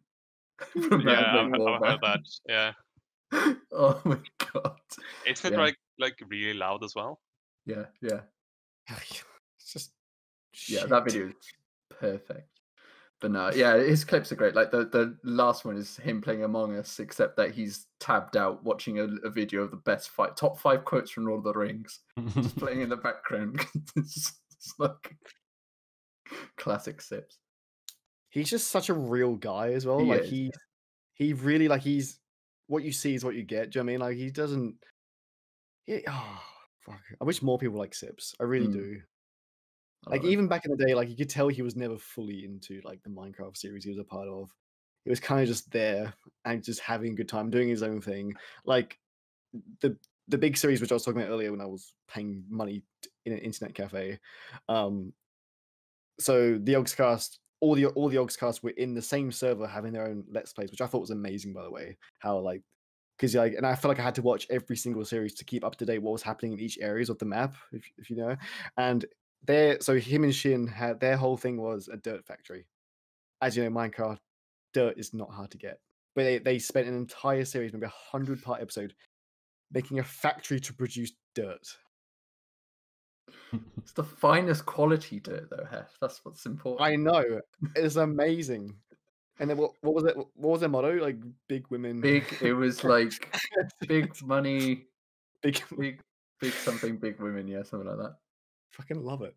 Speaker 2: Yeah, I've heard that. Yeah.
Speaker 3: Oh my god.
Speaker 2: Isn't it like really loud as well?
Speaker 3: Yeah.
Speaker 4: It's just
Speaker 3: that video is perfect. But no, yeah, his clips are great. Like the last one is him playing Among Us, except that he's tabbed out watching a video of the best top 5 quotes from Lord of the Rings, just playing in the background. It's like classic Sips.
Speaker 4: He's just such a real guy as well. He really he's what you see is what you get. Do you know what I mean? Like he doesn't. Fuck! I wish more people like Sips. I really do. Like even back in the day, like you could tell he was never fully into like the Minecraft series he was a part of. He was kind of just there and just having a good time doing his own thing. Like the big series which I was talking about earlier when I was paying money in an internet cafe. So the Ogscast, all the Ogscasts were in the same server having their own Let's Plays, which I thought was amazing, by the way. How because and I felt like I had to watch every single series to keep up to date what was happening in each areas of the map, if you know. And so him and Shin had their whole thing was a dirt factory. As you know, Minecraft dirt is not hard to get, but they spent an entire series, maybe 100-part episode, making a factory to produce dirt.
Speaker 3: It's the finest quality dirt, though, Hef. That's what's important.
Speaker 4: I know, it's amazing. And then what was it? What was their motto? Like big women.
Speaker 3: It was like big money,
Speaker 4: big
Speaker 3: something, big women. Yeah, something like that.
Speaker 4: Fucking love it.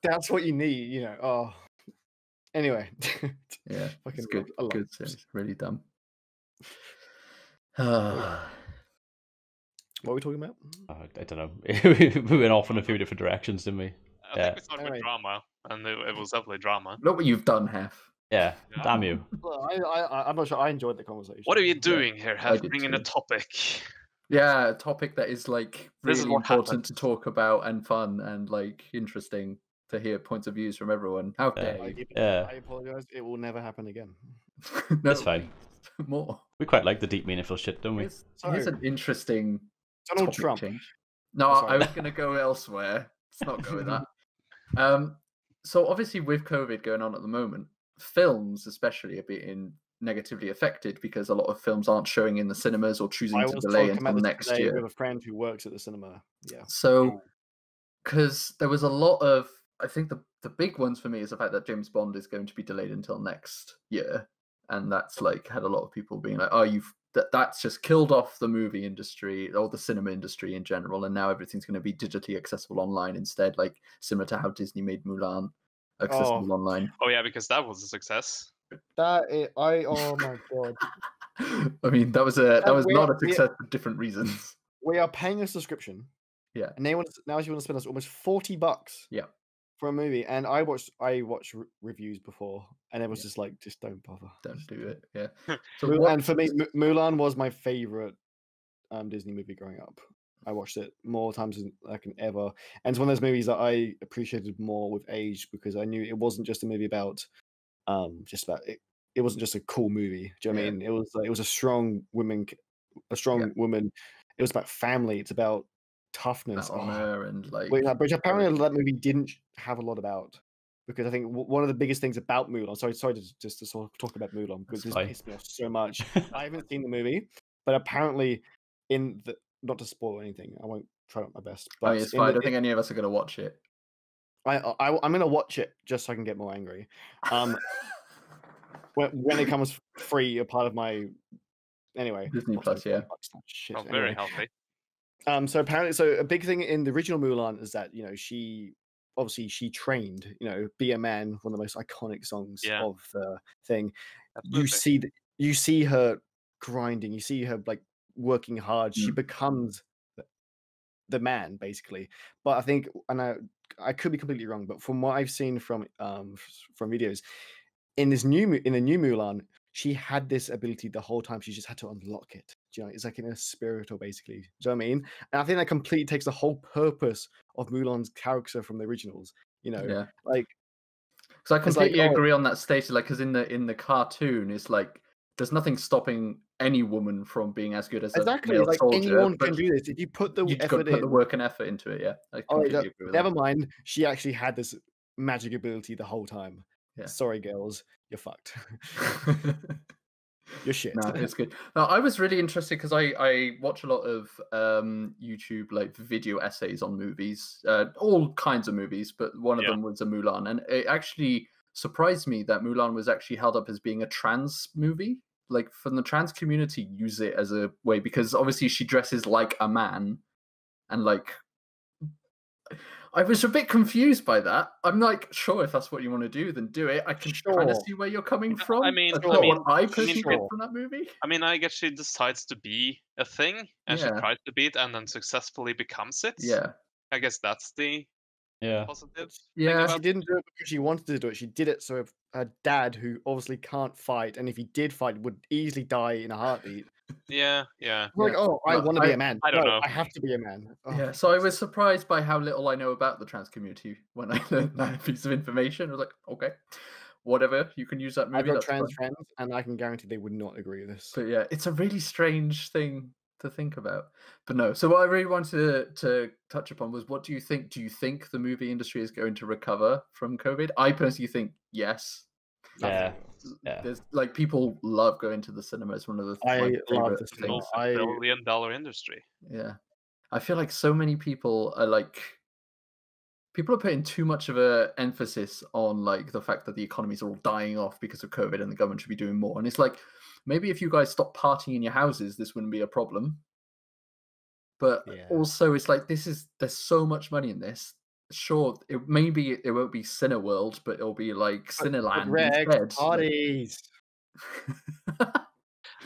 Speaker 4: That's what you need, you know. Oh, anyway.
Speaker 3: Yeah,
Speaker 4: fucking
Speaker 3: it's good. Good, it's really dumb.
Speaker 4: What are we talking about?
Speaker 1: I don't know. We went off in a few different directions, didn't we?
Speaker 2: I think we started with drama, and it was definitely drama.
Speaker 3: Look what you've done, Hef.
Speaker 1: Yeah, damn you.
Speaker 4: Well, I'm not sure. I enjoyed the conversation.
Speaker 2: What are you doing here, Hef? Bringing a topic.
Speaker 3: Yeah, a topic that is like really important to talk about and fun and like interesting to hear points of views from everyone. How dare you?
Speaker 4: I apologize. It will never happen again.
Speaker 3: No,
Speaker 1: that's fine.
Speaker 3: More.
Speaker 1: We quite like the deep, meaningful shit, don't we?
Speaker 3: Here's an interesting
Speaker 4: Donald Trump.
Speaker 3: Change. No, I was going to go elsewhere. Let's not go with that. So obviously with COVID going on at the moment, films especially are being negatively affected because a lot of films aren't showing in the cinemas or choosing to delay until next year.
Speaker 4: We have a friend who works at the cinema. Yeah.
Speaker 3: So, because there was a lot of, I think the big ones for me is the fact that James Bond is going to be delayed until next year, and that's like had a lot of people being like, "Oh, that's just killed off the movie industry or the cinema industry in general, and now everything's going to be digitally accessible online instead, like similar to how Disney made Mulan accessible online."
Speaker 2: Oh yeah, because that was a success.
Speaker 4: Oh my god!
Speaker 3: I mean, that was not a success for different reasons.
Speaker 4: We are paying a subscription.
Speaker 3: Yeah.
Speaker 4: And now you want to spend us almost $40.
Speaker 3: Yeah.
Speaker 4: For a movie, and I watched reviews before, and it was just like, just don't bother.
Speaker 3: Don't do it. Yeah.
Speaker 4: So and for me, Mulan was my favorite Disney movie growing up. I watched it more times than I can ever, and it's one of those movies that I appreciated more with age because I knew it wasn't just a movie about it. It wasn't just a cool movie. Do you know what I mean? It was a strong woman. It was about family. It's about toughness,
Speaker 3: honor, and like
Speaker 4: which apparently that movie didn't have a lot about, because I think one of the biggest things about Mulan. Sorry to just to sort of talk about Mulan because this pissed me off so much. I haven't seen the movie, but apparently not to spoil anything, I won't try my best. But
Speaker 3: it's fine. I don't think any of us are going to watch it.
Speaker 4: I'm going to watch it just so I can get more angry. When it comes free, a part of my
Speaker 3: Disney Plus, yeah.
Speaker 2: Shit, very healthy.
Speaker 4: So apparently, a big thing in the original Mulan is that she trained, Be a Man, one of the most iconic songs of the thing. Absolutely. You see her grinding, you see her like working hard. She becomes the man basically. But I think, and I could be completely wrong, but from what I've seen from videos, in the new Mulan, she had this ability the whole time. She just had to unlock it. It's like in a spiritual, basically. Do you know what I mean? And I think that completely takes the whole purpose of Mulan's character from the originals. Like,
Speaker 3: because I completely agree on that statement. Like, because in the cartoon, it's like there's nothing stopping any woman from being as good as a male soldier.
Speaker 4: Anyone can do this if you put the effort
Speaker 3: in. The work and effort into it. Yeah. I completely agree with
Speaker 4: never mind. She actually had this magic ability the whole time.
Speaker 3: Yeah.
Speaker 4: Sorry, girls, you're fucked. You're shit.
Speaker 3: No, it's good. Now, I was really interested because I watch a lot of YouTube like video essays on movies, all kinds of movies, but one of them was a Mulan, and it actually surprised me that Mulan was actually held up as being a trans movie. Like, from the trans community, use it as a way, because obviously she dresses like a man, and like, I was a bit confused by that. I'm like, sure, if that's what you want to do, then do it. I can kind of see where you're coming from.
Speaker 2: I mean,
Speaker 3: that's not what I personally get from that movie.
Speaker 2: I mean, I guess she decides to be a thing, and she
Speaker 3: Yeah.
Speaker 2: tries to be it, and then successfully becomes it.
Speaker 3: Yeah.
Speaker 2: I guess that's the
Speaker 1: Yeah.
Speaker 2: positive.
Speaker 3: Yeah.
Speaker 4: She didn't do it because she wanted to do it. She did it so her dad, who obviously can't fight, and if he did fight, would easily die in a heartbeat.
Speaker 2: Yeah.
Speaker 4: Like, oh, I want to be a man.
Speaker 2: I don't know.
Speaker 4: I have to be a man. Oh,
Speaker 3: Yeah, so I was surprised by how little I know about the trans community when I learned that piece of information. I was like, okay, whatever, you can use that movie.
Speaker 4: I've got
Speaker 3: that's
Speaker 4: trans
Speaker 3: fine.
Speaker 4: friends, and I can guarantee they would not agree with this.
Speaker 3: But yeah, it's a really strange thing to think about. But no, so what I really wanted to touch upon was, what do you think? Do you think the movie industry is going to recover from COVID? I personally think yes.
Speaker 1: Yeah.
Speaker 3: There's like, people love going to the cinema. It's one of the
Speaker 4: I
Speaker 3: my
Speaker 4: love
Speaker 3: favorite
Speaker 4: the cinema.
Speaker 3: things.
Speaker 2: Multi-billion-dollar industry.
Speaker 3: Yeah, I feel like so many people are like, people are putting too much of a emphasis on like the fact that the economies are all dying off because of COVID and the government should be doing more. And it's like, maybe if you guys stop partying in your houses, this wouldn't be a problem. But also, it's like, there's so much money in this. Sure, it won't be Cineworld, but it'll be like Cineland instead.
Speaker 4: Parties.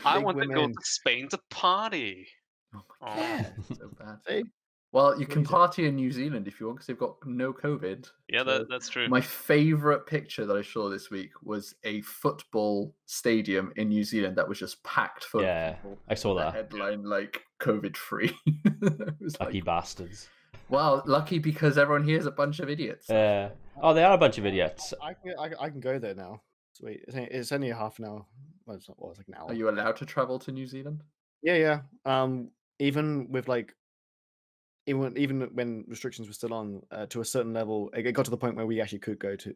Speaker 2: I want to go to Spain to party.
Speaker 3: Oh my god, so bad.
Speaker 4: See?
Speaker 3: Well, you can party in New Zealand if you want, because they've got no COVID.
Speaker 2: Yeah, that's true.
Speaker 3: My favorite picture that I saw this week was a football stadium in New Zealand that was just packed full of people.
Speaker 1: I saw that.
Speaker 3: Headline, like, COVID-free.
Speaker 1: Lucky bastards.
Speaker 3: Well, lucky, because everyone here is a bunch of idiots.
Speaker 1: Oh, they are a bunch of idiots.
Speaker 4: I can go there now. Sweet. It's only a half an hour. Well, it's like an hour.
Speaker 3: Are you allowed to travel to New Zealand?
Speaker 4: Yeah. Even with like, even when restrictions were still on, to a certain level, it got to the point where we actually could go to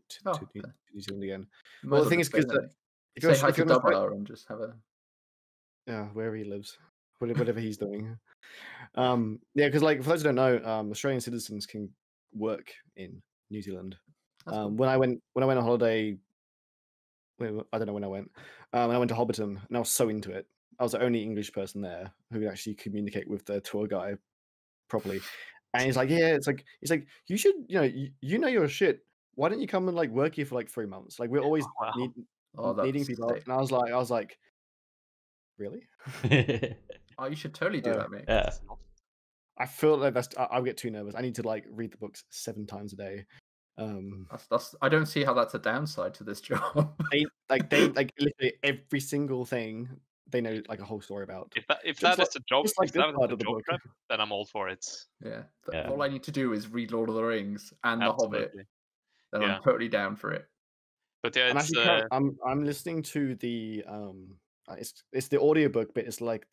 Speaker 4: New Zealand again. Well, the thing is, because
Speaker 3: say hi to Double and just have a
Speaker 4: wherever he lives, whatever he's doing. Because like, for those who don't know, Australian citizens can work in New Zealand. Cool. When I went on holiday, I don't know when I went. I went to Hobbiton, and I was so into it. I was the only English person there who could actually communicate with the tour guide properly. And he's like, it's like you should, you know your shit. Why don't you come and like work here for like 3 months? Like, we're always needing people. Sick. And I was like, really?
Speaker 3: Oh, you should totally do that, mate.
Speaker 1: Yeah.
Speaker 4: I feel like I'll get too nervous. I need to like read the books 7 times a day.
Speaker 3: I don't see how that's a downside to this job.
Speaker 4: they literally every single thing they know like a whole story about.
Speaker 2: If that is a job, prep, then I'm all for it.
Speaker 3: Yeah. All I need to do is read Lord of the Rings and The Hobbit. Then I'm totally down for it.
Speaker 2: But yeah,
Speaker 4: I'm listening to the it's the audiobook, but it's like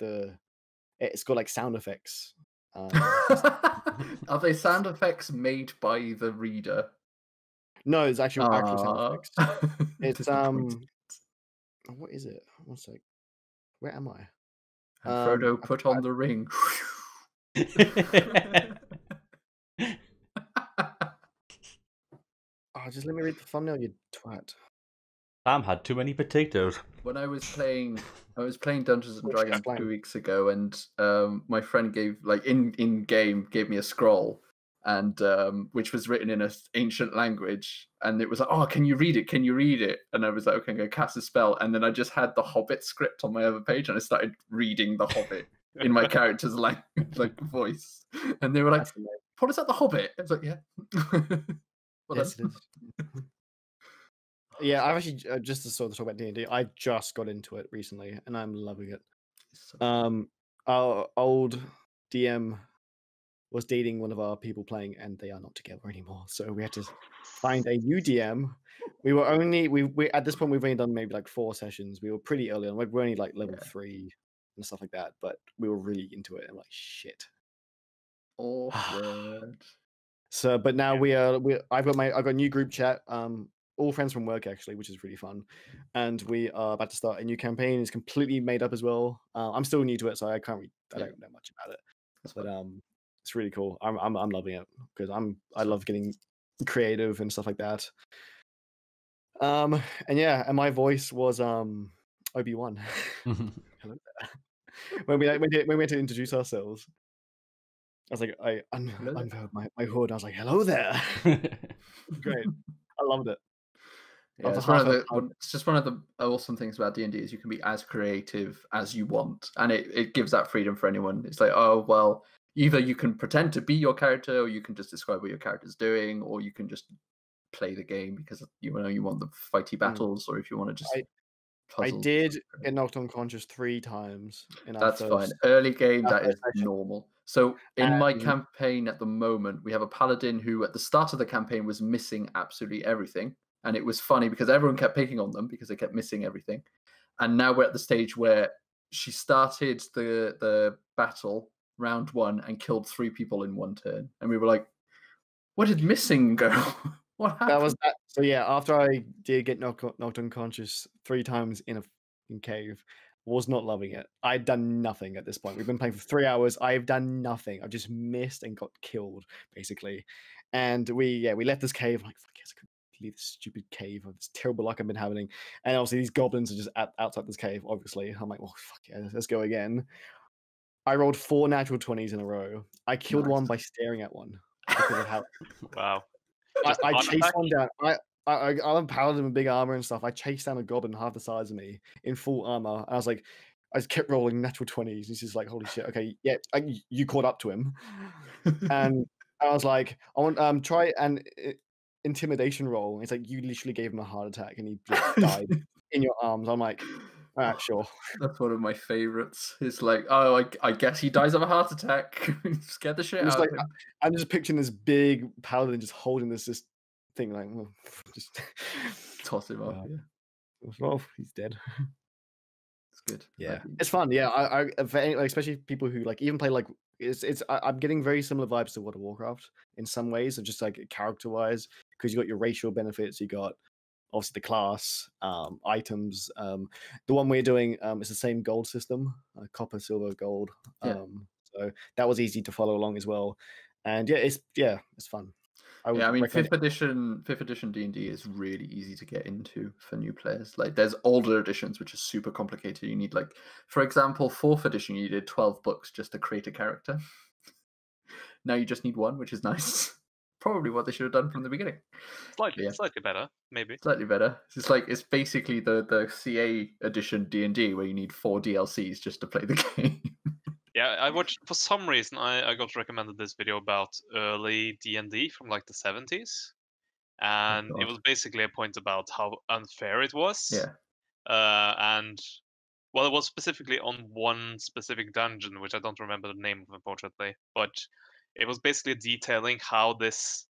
Speaker 4: it's got like sound effects.
Speaker 3: Are they sound effects made by the reader?
Speaker 4: No, it's actual sound effects. It's what is it? One sec. Where am I?
Speaker 3: And Frodo put on the ring.
Speaker 4: Just let me read the thumbnail, you twat.
Speaker 3: Sam
Speaker 1: had too many potatoes.
Speaker 3: When I was playing Dungeons and Dragons 2 weeks ago, and my friend gave in game gave me a scroll, and which was written in an ancient language, and it was like, oh, can you read it? Can you read it? And I was like, okay, I'm gonna cast a spell, and then I just had the Hobbit script on my other page, and I started reading the Hobbit in my character's voice, and they were like, "What is that, the Hobbit?" I was like, "Yeah."
Speaker 4: Yes, it is. Yeah, I've actually just to sort of talk about D&D. I just got into it recently, and I'm loving it. Our old DM was dating one of our people playing, and they are not together anymore. So we had to find a new DM. We were only we at this point we've only done maybe like 4 sessions. We were pretty early on. Like, we're only like level 3 and stuff like that, but we were really into it. And like, shit.
Speaker 3: Awkward.
Speaker 4: So, but now I've got a new group chat. All friends from work actually, which is really fun, and we are about to start a new campaign. It's completely made up as well. I'm still new to it, so I don't know much about it. But it's really cool. I'm loving it because I love getting creative and stuff like that. And yeah, and my voice was Obi-Wan. Hello there. When we went to introduce ourselves, I was like, I unveiled my hood. I was like, hello there. Great. I loved it.
Speaker 3: Yeah, it's just one of the awesome things about D&D is you can be as creative as you want, and it gives that freedom for anyone. It's like, oh well, either you can pretend to be your character, or you can just describe what your character's doing, or you can just play the game because you want the fighty battles, or if you want to just.
Speaker 4: I did get knocked unconscious 3 times in our
Speaker 3: That's
Speaker 4: first,
Speaker 3: fine. Early game, that is
Speaker 4: session.
Speaker 3: normal. So in my campaign at the moment, we have a paladin who at the start of the campaign was missing absolutely everything. And it was funny because everyone kept picking on them because they kept missing everything. And now we're at the stage where she started the battle round 1 and killed 3 people in 1 turn. And we were like, where did missing go? What happened?
Speaker 4: That was that. So yeah, after I did get knocked unconscious 3 times in a cave, was not loving it. I'd done nothing at this point. We've been playing for 3 hours. I've done nothing. I've just missed and got killed, basically. And we left this cave. I'm like, fuck yes, I couldn't leave this stupid cave of this terrible luck I've been having. And obviously these goblins are just outside this cave, obviously. I'm like, well, fuck yeah, let's go again. I rolled 4 natural 20s in a row. I killed one by staring at one. Because of how
Speaker 2: Wow.
Speaker 4: I chased one down. I'm a paladin with big armor and stuff. I chased down a goblin half the size of me in full armor. And I was like, I just kept rolling natural 20s. He's just like, holy shit. Okay, yeah, you caught up to him. And I was like, I want try an intimidation roll. And it's like you literally gave him a heart attack and he just died in your arms. I'm like, all right, sure.
Speaker 3: That's one of my favorites. It's like, oh, I guess he dies of a heart attack. Scared the shit out of him.
Speaker 4: I'm just picturing this big paladin just holding this thing, like, well, just
Speaker 3: toss him off. Yeah.
Speaker 4: Well, he's dead.
Speaker 3: It's good.
Speaker 4: Yeah, it's fun. Yeah, I especially people who like even play like I'm getting very similar vibes to World of Warcraft in some ways, of just like character wise, because you got your racial benefits, you got obviously the class, items. The one we're doing is the same gold system, copper, silver, gold. So that was easy to follow along as well. And yeah, it's fun.
Speaker 3: I mean, 5th edition D&D is really easy to get into for new players. Like, there's older editions which are super complicated. You need, like, for example, 4th edition, you needed 12 books just to create a character. Now you just need 1, which is nice. Probably what they should have done from the beginning.
Speaker 2: Slightly better, maybe.
Speaker 3: Slightly better. It's basically the CA edition D&D where you need 4 DLCs just to play the game.
Speaker 2: Yeah, I watched, for some reason, I got recommended this video about early D&D from like the 70s. And it was basically a point about how unfair it was.
Speaker 3: Yeah.
Speaker 2: And, well, it was specifically on one specific dungeon, which I don't remember the name of, unfortunately. But it was basically detailing how this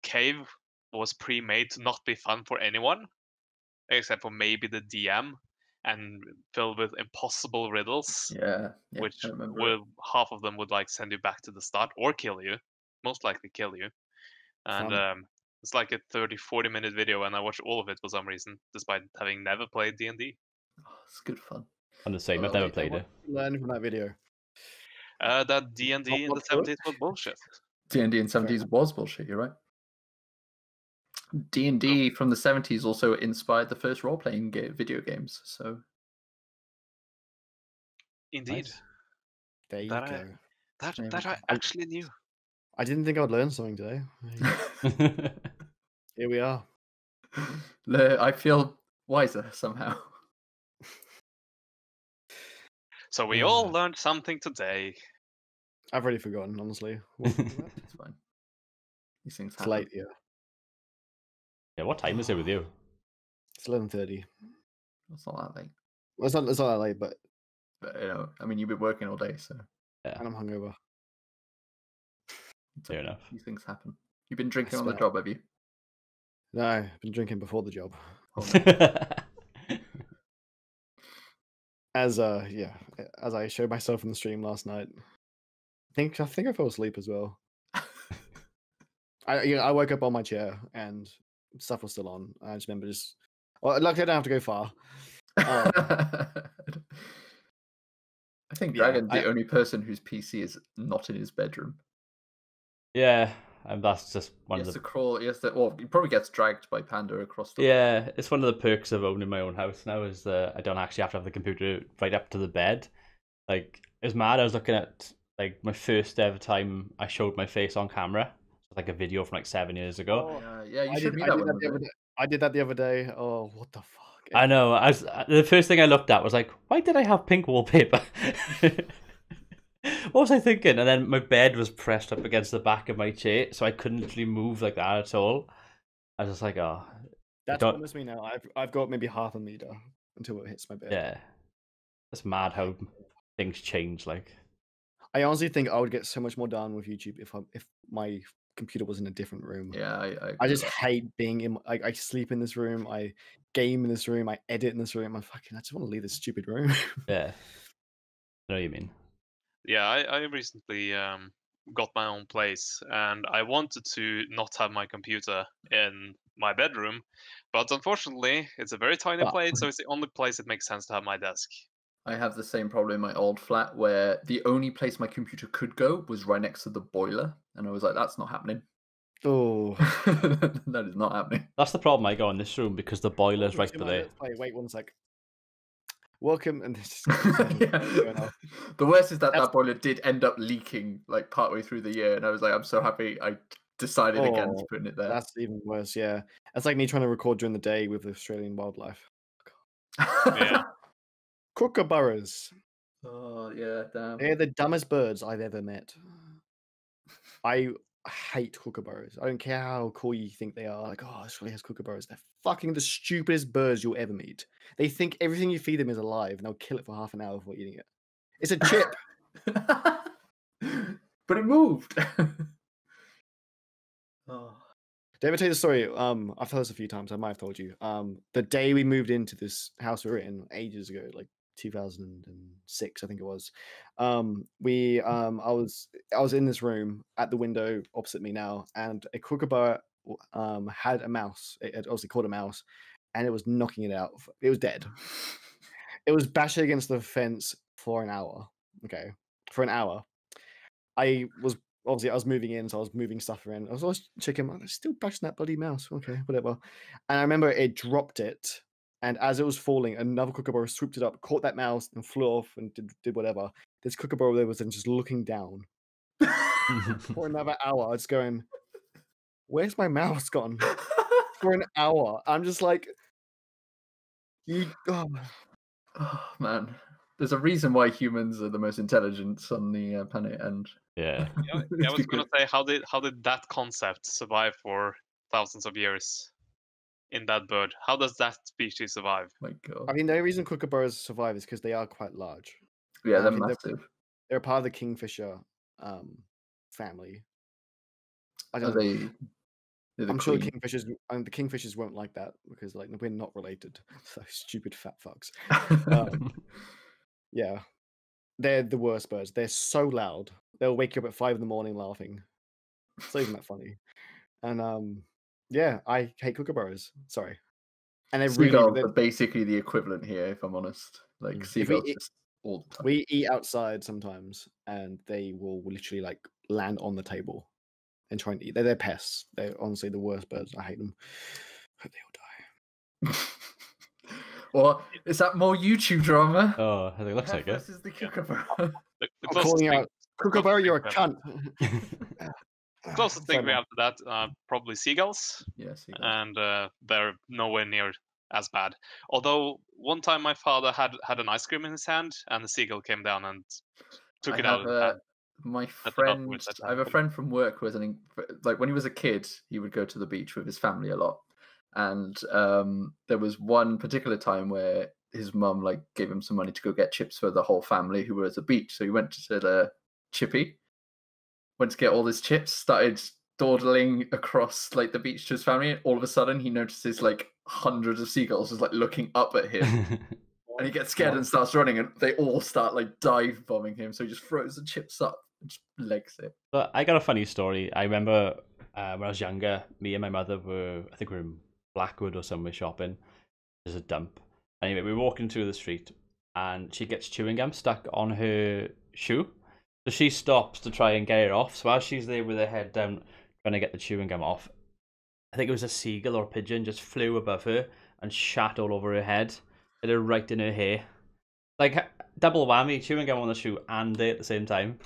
Speaker 2: cave was pre-made to not be fun for anyone, except for maybe the DM. And filled with impossible riddles, which half of them would like send you back to the start or kill you, most likely kill you. And it's like a 30-40 minute video, and I watched all of it for some reason, despite having never played D&D.
Speaker 3: Oh, it's good fun.
Speaker 1: I'm the same. I've never played it.
Speaker 4: Learn from that video.
Speaker 2: That D&D in the 70s was bullshit.
Speaker 3: D&D in the 70s was bullshit. You're right. D&D from the 70s also inspired the first role-playing video games. So,
Speaker 2: indeed,
Speaker 4: nice. There you go.
Speaker 2: That I actually knew.
Speaker 4: I didn't think I would learn something today. Here we are.
Speaker 3: I feel wiser somehow.
Speaker 2: So we all learned something today.
Speaker 4: I've already forgotten, honestly.
Speaker 3: It's fine. These things happen.
Speaker 4: It's late, yeah.
Speaker 1: Yeah, what time is it with you?
Speaker 4: It's 11:30.
Speaker 3: It's not that late.
Speaker 4: Well, it's not that late, but
Speaker 3: you know, I mean, you've been working all day, so
Speaker 4: and I'm hungover.
Speaker 1: Fair enough.
Speaker 3: These things happen. You've been drinking on the job, have you?
Speaker 4: No, I've been drinking before the job. As I showed myself in the stream last night. I think I fell asleep as well. I woke up on my chair and stuff was still on. I just remember luckily I don't have to go far.
Speaker 3: I think Dragon's the only person whose PC is not in his bedroom.
Speaker 1: Yeah, and that's just one
Speaker 3: He
Speaker 1: of
Speaker 3: has
Speaker 1: the
Speaker 3: to crawl. Well, he probably gets dragged by Panda across the.
Speaker 1: Yeah, it's one of the perks of owning my own house now is I don't actually have to have the computer right up to the bed. Like, it's mad. I was looking at like my first ever time I showed my face on camera, like a video from like 7 years ago.
Speaker 3: Oh, yeah, you showed me that one.
Speaker 4: I did that the other day. Oh, what the fuck!
Speaker 1: I know. The first thing I looked at was like, why did I have pink wallpaper? What was I thinking? And then my bed was pressed up against the back of my chair, so I couldn't literally move like that at all. I was just like, oh.
Speaker 4: That's almost me now. I've got maybe half a meter until it hits my bed.
Speaker 1: Yeah. It's mad how things change. Like,
Speaker 4: I honestly think I would get so much more done with YouTube if my computer was in a different room.
Speaker 3: Yeah, I
Speaker 4: just hate being in. I sleep in this room. I game in this room. I edit in this room. I just want to leave this stupid room.
Speaker 1: Yeah. I know what you mean.
Speaker 2: Yeah, I recently got my own place, and I wanted to not have my computer in my bedroom, but unfortunately, it's a very tiny place, so it's the only place it makes sense to have my desk.
Speaker 3: I have the same problem in my old flat where the only place my computer could go was right next to the boiler, and I was like, that's not happening.
Speaker 4: Oh,
Speaker 3: that is not happening.
Speaker 1: That's the problem I got in this room because the boiler's right there.
Speaker 4: Wait 1 sec. Welcome, and this
Speaker 3: The worst is that boiler did end up leaking like partway through the year, and I was like, I'm so happy I decided against putting it there.
Speaker 4: That's even worse. Yeah, that's like me trying to record during the day with Australian wildlife.
Speaker 2: Yeah.
Speaker 4: Kookaburras.
Speaker 3: Oh yeah, damn.
Speaker 4: They're the dumbest birds I've ever met. I hate kookaburras. I don't care how cool you think they are. Like, oh, Australia has kookaburras. They're fucking the stupidest birds you'll ever meet. They think everything you feed them is alive, and they'll kill it for half an hour before eating it. It's a chip.
Speaker 3: But it moved.
Speaker 4: Oh. Did I ever tell you the story? I've told this a few times. I might have told you. The day we moved into this house we were in ages ago, like 2006, I think it was. I was in this room at the window opposite me now, and a kookaburra had a mouse. It had obviously caught a mouse, and it was knocking it out. It was dead. It was bashing against the fence for an hour. Okay, for an hour. I was moving in, so I was moving stuff around. I was always checking. I'm still bashing that bloody mouse. Okay, whatever. And I remember it dropped it. And as it was falling, another kookaburra swooped it up, caught that mouse, and flew off and did whatever. This kookaburra there was then just looking down for another hour. It's going, where's my mouse gone? For an hour. I'm just like,
Speaker 3: oh man. There's a reason why humans are the most intelligent on the planet, and
Speaker 2: I was going to say, how did that concept survive for thousands of years? In that bird, how does that species survive?
Speaker 3: My God.
Speaker 4: I mean, the only reason kookaburras survive is because they are quite large.
Speaker 3: Yeah, they're massive.
Speaker 4: They're part of the kingfisher family.
Speaker 3: I'm
Speaker 4: sure the kingfishers won't like that because like we're not related. So stupid fat fucks. Yeah, they're the worst birds. They're so loud. They'll wake you up at 5 in the morning laughing. It's not even that funny. And yeah, I hate kookaburras. Sorry. And they're
Speaker 3: seagulls are basically the equivalent here, if I'm honest. Like seagulls just all the time.
Speaker 4: We eat outside sometimes, and they will literally like land on the table and try and eat. They're pests. They're honestly the worst birds. I hate them. Hope they all die.
Speaker 3: Well, is that more YouTube drama?
Speaker 1: Oh, it looks like it.
Speaker 3: This is the kookaburra.
Speaker 2: The
Speaker 4: I'm calling out kookaburra. You're a cunt.
Speaker 2: The closest thing we have to that, probably seagulls.
Speaker 3: Yeah, seagulls.
Speaker 2: And they're nowhere near as bad. Although one time my father had an ice cream in his hand, and the seagull came down and took it out of his hand.
Speaker 3: I have a friend from work who was like when he was a kid, he would go to the beach with his family a lot, and there was one particular time where his mum like gave him some money to go get chips for the whole family who were at the beach. So he went to the chippy. Went to get all his chips, started dawdling across like the beach to his family, and all of a sudden he notices like hundreds of seagulls just like looking up at him. And he gets scared and starts running, and they all start like dive bombing him, so he just throws the chips up and just legs it.
Speaker 1: But I got a funny story. I remember when I was younger, me and my mother were in Blackwood or somewhere shopping. There's a dump. Anyway, we were walking through the street and she gets chewing gum stuck on her shoe. So she stops to try and get it off. So as she's there with her head down, trying to get the chewing gum off. I think it was a seagull or a pigeon just flew above her and shat all over her head. Hit her right in her hair. Like, double whammy, chewing gum on the shoe and there at the same time.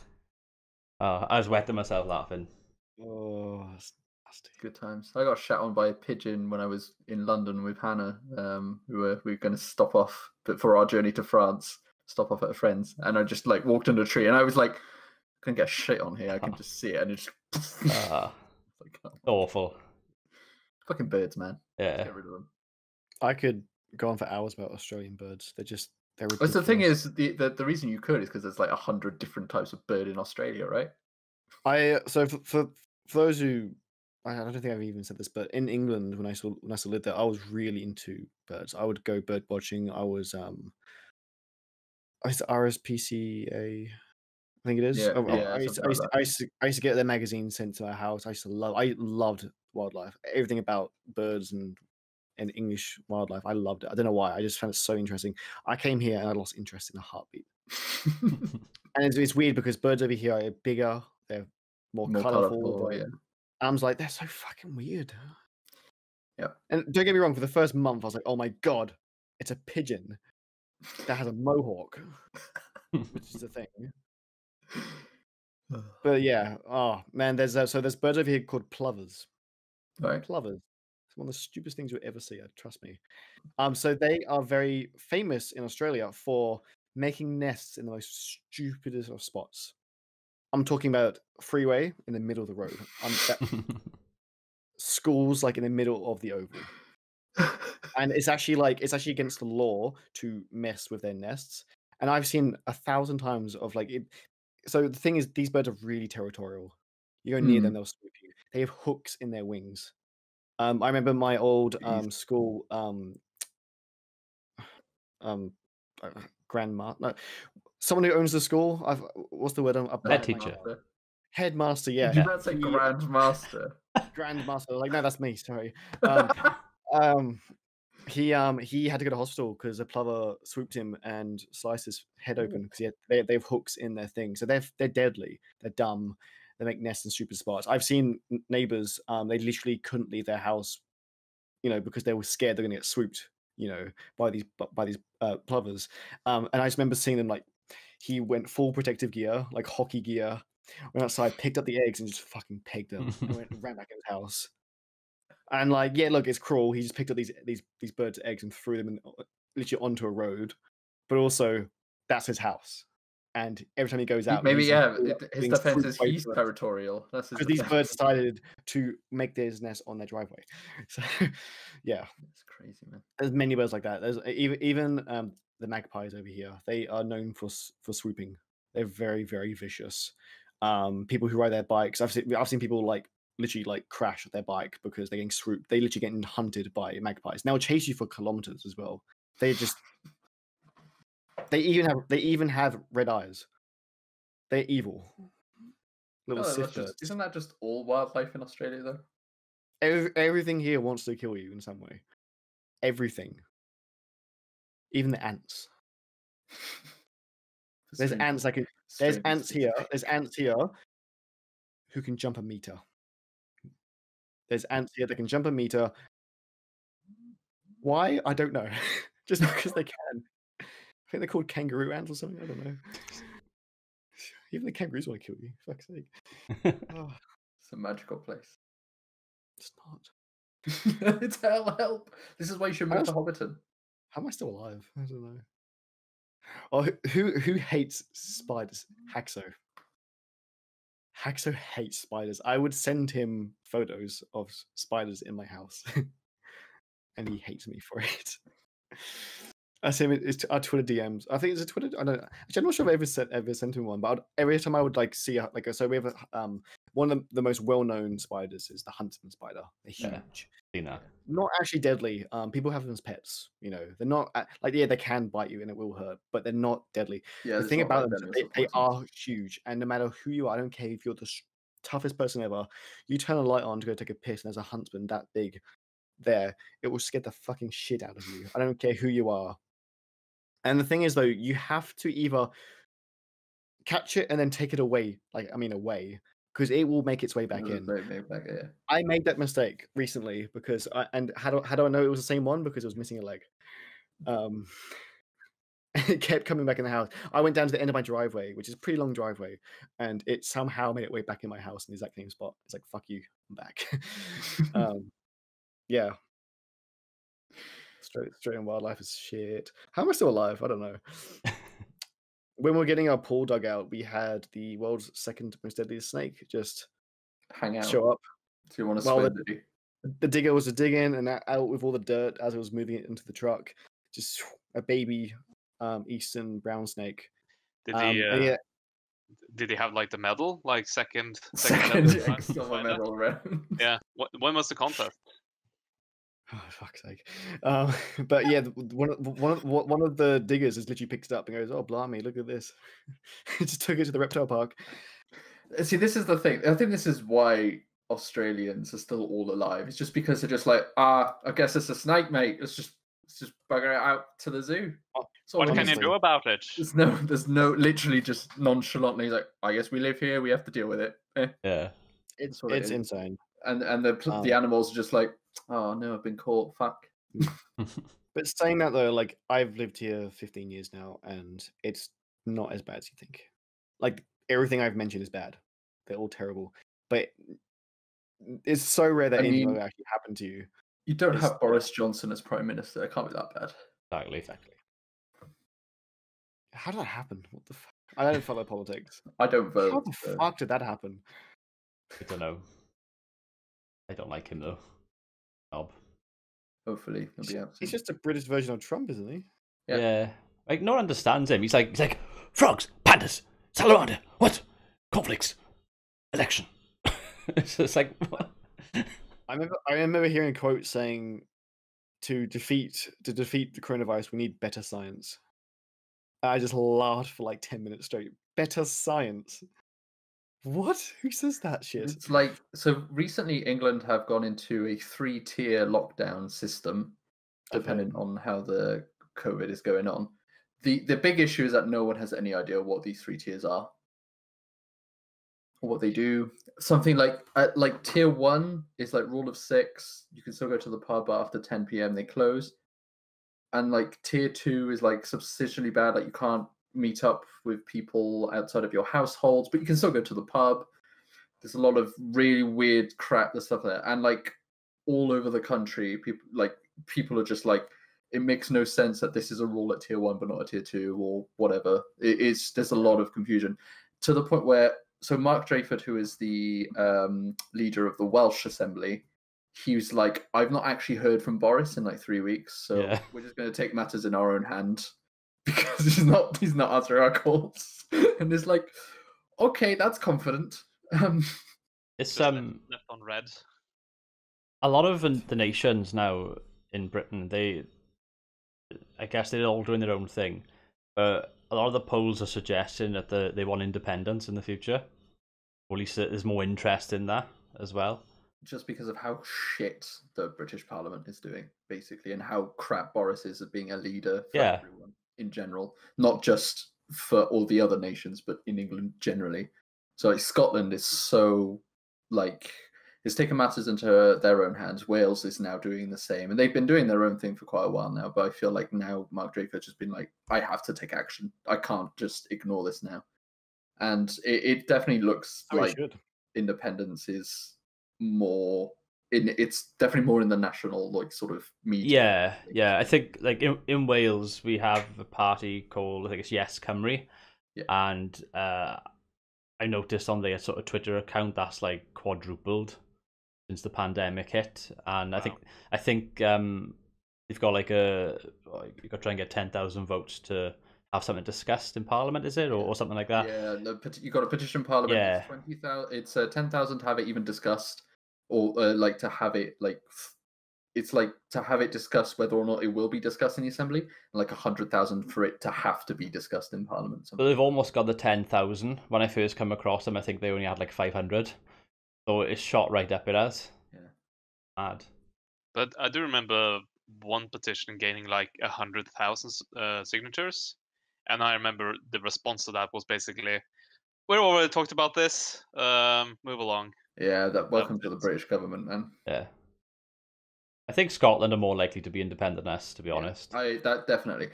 Speaker 1: I was wetting myself laughing.
Speaker 4: Oh, that's nasty.
Speaker 3: Good times. I got shat on by a pigeon when I was in London with Hannah. We were going to stop off, but for our journey to France, stop off at a friend's, and I just like walked under a tree, and I was like, "Couldn't get shit on here. I can just see it," and it just
Speaker 1: like, awful.
Speaker 3: Fucking birds, man.
Speaker 1: Yeah.
Speaker 3: Let's get rid of them.
Speaker 4: I could go on for hours about Australian birds. They're ridiculous.
Speaker 3: The thing is, the reason you could is because there's like 100 different types of bird in Australia, right?
Speaker 4: So for those who, I don't think I've even said this, but in England when I still lived there, I was really into birds. I would go bird watching. I was RSPCA, I think it is.
Speaker 3: Yeah,
Speaker 4: I used to get their magazine sent to my house. I loved wildlife. Everything about birds and English wildlife. I loved it. I don't know why. I just found it so interesting. I came here and I lost interest in a heartbeat. And it's weird because birds over here are bigger. They're more colourful.
Speaker 3: Yeah.
Speaker 4: I was like, they're so fucking weird.
Speaker 3: Yeah.
Speaker 4: And don't get me wrong, for the first month, I was like, oh my God, it's a pigeon that has a mohawk, which is a thing. But yeah, oh man, there's birds over here called plovers.
Speaker 3: Right.
Speaker 4: Plovers. It's one of the stupidest things you'll ever see, trust me. So they are very famous in Australia for making nests in the most stupidest of spots. I'm talking about freeway in the middle of the road. Schools like in the middle of the oval. And it's actually against the law to mess with their nests. And I've seen 1,000 times of like it. So the thing is, these birds are really territorial. You go near them, they'll swoop you. They have hooks in their wings. I remember my old school grandma. No, someone who owns the school. What's the word?
Speaker 1: Head teacher.
Speaker 4: Headmaster. Yeah.
Speaker 3: Did you not say grandmaster?
Speaker 4: Grandmaster. Like no, that's me. Sorry. He had to go to hospital because a plover swooped him and sliced his head open because they have hooks in their thing. So they're deadly. They're dumb. They make nests in stupid spots. I've seen neighbors. They literally couldn't leave their house, because they were scared they're gonna get swooped, by these plovers. And I just remember seeing them like he went full protective gear, like hockey gear. Went outside, picked up the eggs, and just fucking pegged them. And ran back in his house. And like, yeah, look, it's cruel. He just picked up these birds' eggs and threw them literally onto a road. But also, that's his house. And every time he goes out,
Speaker 3: maybe his defense is he's territorial. That's
Speaker 4: because these birds decided to make their nest on their driveway. So, yeah,
Speaker 3: it's crazy, man.
Speaker 4: There's many birds like that. There's even the magpies over here. They are known for swooping. They're very, very vicious. People who ride their bikes, I've seen people like literally like crash their bike because they're getting swooped. They literally getting hunted by magpies. They'll chase you for kilometers as well. They even have red eyes. They're evil. Little sisters.
Speaker 3: Isn't that just all wildlife in Australia though?
Speaker 4: Everything here wants to kill you in some way. Everything. Even the ants. There's ants here. There's ants here who can jump a meter. There's ants here that can jump a meter. Why? I don't know. Just because they can. I think they're called kangaroo ants or something. I don't know. Even the kangaroos want to kill you. Fuck's sake.
Speaker 3: It's a magical place.
Speaker 4: It's not.
Speaker 3: It's hell. Help! This is why you should move to Hobbiton.
Speaker 4: How am I still alive? I don't know. Oh, who hates spiders? Haxo. Haxo hates spiders. I would send him photos of spiders in my house, and he hates me for it. I see him. It's our Twitter DMs. I think it's a Twitter. I don't. Actually, I'm not sure if I ever sent him one, but every time I would like see so we have one of the most well-known spiders is the huntsman spider. They're huge.
Speaker 1: Yeah.
Speaker 4: Not actually deadly. People have them as pets. They're not they can bite you and it will hurt, but they're not deadly. Yeah, the thing about them is they are huge, and no matter who you are, I don't care if you're the toughest person ever. You turn a light on to go take a piss, and there's a huntsman that big there. It will scare the fucking shit out of you. I don't care who you are. And the thing is, though, you have to either catch it and then take it away, away, because it will make its way back in.
Speaker 3: Yeah.
Speaker 4: I made that mistake recently because how do I know it was the same one? Because it was missing a leg. It kept coming back in the house. I went down to the end of my driveway, which is a pretty long driveway, and it somehow made its way back in my house in the exact same spot. It's like, fuck you, I'm back. Yeah. Australian wildlife is shit. How am I still alive? I don't know. When we were getting our pool dug out, we had the world's second most deadliest snake just
Speaker 3: hang out.
Speaker 4: show up.
Speaker 3: Do you want to swim?
Speaker 4: The digger was digging and out with all the dirt as it was moving it into the truck. Just a baby eastern brown snake.
Speaker 2: Did he have like the medal, like second
Speaker 3: silver medal around?
Speaker 2: Yeah. When was the contest?
Speaker 4: Oh, fuck's sake! But yeah, one of the diggers has literally picked it up and goes, "Oh, blimey, look at this!" Just took it to the reptile park.
Speaker 3: See, this is the thing. I think this is why Australians are still all alive. It's just because they're just like, I guess it's a snake, mate. Let's just bugger it out to the zoo.
Speaker 2: What can you do about it?
Speaker 3: There's no, literally just nonchalantly like, I guess we live here. We have to deal with it.
Speaker 1: Yeah,
Speaker 4: it's insane.
Speaker 3: And the animals are just like, oh no, I've been caught. Fuck.
Speaker 4: But saying that though, like I've lived here 15 years now, and it's not as bad as you think. Like everything I've mentioned is bad. They're all terrible. But it's so rare that anything will actually happen to you.
Speaker 3: You don't have Boris Johnson as Prime Minister. It can't be that bad.
Speaker 1: Exactly.
Speaker 4: How did that happen? What the fuck? I don't follow politics.
Speaker 3: I don't vote.
Speaker 4: How the fuck did that happen?
Speaker 1: I don't know. I don't like him though.
Speaker 3: Hopefully he'll be absent.
Speaker 4: He's just a British version of Trump, isn't he?
Speaker 1: Yeah. Like no one understands him. He's like frogs, pandas, salamander, what? Conflicts, election. It's just like what?
Speaker 4: I remember hearing a quote saying, "To defeat the coronavirus, we need better science." I just laughed for like 10 minutes straight. Better science. What? Who says that shit?
Speaker 3: It's like, so recently England have gone into a 3-tier lockdown system, depending on how the COVID is going on. The big issue is that no one has any idea what these 3 tiers are, or what they do. Something like tier 1 is like rule of 6. You can still go to the pub, but after 10 p.m. they close. And like tier 2 is like substantially bad. Like you can't meet up with people outside of your households, but you can still go to the pub. There's a lot of really weird crap and stuff there. And like all over the country, people are just like, it makes no sense that this is a rule at tier 1 but not at tier 2 or whatever. There's a lot of confusion to the point where, so Mark Drayford, who is the leader of the Welsh Assembly, he was like, I've not actually heard from Boris in like 3 weeks, so we're just going to take matters in our own hand because he's not answering our calls. And it's like, okay, that's confident.
Speaker 2: It's left on red.
Speaker 1: A lot of the nations now in Britain, I guess they're all doing their own thing, but a lot of the polls are suggesting that they want independence in the future, or at least there's more interest in that as well.
Speaker 3: Just because of how shit the British Parliament is doing, basically, and how crap Boris is at being a leader for everyone in general, not just for all the other nations, but in England generally. So like Scotland is so like it's taken matters into their own hands. Wales is now doing the same, and they've been doing their own thing for quite a while now. But I feel like now Mark Drayford has been like, I have to take action. I can't just ignore this now. And it definitely looks like independence is more it's definitely more in the national like sort of media.
Speaker 1: Yeah. I think like in Wales we have a party called, I think it's Yes Cymru, and I noticed on their sort of Twitter account that's like quadrupled since the pandemic hit, and I think they've got like you've got to try and get 10,000 votes to have something discussed in Parliament, is it, or something like that?
Speaker 3: Yeah, you got to petition Parliament.
Speaker 1: Yeah,
Speaker 3: it's 20,000. It's 10,000 to have it even discussed, or like to have it like it's like to have it discussed whether or not it will be discussed in the Assembly, and like 100,000 for it to have to be discussed in Parliament.
Speaker 1: So they've almost got the 10,000. When I first come across them, I think they only had like 500. So it's shot right up it as.
Speaker 3: Yeah.
Speaker 1: Mad.
Speaker 2: But I do remember one petition gaining like 100,000 signatures, and I remember the response to that was basically, we already talked about this. Move along.
Speaker 3: Yeah, welcome to the British government, man.
Speaker 1: Yeah. I think Scotland are more likely to be independent than us, to be honest.
Speaker 3: That definitely.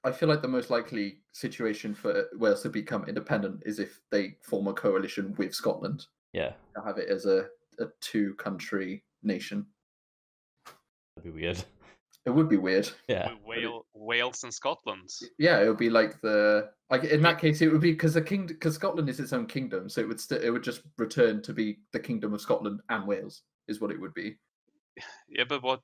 Speaker 3: I feel like the most likely situation for Wales to become independent is if they form a coalition with Scotland.
Speaker 1: Yeah.
Speaker 3: To have it as a two-country nation.
Speaker 1: That'd be weird.
Speaker 3: It would be weird.
Speaker 1: Yeah.
Speaker 2: Wales and Scotland.
Speaker 3: Yeah, it would be like in that case it would be because Scotland is its own kingdom, so it would just return to be the Kingdom of Scotland and Wales is what it would be.
Speaker 2: Yeah, but what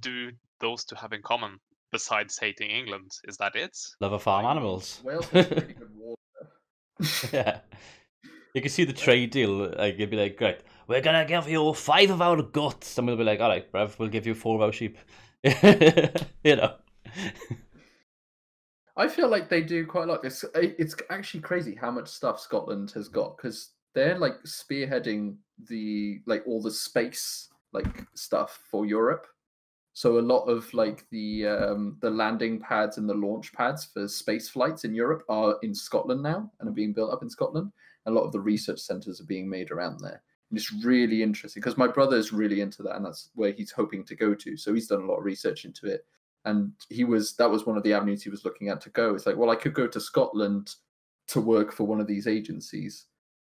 Speaker 2: do those two have in common besides hating England? Is that it?
Speaker 1: Love of farm animals.
Speaker 3: Wales has really good water.
Speaker 1: Yeah. You can see the trade deal. Like, you'd be like, great, we're gonna give you 5 of our guts, and we'll be like, all right, bruv, we'll give you 4 of our sheep. You know.
Speaker 3: I feel like they do quite a lot. It's actually crazy how much stuff Scotland has got because they're like spearheading all the space stuff for Europe. So a lot of like the landing pads and the launch pads for space flights in Europe are in Scotland now and are being built up in Scotland. A lot of the research centers are being made around there. And it's really interesting because my brother is really into that and that's where he's hoping to go to. So he's done a lot of research into it. And that was one of the avenues he was looking at to go. It's like, well, I could go to Scotland to work for one of these agencies.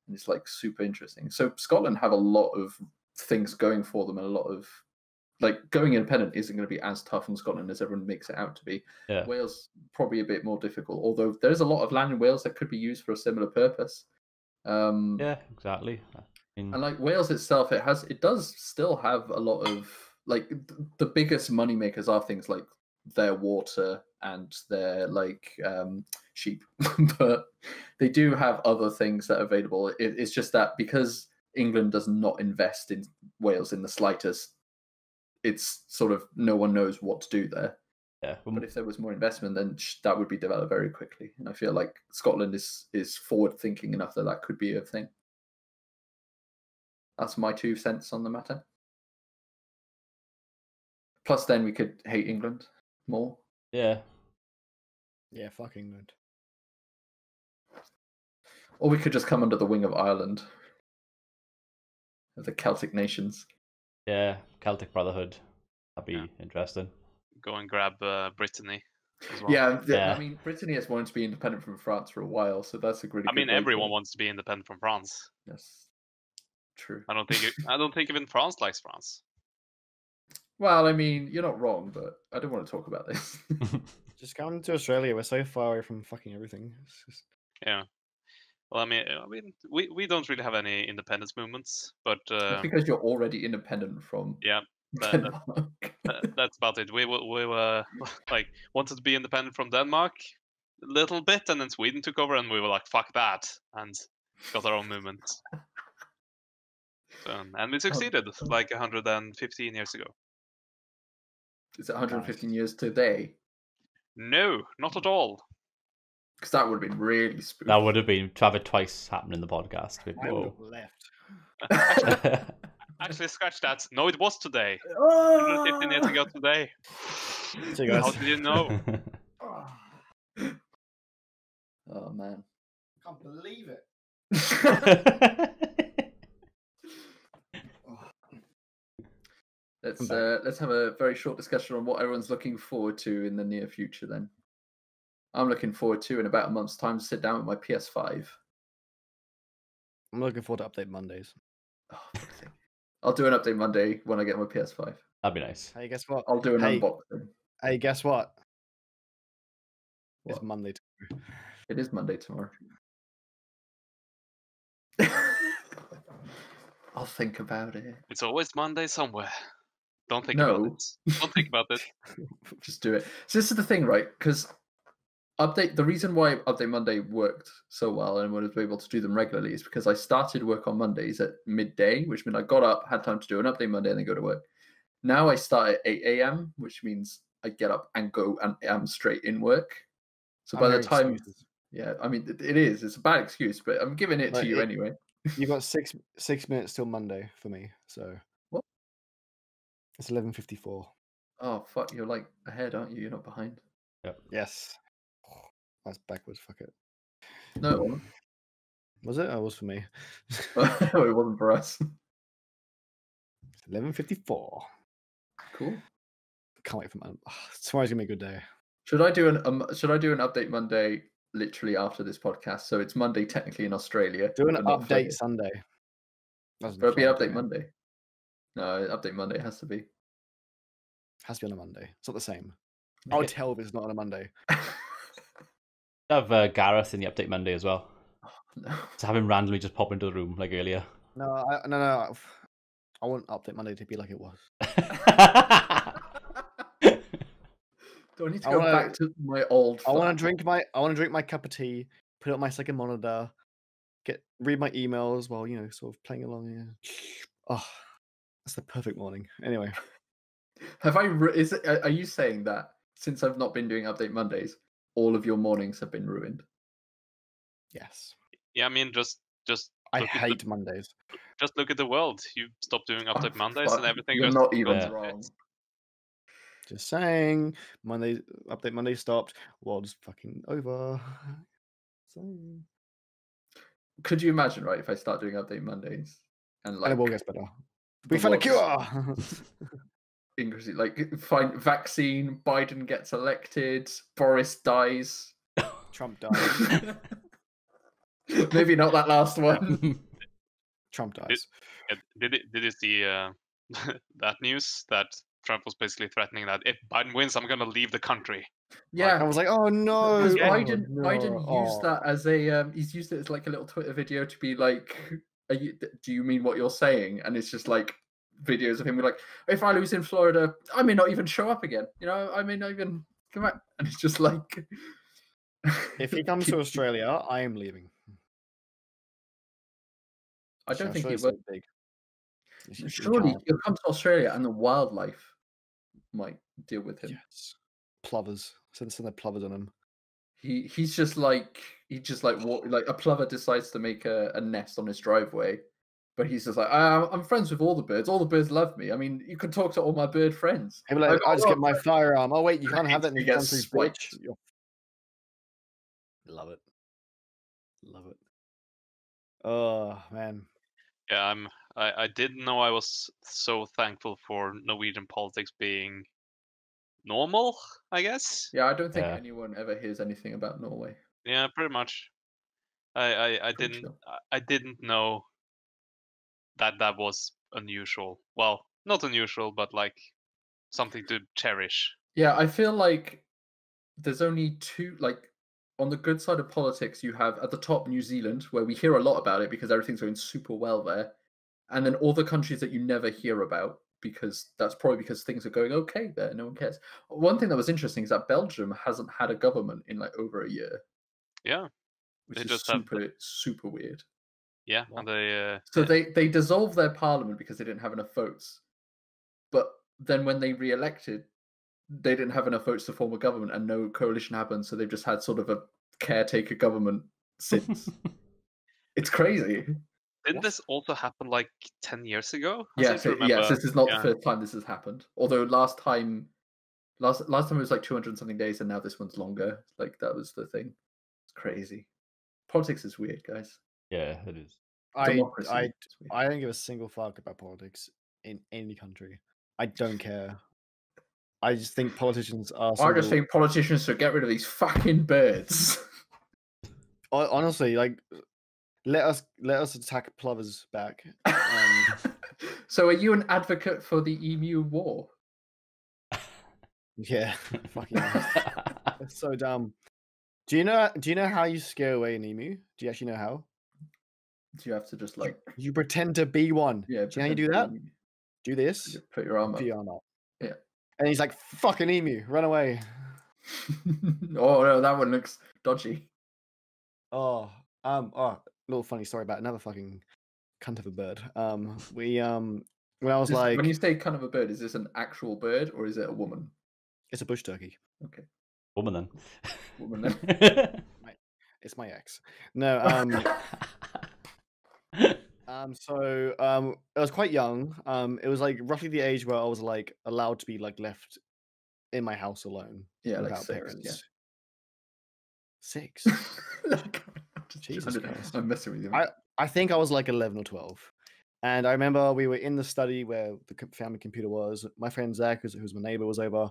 Speaker 3: And it's like super interesting. So Scotland have a lot of things going for them and a lot of going independent isn't going to be as tough in Scotland as everyone makes it out to be.
Speaker 1: Yeah.
Speaker 3: Wales probably a bit more difficult, although there's a lot of land in Wales that could be used for a similar purpose.
Speaker 1: Yeah, exactly.
Speaker 3: And like Wales itself, it does still have a lot of the biggest money makers are things like their water and their sheep, but they do have other things that are available. It's just that because England does not invest in Wales in the slightest, it's sort of no one knows what to do there.
Speaker 1: Yeah.
Speaker 3: But if there was more investment, then that would be developed very quickly. And I feel like Scotland is forward thinking enough that could be a thing. That's my 2 cents on the matter. Plus, then we could hate England more.
Speaker 1: Yeah.
Speaker 4: Yeah, fuck England.
Speaker 3: Or we could just come under the wing of Ireland, of the Celtic nations.
Speaker 1: Yeah, Celtic Brotherhood. That'd be interesting.
Speaker 2: Go and grab Brittany. As well.
Speaker 3: Yeah, I mean, Brittany has wanted to be independent from France for a while, so that's a really.
Speaker 2: I mean, everyone wants to be independent from France.
Speaker 3: Yes, true.
Speaker 2: I don't think even France likes France.
Speaker 3: Well, I mean, you're not wrong, but I don't want to talk about this.
Speaker 4: Just come to Australia. We're so far away from fucking everything.
Speaker 2: Yeah. Well, I mean, we don't really have any independence movements, but
Speaker 3: it's because you're already independent from.
Speaker 2: Yeah. That's about it. We were wanted to be independent from Denmark a little bit, and then Sweden took over, and we were like, "Fuck that," and got our own movement. And we succeeded 115 years ago.
Speaker 3: Is it 115 years today?
Speaker 2: No, not at all.
Speaker 3: Because that would have been really spooky.
Speaker 1: That would have been to have it twice happen in the podcast.
Speaker 4: I would have left.
Speaker 2: Actually, scratch that. No, it was today. 115 years ago today.
Speaker 4: So guys.
Speaker 2: How did you know?
Speaker 3: Oh man,
Speaker 4: I can't believe it.
Speaker 3: Let's have a very short discussion on what everyone's looking forward to in the near future. Then, I'm looking forward to in about a month's time to sit down with my PS5.
Speaker 4: I'm looking forward to update Mondays.
Speaker 3: Oh, I'll do an update Monday when I get my PS5.
Speaker 1: That'd be nice.
Speaker 4: Hey, guess what?
Speaker 3: I'll do an unboxing.
Speaker 4: Hey, guess what?
Speaker 3: What?
Speaker 4: It's Monday tomorrow.
Speaker 3: It is Monday tomorrow. I'll think about it.
Speaker 2: It's always Monday somewhere. Don't think
Speaker 3: No.
Speaker 2: about it. Don't think about it.
Speaker 3: Just do it. So this is the thing, right? Because the reason why Update Monday worked so well and was able to do them regularly is because I started work on Mondays at midday, which meant I got up, had time to do an Update Monday, and then go to work. Now I start at 8 a.m., which means I get up and go and I'm straight in work. So by the time, yeah, I mean it is. It's a bad excuse, but I'm giving it to you anyway.
Speaker 4: You got six minutes till Monday for me, so
Speaker 3: what?
Speaker 4: It's 11:54.
Speaker 3: Oh fuck! You're like ahead, aren't you? You're not behind.
Speaker 1: Yep.
Speaker 4: Yes. That's backwards. Fuck it.
Speaker 3: No, it wasn't.
Speaker 4: Was it? Oh, it was for me.
Speaker 3: It wasn't for us.
Speaker 4: 11:54.
Speaker 3: Cool.
Speaker 4: Can't wait for my. Tomorrow's gonna be a good day.
Speaker 3: Should I do an update Monday literally after this podcast? So it's Monday technically in Australia.
Speaker 4: Do an
Speaker 3: but not for
Speaker 4: update
Speaker 3: here.
Speaker 4: Sunday.
Speaker 3: But it'll be update Monday. No, update Monday has to be.
Speaker 4: Has to be on a Monday. It's not the same. I'll tell if it's not on a Monday.
Speaker 1: Have Gareth in the update Monday as well.
Speaker 3: No.
Speaker 1: To have him randomly just pop into the room like earlier.
Speaker 4: No. I want update Monday to be like it was.
Speaker 3: Do I need to go back to my old?
Speaker 4: I want to drink my cup of tea. Put up my second monitor. Read my emails while sort of playing along. Yeah. Oh, that's the perfect morning. Anyway,
Speaker 3: are you saying that since I've not been doing update Mondays, all of your mornings have been ruined?
Speaker 4: Yes.
Speaker 2: Yeah, I mean, just.
Speaker 4: I hate Mondays.
Speaker 2: Just look at the world. You stop doing update Mondays, and everything
Speaker 3: You're
Speaker 2: goes.
Speaker 3: not even wrong.
Speaker 4: Just saying, update Monday stopped. World's fucking over. So...
Speaker 3: Could you imagine, right, if I start doing update Mondays and
Speaker 4: the world gets better? We found a cure.
Speaker 3: Find vaccine. Biden gets elected. Boris dies.
Speaker 4: Trump dies.
Speaker 3: Maybe not that last one.
Speaker 4: Trump dies.
Speaker 2: Did you see that news that Trump was basically threatening that if Biden wins, I'm gonna leave the country.
Speaker 3: Yeah,
Speaker 4: I was like, oh no.
Speaker 3: Biden used that as a he's used it as like a little Twitter video to be like, do you mean what you're saying? And it's just like videos of him like, if I lose in Florida, I may not even show up again. I may not even come back. And it's just like,
Speaker 4: if he comes to Australia, I am leaving.
Speaker 3: I don't think he will. Big. Surely he'll come to Australia and the wildlife might deal with him.
Speaker 4: Yes. Plovers. Send the plovers on him.
Speaker 3: He's just like a plover decides to make a nest on his driveway, but he's just like, I'm friends with all the birds. All the birds love me. I mean, you can talk to all my bird friends.
Speaker 4: He'll be like, I just get my firearm. Oh wait, you can't have that in the country, bitch. Love it. Love it. Oh man.
Speaker 2: Yeah, I didn't know I was so thankful for Norwegian politics being normal, I guess.
Speaker 3: Yeah, I don't think anyone ever hears anything about Norway.
Speaker 2: Yeah, pretty much. I didn't know that was unusual. Well, not unusual, but like something to cherish.
Speaker 3: Yeah, I feel like there's only two, like, on the good side of politics, you have at the top New Zealand, where we hear a lot about it because everything's going super well there. And then all the countries that you never hear about, because that's probably because things are going okay there. No one cares. One thing that was interesting is that Belgium hasn't had a government in like over a year.
Speaker 2: Yeah.
Speaker 3: Which is super weird.
Speaker 2: Yeah. And
Speaker 3: they dissolved their parliament because they didn't have enough votes. But then when they re-elected, they didn't have enough votes to form a government and no coalition happened, so they've just had sort of a caretaker government since. It's crazy.
Speaker 2: Didn't this also happen like 10 years ago?
Speaker 3: Yes, this is not the first time this has happened. Although last time it was like 200 something days, and now this one's longer. Like that was the thing. It's crazy. Politics is weird, guys.
Speaker 1: Yeah, it is.
Speaker 4: I don't give a single fuck about politics in any country. I don't care. I just think politicians are.
Speaker 3: I just think politicians should get rid of these fucking birds.
Speaker 4: Honestly, like, let us attack plovers back.
Speaker 3: So, are you an advocate for the emu war?
Speaker 4: Yeah, fucking. It's so dumb. Do you know how you scare away an emu? Do you actually know how?
Speaker 3: Do you have to just like
Speaker 4: you pretend to be one?
Speaker 3: Yeah.
Speaker 4: Do you know how you do that? Do this.
Speaker 3: Put your arm up.
Speaker 4: Put your arm up.
Speaker 3: Yeah.
Speaker 4: And he's like, "Fucking emu, run away!"
Speaker 3: Oh no, that one looks dodgy.
Speaker 4: Oh, little funny story about another fucking cunt of a bird. When I was like,
Speaker 3: when you say cunt of a bird, is this an actual bird or is it a woman?
Speaker 4: It's a bush turkey.
Speaker 3: Okay.
Speaker 1: Woman then.
Speaker 3: Woman then.
Speaker 4: It's my ex. No. So I was quite young. It was like roughly the age where I was like allowed to be like left in my house alone.
Speaker 3: Yeah,
Speaker 4: without
Speaker 3: like 6,
Speaker 4: parents.
Speaker 3: yeah.
Speaker 4: 6. Jesus Christ.
Speaker 3: I'm messing with you.
Speaker 4: I think I was like 11 or 12. And I remember we were in the study where the family computer was. My friend Zach, who's my neighbor, was over.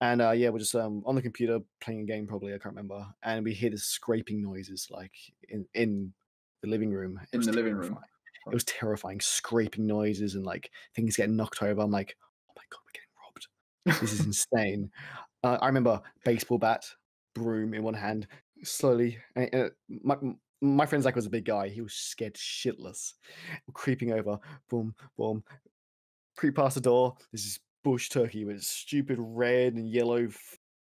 Speaker 4: And yeah, we're just on the computer playing a game, probably, I can't remember. And we hear this scraping noises like in the living room.
Speaker 3: In the living room.
Speaker 4: It was terrifying, scraping noises and like things getting knocked over. I'm like, oh my God, we're getting robbed. This is insane. I remember baseball bat, broom in one hand, slowly. My friend Zach was a big guy. He was scared shitless. Creeping over, boom, boom. Creep past the door. There's this bush turkey with stupid red and yellow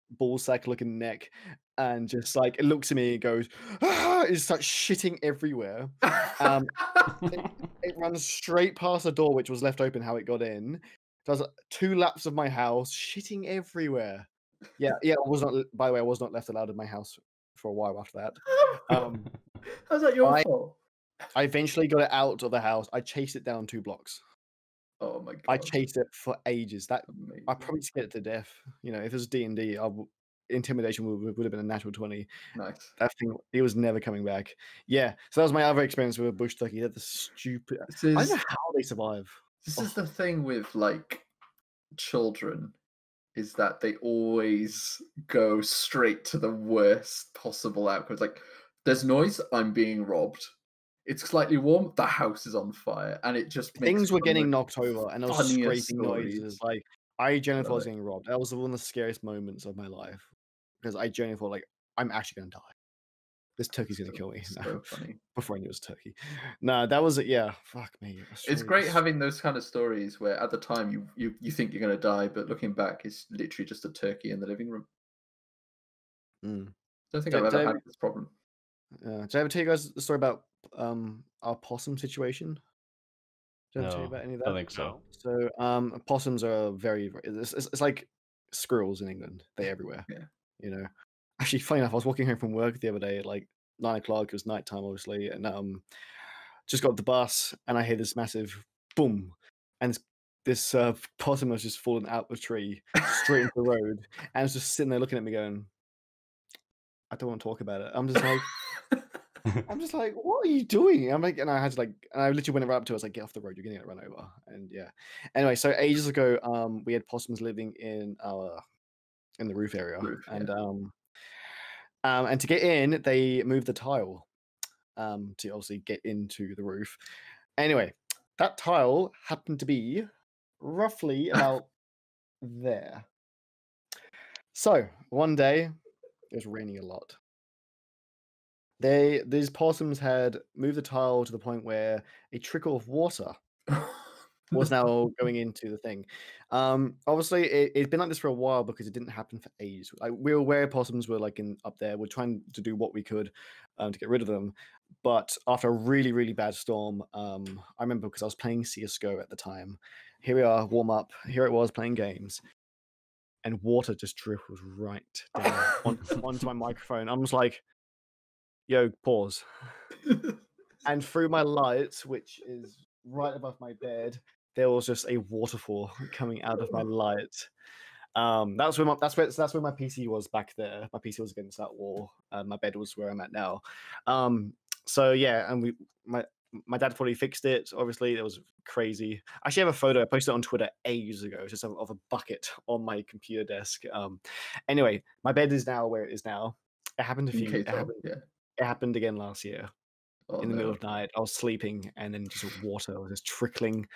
Speaker 4: ball sack looking neck. And just like, it looks at me and goes, ah! It starts shitting everywhere. It runs straight past the door, which was left open, how it got in. Does 2 laps of my house, shitting everywhere. Yeah. I was not, by the way, I was not left allowed in my house for a while after that.
Speaker 3: How's that your fault?
Speaker 4: I eventually got it out of the house. I chased it down 2 blocks.
Speaker 3: Oh my God.
Speaker 4: I chased it for ages.
Speaker 3: Amazing.
Speaker 4: I probably scared it to death. You know, if it was D&D, intimidation would have been a natural 20.
Speaker 3: Nice.
Speaker 4: That thing, it was never coming back. Yeah, so that was my other experience with a bush turkey. They're the stupid. I don't know how they survive.
Speaker 3: This is the thing with like children, is that they always go straight to the worst possible outcomes. Like, there's noise, I'm being robbed. It's slightly warm, the house is on fire, and it just makes
Speaker 4: things were getting knocked over, and there was
Speaker 3: funniest
Speaker 4: scraping
Speaker 3: stories.
Speaker 4: noises. Like, I genuinely thought I was
Speaker 3: Love it.
Speaker 4: getting robbed. That was one of the scariest moments of my life because I genuinely thought, like, I'm actually going to die. This turkey's going to kill me.
Speaker 3: So funny.
Speaker 4: Before I knew it was turkey. No, that was it. Yeah, fuck me.
Speaker 3: It's great having those kind of stories where at the time you think you're going to die, but looking back, it's literally just a turkey in the living room. Don't think I've ever had this problem.
Speaker 4: Did I ever tell you guys the story about our possum situation? Did I ever tell you about any of that?
Speaker 1: I don't think so.
Speaker 4: So possums are very, it's like squirrels in England. They're everywhere.
Speaker 3: Yeah.
Speaker 4: You know, actually, funny enough, I was walking home from work the other day at like 9 o'clock. It was nighttime, obviously, and just got off the bus, and I hear this massive boom, and this possum was just fallen out of the tree straight into the road, and was just sitting there looking at me, going, "I don't want to talk about it." I'm just like, what are you doing? I'm like, and I had to and I literally went right up to it. I was like, get off the road, you're gonna get run over. And yeah. Anyway, so ages ago, we had possums living in the roof area, and to get in, they moved the tile, to obviously get into the roof. Anyway, that tile happened to be roughly about there. So one day, it was raining a lot. These possums had moved the tile to the point where a trickle of water was now going into the thing. Obviously, it's been like this for a while because it didn't happen for ages. Like, we were aware possums were like up there. We're trying to do what we could to get rid of them. But after a really, really bad storm, I remember because I was playing CSGO at the time. Here we are, warm up. Here it was playing games. And water just dribbled right down onto my microphone. I was like, yo, pause. And through my light, which is right above my bed, there was just a waterfall coming out of my light. That's where my PC was back there. My PC was against that wall. My bed was where I'm at now. So yeah, and my dad fully fixed it. Obviously, it was crazy. I actually have a photo. I posted it on Twitter ages ago, just of a bucket on my computer desk. Anyway, my bed is now where it is now. It happened It happened again last year. In the middle of the night. I was sleeping, and then just water was just trickling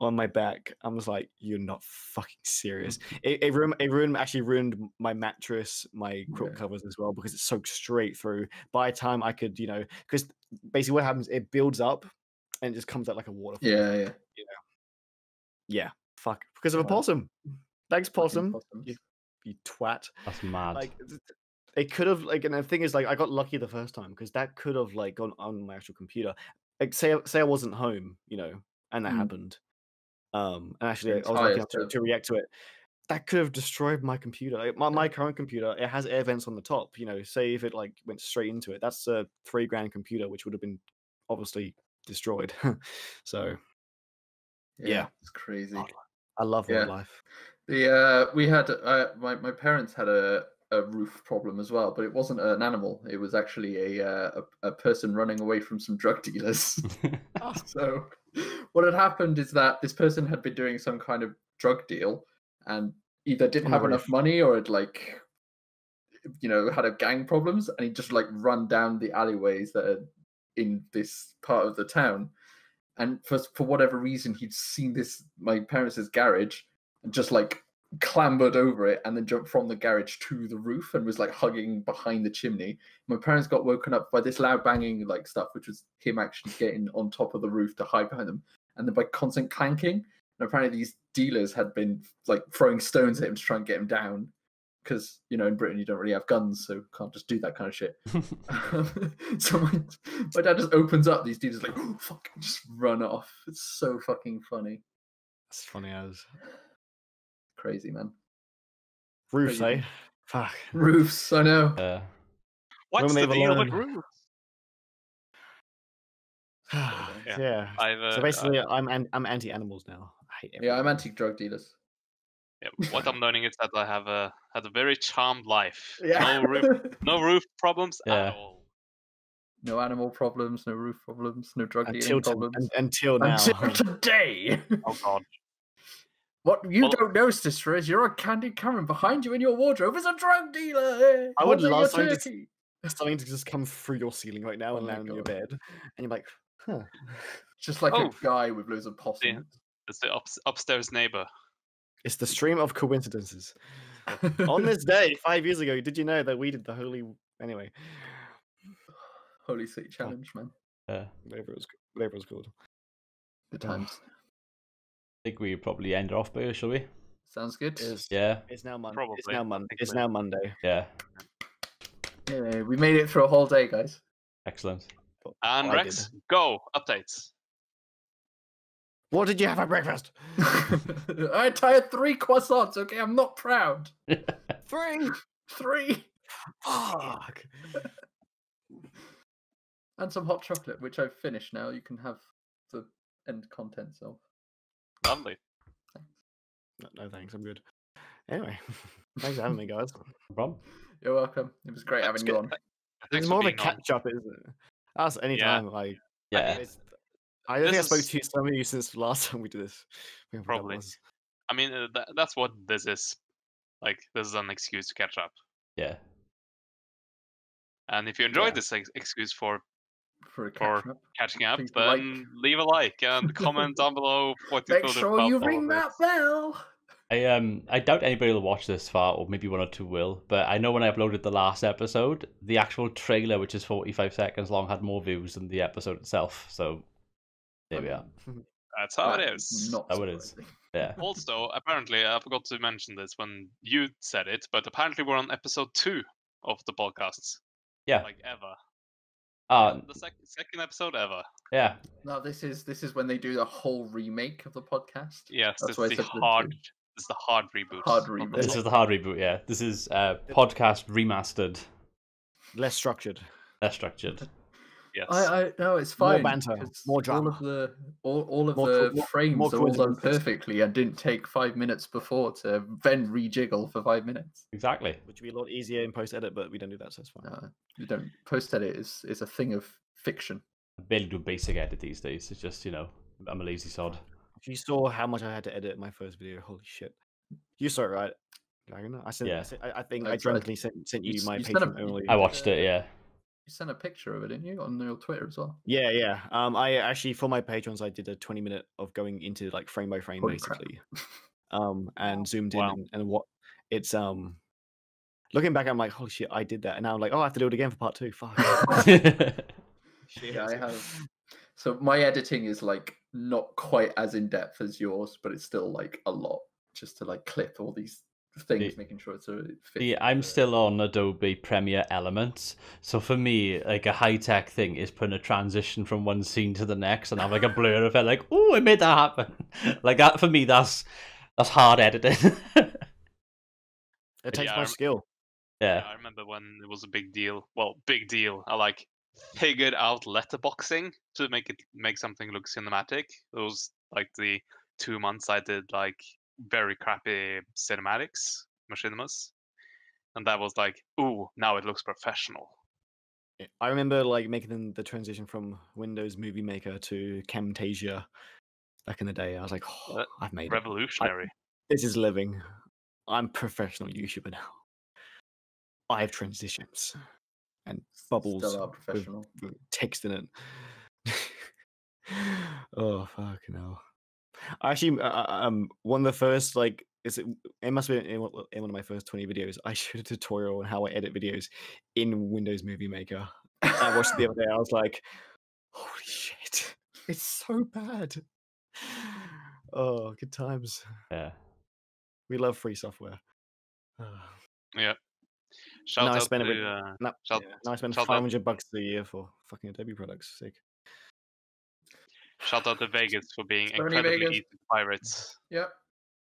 Speaker 4: on my back. I was like, "You're not fucking serious." It ruined my mattress, my quilt covers as well, because it soaked straight through. By the time I could, because basically what happens, it builds up and it just comes out like a waterfall.
Speaker 3: Yeah.
Speaker 4: Yeah. Fuck. Because of a possum. Thanks, possum. You twat.
Speaker 1: That's mad.
Speaker 4: Like, it could have, and the thing is, I got lucky the first time because that could have gone on my actual computer. Like, say I wasn't home, and that happened. And actually, I was lucky enough to react to it. That could have destroyed my computer. Like, my current computer, it has air vents on the top. Say if it went straight into it, that's a $3,000 computer, which would have been obviously destroyed. So, yeah,
Speaker 3: it's crazy.
Speaker 4: I love wildlife.
Speaker 3: We had my parents had a a roof problem as well, but it wasn't an animal. It was actually a person running away from some drug dealers. So what had happened is that this person had been doing some kind of drug deal and either didn't have enough money or had like, had a gang problems, and he just like run down the alleyways that are in this part of the town. And for whatever reason, he'd seen my parents' garage and just like clambered over it and then jumped from the garage to the roof and was like hugging behind the chimney. My parents got woken up by this loud banging like stuff, which was him actually getting on top of the roof to hide behind them, and then by constant clanking. And apparently these dealers had been like throwing stones at him to try and get him down, because in Britain you don't really have guns, so can't just do that kind of shit. So my dad just opens up, these dealers like, oh fuck, just run off. It's so fucking funny.
Speaker 4: That's funny as
Speaker 3: crazy, man.
Speaker 4: Roofs,
Speaker 3: Crazy.
Speaker 4: eh? Fuck.
Speaker 3: Roofs, I know.
Speaker 2: What's the
Speaker 4: Women
Speaker 2: deal
Speaker 4: never
Speaker 2: with
Speaker 4: learn.
Speaker 2: roofs?
Speaker 4: Yeah. So basically, I'm anti-animals now. I hate
Speaker 3: Yeah, I'm
Speaker 4: everyone.
Speaker 3: anti-drug dealers.
Speaker 2: Yeah, what I'm learning is that I have had a very charmed life.
Speaker 3: Yeah.
Speaker 2: No roof problems
Speaker 1: Yeah.
Speaker 2: at all.
Speaker 3: No animal problems, no roof problems, no drug dealing
Speaker 4: until
Speaker 3: problems.
Speaker 4: until now.
Speaker 3: Until today.
Speaker 2: Oh god.
Speaker 3: What you
Speaker 2: Well-
Speaker 3: don't know, sister, is you're a Candid Cameron. Behind you in your wardrobe is a drug dealer.
Speaker 4: I would
Speaker 3: holding
Speaker 4: love
Speaker 3: a
Speaker 4: something to
Speaker 3: turkey.
Speaker 4: something to just come through your ceiling right now
Speaker 3: Oh
Speaker 4: and
Speaker 3: my
Speaker 4: land on your
Speaker 3: God.
Speaker 4: bed, and you're like, huh.
Speaker 3: Just like
Speaker 2: Oh.
Speaker 3: a guy with loads of possums.
Speaker 2: It's the upstairs neighbor.
Speaker 4: It's the stream of coincidences. On this day, 5 years ago, did you know that we did the holy? Anyway,
Speaker 3: Holy City Challenge, man.
Speaker 4: whatever it was called.
Speaker 3: Good times.
Speaker 1: I think we probably end it off there, shall we?
Speaker 3: Sounds good.
Speaker 1: Yeah.
Speaker 4: It's now Monday.
Speaker 2: Probably.
Speaker 4: It's now Monday.
Speaker 2: I think
Speaker 4: It's
Speaker 2: so.
Speaker 4: now Monday.
Speaker 1: Yeah.
Speaker 3: Yeah, we made it through a whole day, guys.
Speaker 1: Excellent.
Speaker 2: And
Speaker 4: I
Speaker 2: Rex, go updates.
Speaker 4: What did you have for breakfast?
Speaker 3: I tired 3 croissants, okay? I'm not proud.
Speaker 4: 3.
Speaker 3: 3.
Speaker 4: Fuck.
Speaker 3: And some hot chocolate, which I've finished now. You can have the end contents of.
Speaker 2: Lovely.
Speaker 4: No thanks. I'm good. Anyway, thanks for having me, guys.
Speaker 1: No problem.
Speaker 3: You're welcome. It was great having you on.
Speaker 2: Thanks
Speaker 4: It's
Speaker 2: for
Speaker 4: more of a
Speaker 2: being on.
Speaker 4: catch up, isn't it? Us anytime. Like,
Speaker 1: Yeah.
Speaker 4: I don't think I
Speaker 2: This
Speaker 4: spoke
Speaker 2: is-
Speaker 4: to some of you since the last time we did this. We haven't done
Speaker 2: Probably.
Speaker 4: this.
Speaker 2: I mean, that's what this is. Like, this is an excuse to catch up.
Speaker 1: Yeah.
Speaker 2: And if you enjoyed
Speaker 4: Yeah.
Speaker 2: this excuse for
Speaker 3: For a
Speaker 2: For-
Speaker 3: catch up.
Speaker 2: catching up,
Speaker 3: Please
Speaker 2: then leave a like and comment down below what you
Speaker 3: Make
Speaker 2: thought
Speaker 3: sure
Speaker 2: about
Speaker 3: you
Speaker 2: all
Speaker 3: ring
Speaker 2: of
Speaker 3: that
Speaker 2: this.
Speaker 3: bell.
Speaker 1: I doubt anybody will watch this far, or maybe 1 or 2 will. But I know when I uploaded the last episode, the actual trailer, which is 45 seconds long, had more views than the episode itself. So there we are.
Speaker 2: That's how it
Speaker 3: That
Speaker 2: is.
Speaker 3: Not
Speaker 1: How it is.
Speaker 3: surprising.
Speaker 1: Yeah.
Speaker 2: Also, apparently, I forgot to mention this when you said it, but apparently we're on episode 2 of the podcasts.
Speaker 1: Yeah.
Speaker 2: Like ever.
Speaker 1: Ah,
Speaker 2: The second episode ever.
Speaker 1: yeah.
Speaker 3: No, this is when they do the whole remake of the podcast.
Speaker 2: Yes,
Speaker 3: That's
Speaker 2: it's
Speaker 3: why I
Speaker 2: the
Speaker 3: said the
Speaker 2: hard.
Speaker 3: two.
Speaker 2: It's the hard reboot.
Speaker 3: Hard
Speaker 2: not the
Speaker 3: reboot.
Speaker 1: This
Speaker 2: soft.
Speaker 1: is the hard reboot. Yeah. This is podcast remastered,
Speaker 4: Less structured.
Speaker 1: less structured.
Speaker 2: Yes.
Speaker 3: I no, it's
Speaker 4: More
Speaker 3: fine.
Speaker 4: banter,
Speaker 3: 'cause
Speaker 4: more
Speaker 3: All
Speaker 4: drama.
Speaker 3: of the all of
Speaker 4: More
Speaker 3: the
Speaker 4: co- more
Speaker 3: frames are all done
Speaker 4: coincidences.
Speaker 3: perfectly and didn't take 5 minutes before to then rejiggle for 5 minutes.
Speaker 1: Exactly.
Speaker 4: Which would be a lot easier in post edit, but we don't do that, so it's fine.
Speaker 3: No, you don't. Post edit is a thing of fiction.
Speaker 1: I barely do basic edit these days. It's just, I'm a lazy sod.
Speaker 4: If you saw how much I had to edit my first video, holy shit! You saw it, right? Dragon? I sent.
Speaker 1: Yeah.
Speaker 4: I think
Speaker 3: I-
Speaker 4: I drunkenly sent
Speaker 3: you
Speaker 4: you
Speaker 3: s-
Speaker 4: my
Speaker 3: you sent a-
Speaker 4: Patreon only.
Speaker 1: I watched it, yeah.
Speaker 3: You sent a picture of it, didn't you, on your Twitter as well?
Speaker 4: Yeah. I actually for my patrons, I did a 20-minute of going into like frame by frame,
Speaker 3: Holy crap.
Speaker 4: basically. And zoomed
Speaker 2: Wow.
Speaker 4: in and what it's looking back, I'm like, holy shit, I did that, and now I'm like, oh, I have to do it again for part 2. Fuck.
Speaker 3: Yeah, I have. So my editing is like not quite as in depth as yours, but it's still like a lot just to like clip all these things, making sure it fits.
Speaker 1: See, I'm still on Adobe Premiere Elements, so for me, like a high-tech thing is putting a transition from one scene to the next, and have like a blur effect, like, oh, I made that happen. Like that for me, that's hard editing.
Speaker 4: It takes
Speaker 2: Yeah,
Speaker 4: much skill.
Speaker 1: Yeah,
Speaker 2: I remember when it was a big deal. Well, big deal. I like figured out letterboxing to make something look cinematic. It was like the 2 months I did like very crappy cinematics, machinimas. and that was like, ooh, now it looks professional.
Speaker 4: I remember like making the transition from Windows Movie Maker to Camtasia back in the day. I was like, oh, I've made
Speaker 2: revolutionary.
Speaker 4: This is living. I'm professional YouTuber now. I have transitions and bubbles
Speaker 3: Still are professional.
Speaker 4: with text in it. Oh fucking hell! Actually, one of the first it must have been in one of my first 20 videos. I showed a tutorial on how I edit videos in Windows Movie Maker. I watched it the other day. I was like, holy shit, it's so bad. Oh, good times.
Speaker 1: Yeah.
Speaker 4: We love free software.
Speaker 2: Yeah. Shout
Speaker 4: now
Speaker 2: out
Speaker 4: I spend
Speaker 2: to
Speaker 4: now I spend $500 a year for fucking Adobe products. Sick.
Speaker 2: Shout out to Vegas for being
Speaker 3: Sony
Speaker 2: incredibly
Speaker 3: Vegas.
Speaker 2: easy pirates.
Speaker 3: Yep.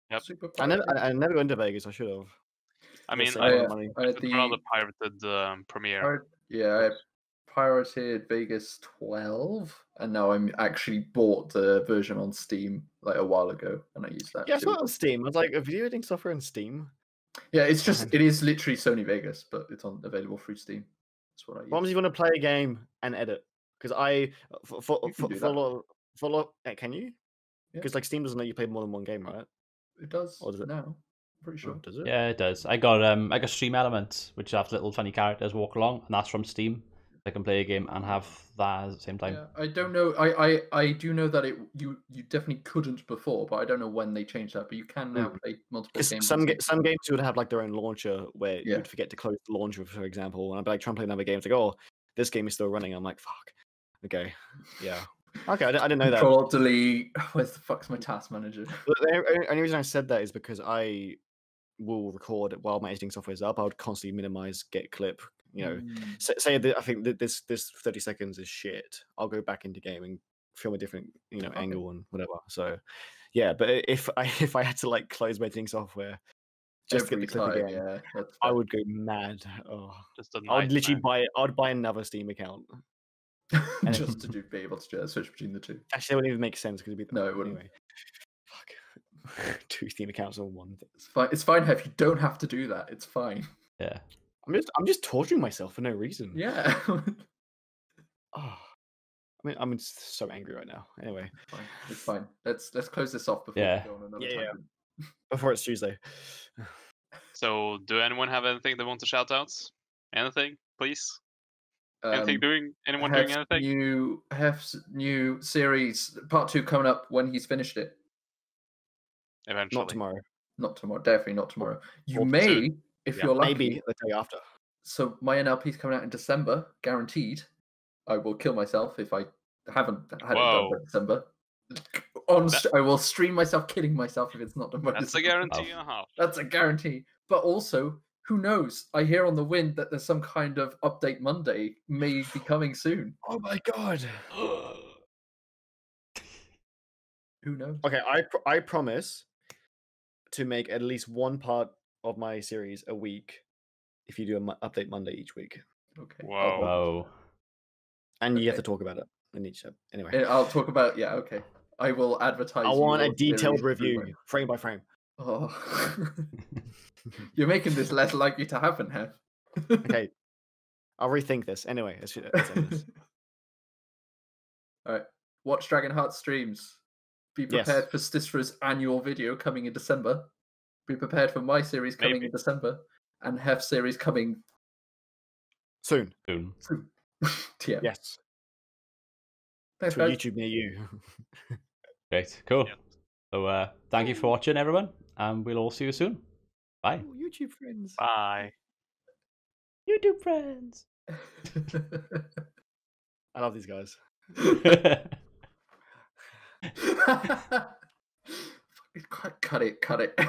Speaker 2: Yep.
Speaker 3: Super
Speaker 4: I never went to Vegas. I should have.
Speaker 2: I mean,
Speaker 3: I had
Speaker 2: I'd rather pirated Premiere.
Speaker 3: I pirated Vegas 12, and now I'm actually bought the version on Steam like a while ago, and I use that.
Speaker 4: Yeah, it's not on Steam. I was like, a video editing software on Steam.
Speaker 3: Yeah, it's just it is literally Sony Vegas, but it's available through Steam. That's what I use.
Speaker 4: What happens if you want to play a game and edit? Because for a lot, can you? Because like Steam doesn't let you play more than one game, right?
Speaker 3: It does.
Speaker 4: Or does it?
Speaker 3: now? I'm pretty sure.
Speaker 4: Does it?
Speaker 1: Yeah, it does. I got Stream Elements, which have little funny characters walk along, and that's from Steam. I can play a game and have that at the same time.
Speaker 3: Yeah, I don't know. I do know that you definitely couldn't before, but I don't know when they changed that. But you can now play multiple games.
Speaker 4: Some games would have like their own launcher where you'd forget to close the launcher, for example. And I'd be like trying to play another game. It's like, oh, this game is still running. I'm like, fuck. Okay, yeah. Okay, I didn't know that.
Speaker 3: Control Delete. Where's the fuck's my task manager?
Speaker 4: The only reason I said that is because I will record while my editing software is up. I would constantly minimize, get clip. You know, say that I think that this 30 seconds is shit. I'll go back into game and film a different angle and whatever. So yeah, but if I had to like close my editing software just to get the clip again, I would go mad. Oh, I'd literally buy another Steam account
Speaker 3: just to be able to switch between the two.
Speaker 4: Actually, it wouldn't even make sense because it'd be
Speaker 3: no, it wouldn't.
Speaker 4: Anyway. Fuck. 2 Steam accounts on one.
Speaker 3: It's fine. It's fine, Hef. You don't have to do that. It's fine.
Speaker 1: Yeah.
Speaker 4: I'm just torturing myself for no reason.
Speaker 3: Yeah.
Speaker 4: I'm just so angry right now. Anyway,
Speaker 3: it's fine. Let's close this off before we go on another tangent.
Speaker 4: Before it's Tuesday.
Speaker 2: So, do anyone have anything they want to shout out? Anything, please? Anything doing anything?
Speaker 3: HEPHS new series part 2 coming up when he's finished it.
Speaker 2: Eventually.
Speaker 4: Not tomorrow.
Speaker 3: Definitely not tomorrow. You may, if you're lucky.
Speaker 4: Maybe the day after.
Speaker 3: So my NLP's coming out in December, guaranteed. I will kill myself if I haven't had it done by December. I will stream myself killing myself if it's not done by
Speaker 2: That's
Speaker 3: December.
Speaker 2: a guarantee and a half.
Speaker 3: That's a guarantee. But also, who knows? I hear on the wind that there's some kind of update Monday may be coming soon.
Speaker 4: Oh my god.
Speaker 3: Who knows?
Speaker 4: Okay, I promise to make at least one part of my series a week if you do an update Monday each week.
Speaker 3: Okay.
Speaker 1: Whoa.
Speaker 4: And you have to talk about it in each step. Anyway.
Speaker 3: I'll talk about okay. I will advertise.
Speaker 4: I want a detailed review, frame by frame.
Speaker 3: Oh. You're making this less likely to happen, Hef.
Speaker 4: Okay. I'll rethink this. Anyway, let's end this.
Speaker 3: Alright. Watch DragonHeart streams. Be prepared for Stisra's annual video coming in December. Be prepared for my series coming in December. And Hef's series coming
Speaker 4: soon.
Speaker 3: Yeah.
Speaker 4: Yes.
Speaker 3: Thanks,
Speaker 4: to
Speaker 3: guys.
Speaker 4: YouTube near you.
Speaker 1: Great. Cool. Yeah. So thank you for watching, everyone. And we'll all see you soon. Bye.
Speaker 4: Oh, YouTube friends.
Speaker 2: Bye.
Speaker 1: YouTube friends.
Speaker 4: I love these guys.
Speaker 3: Cut it.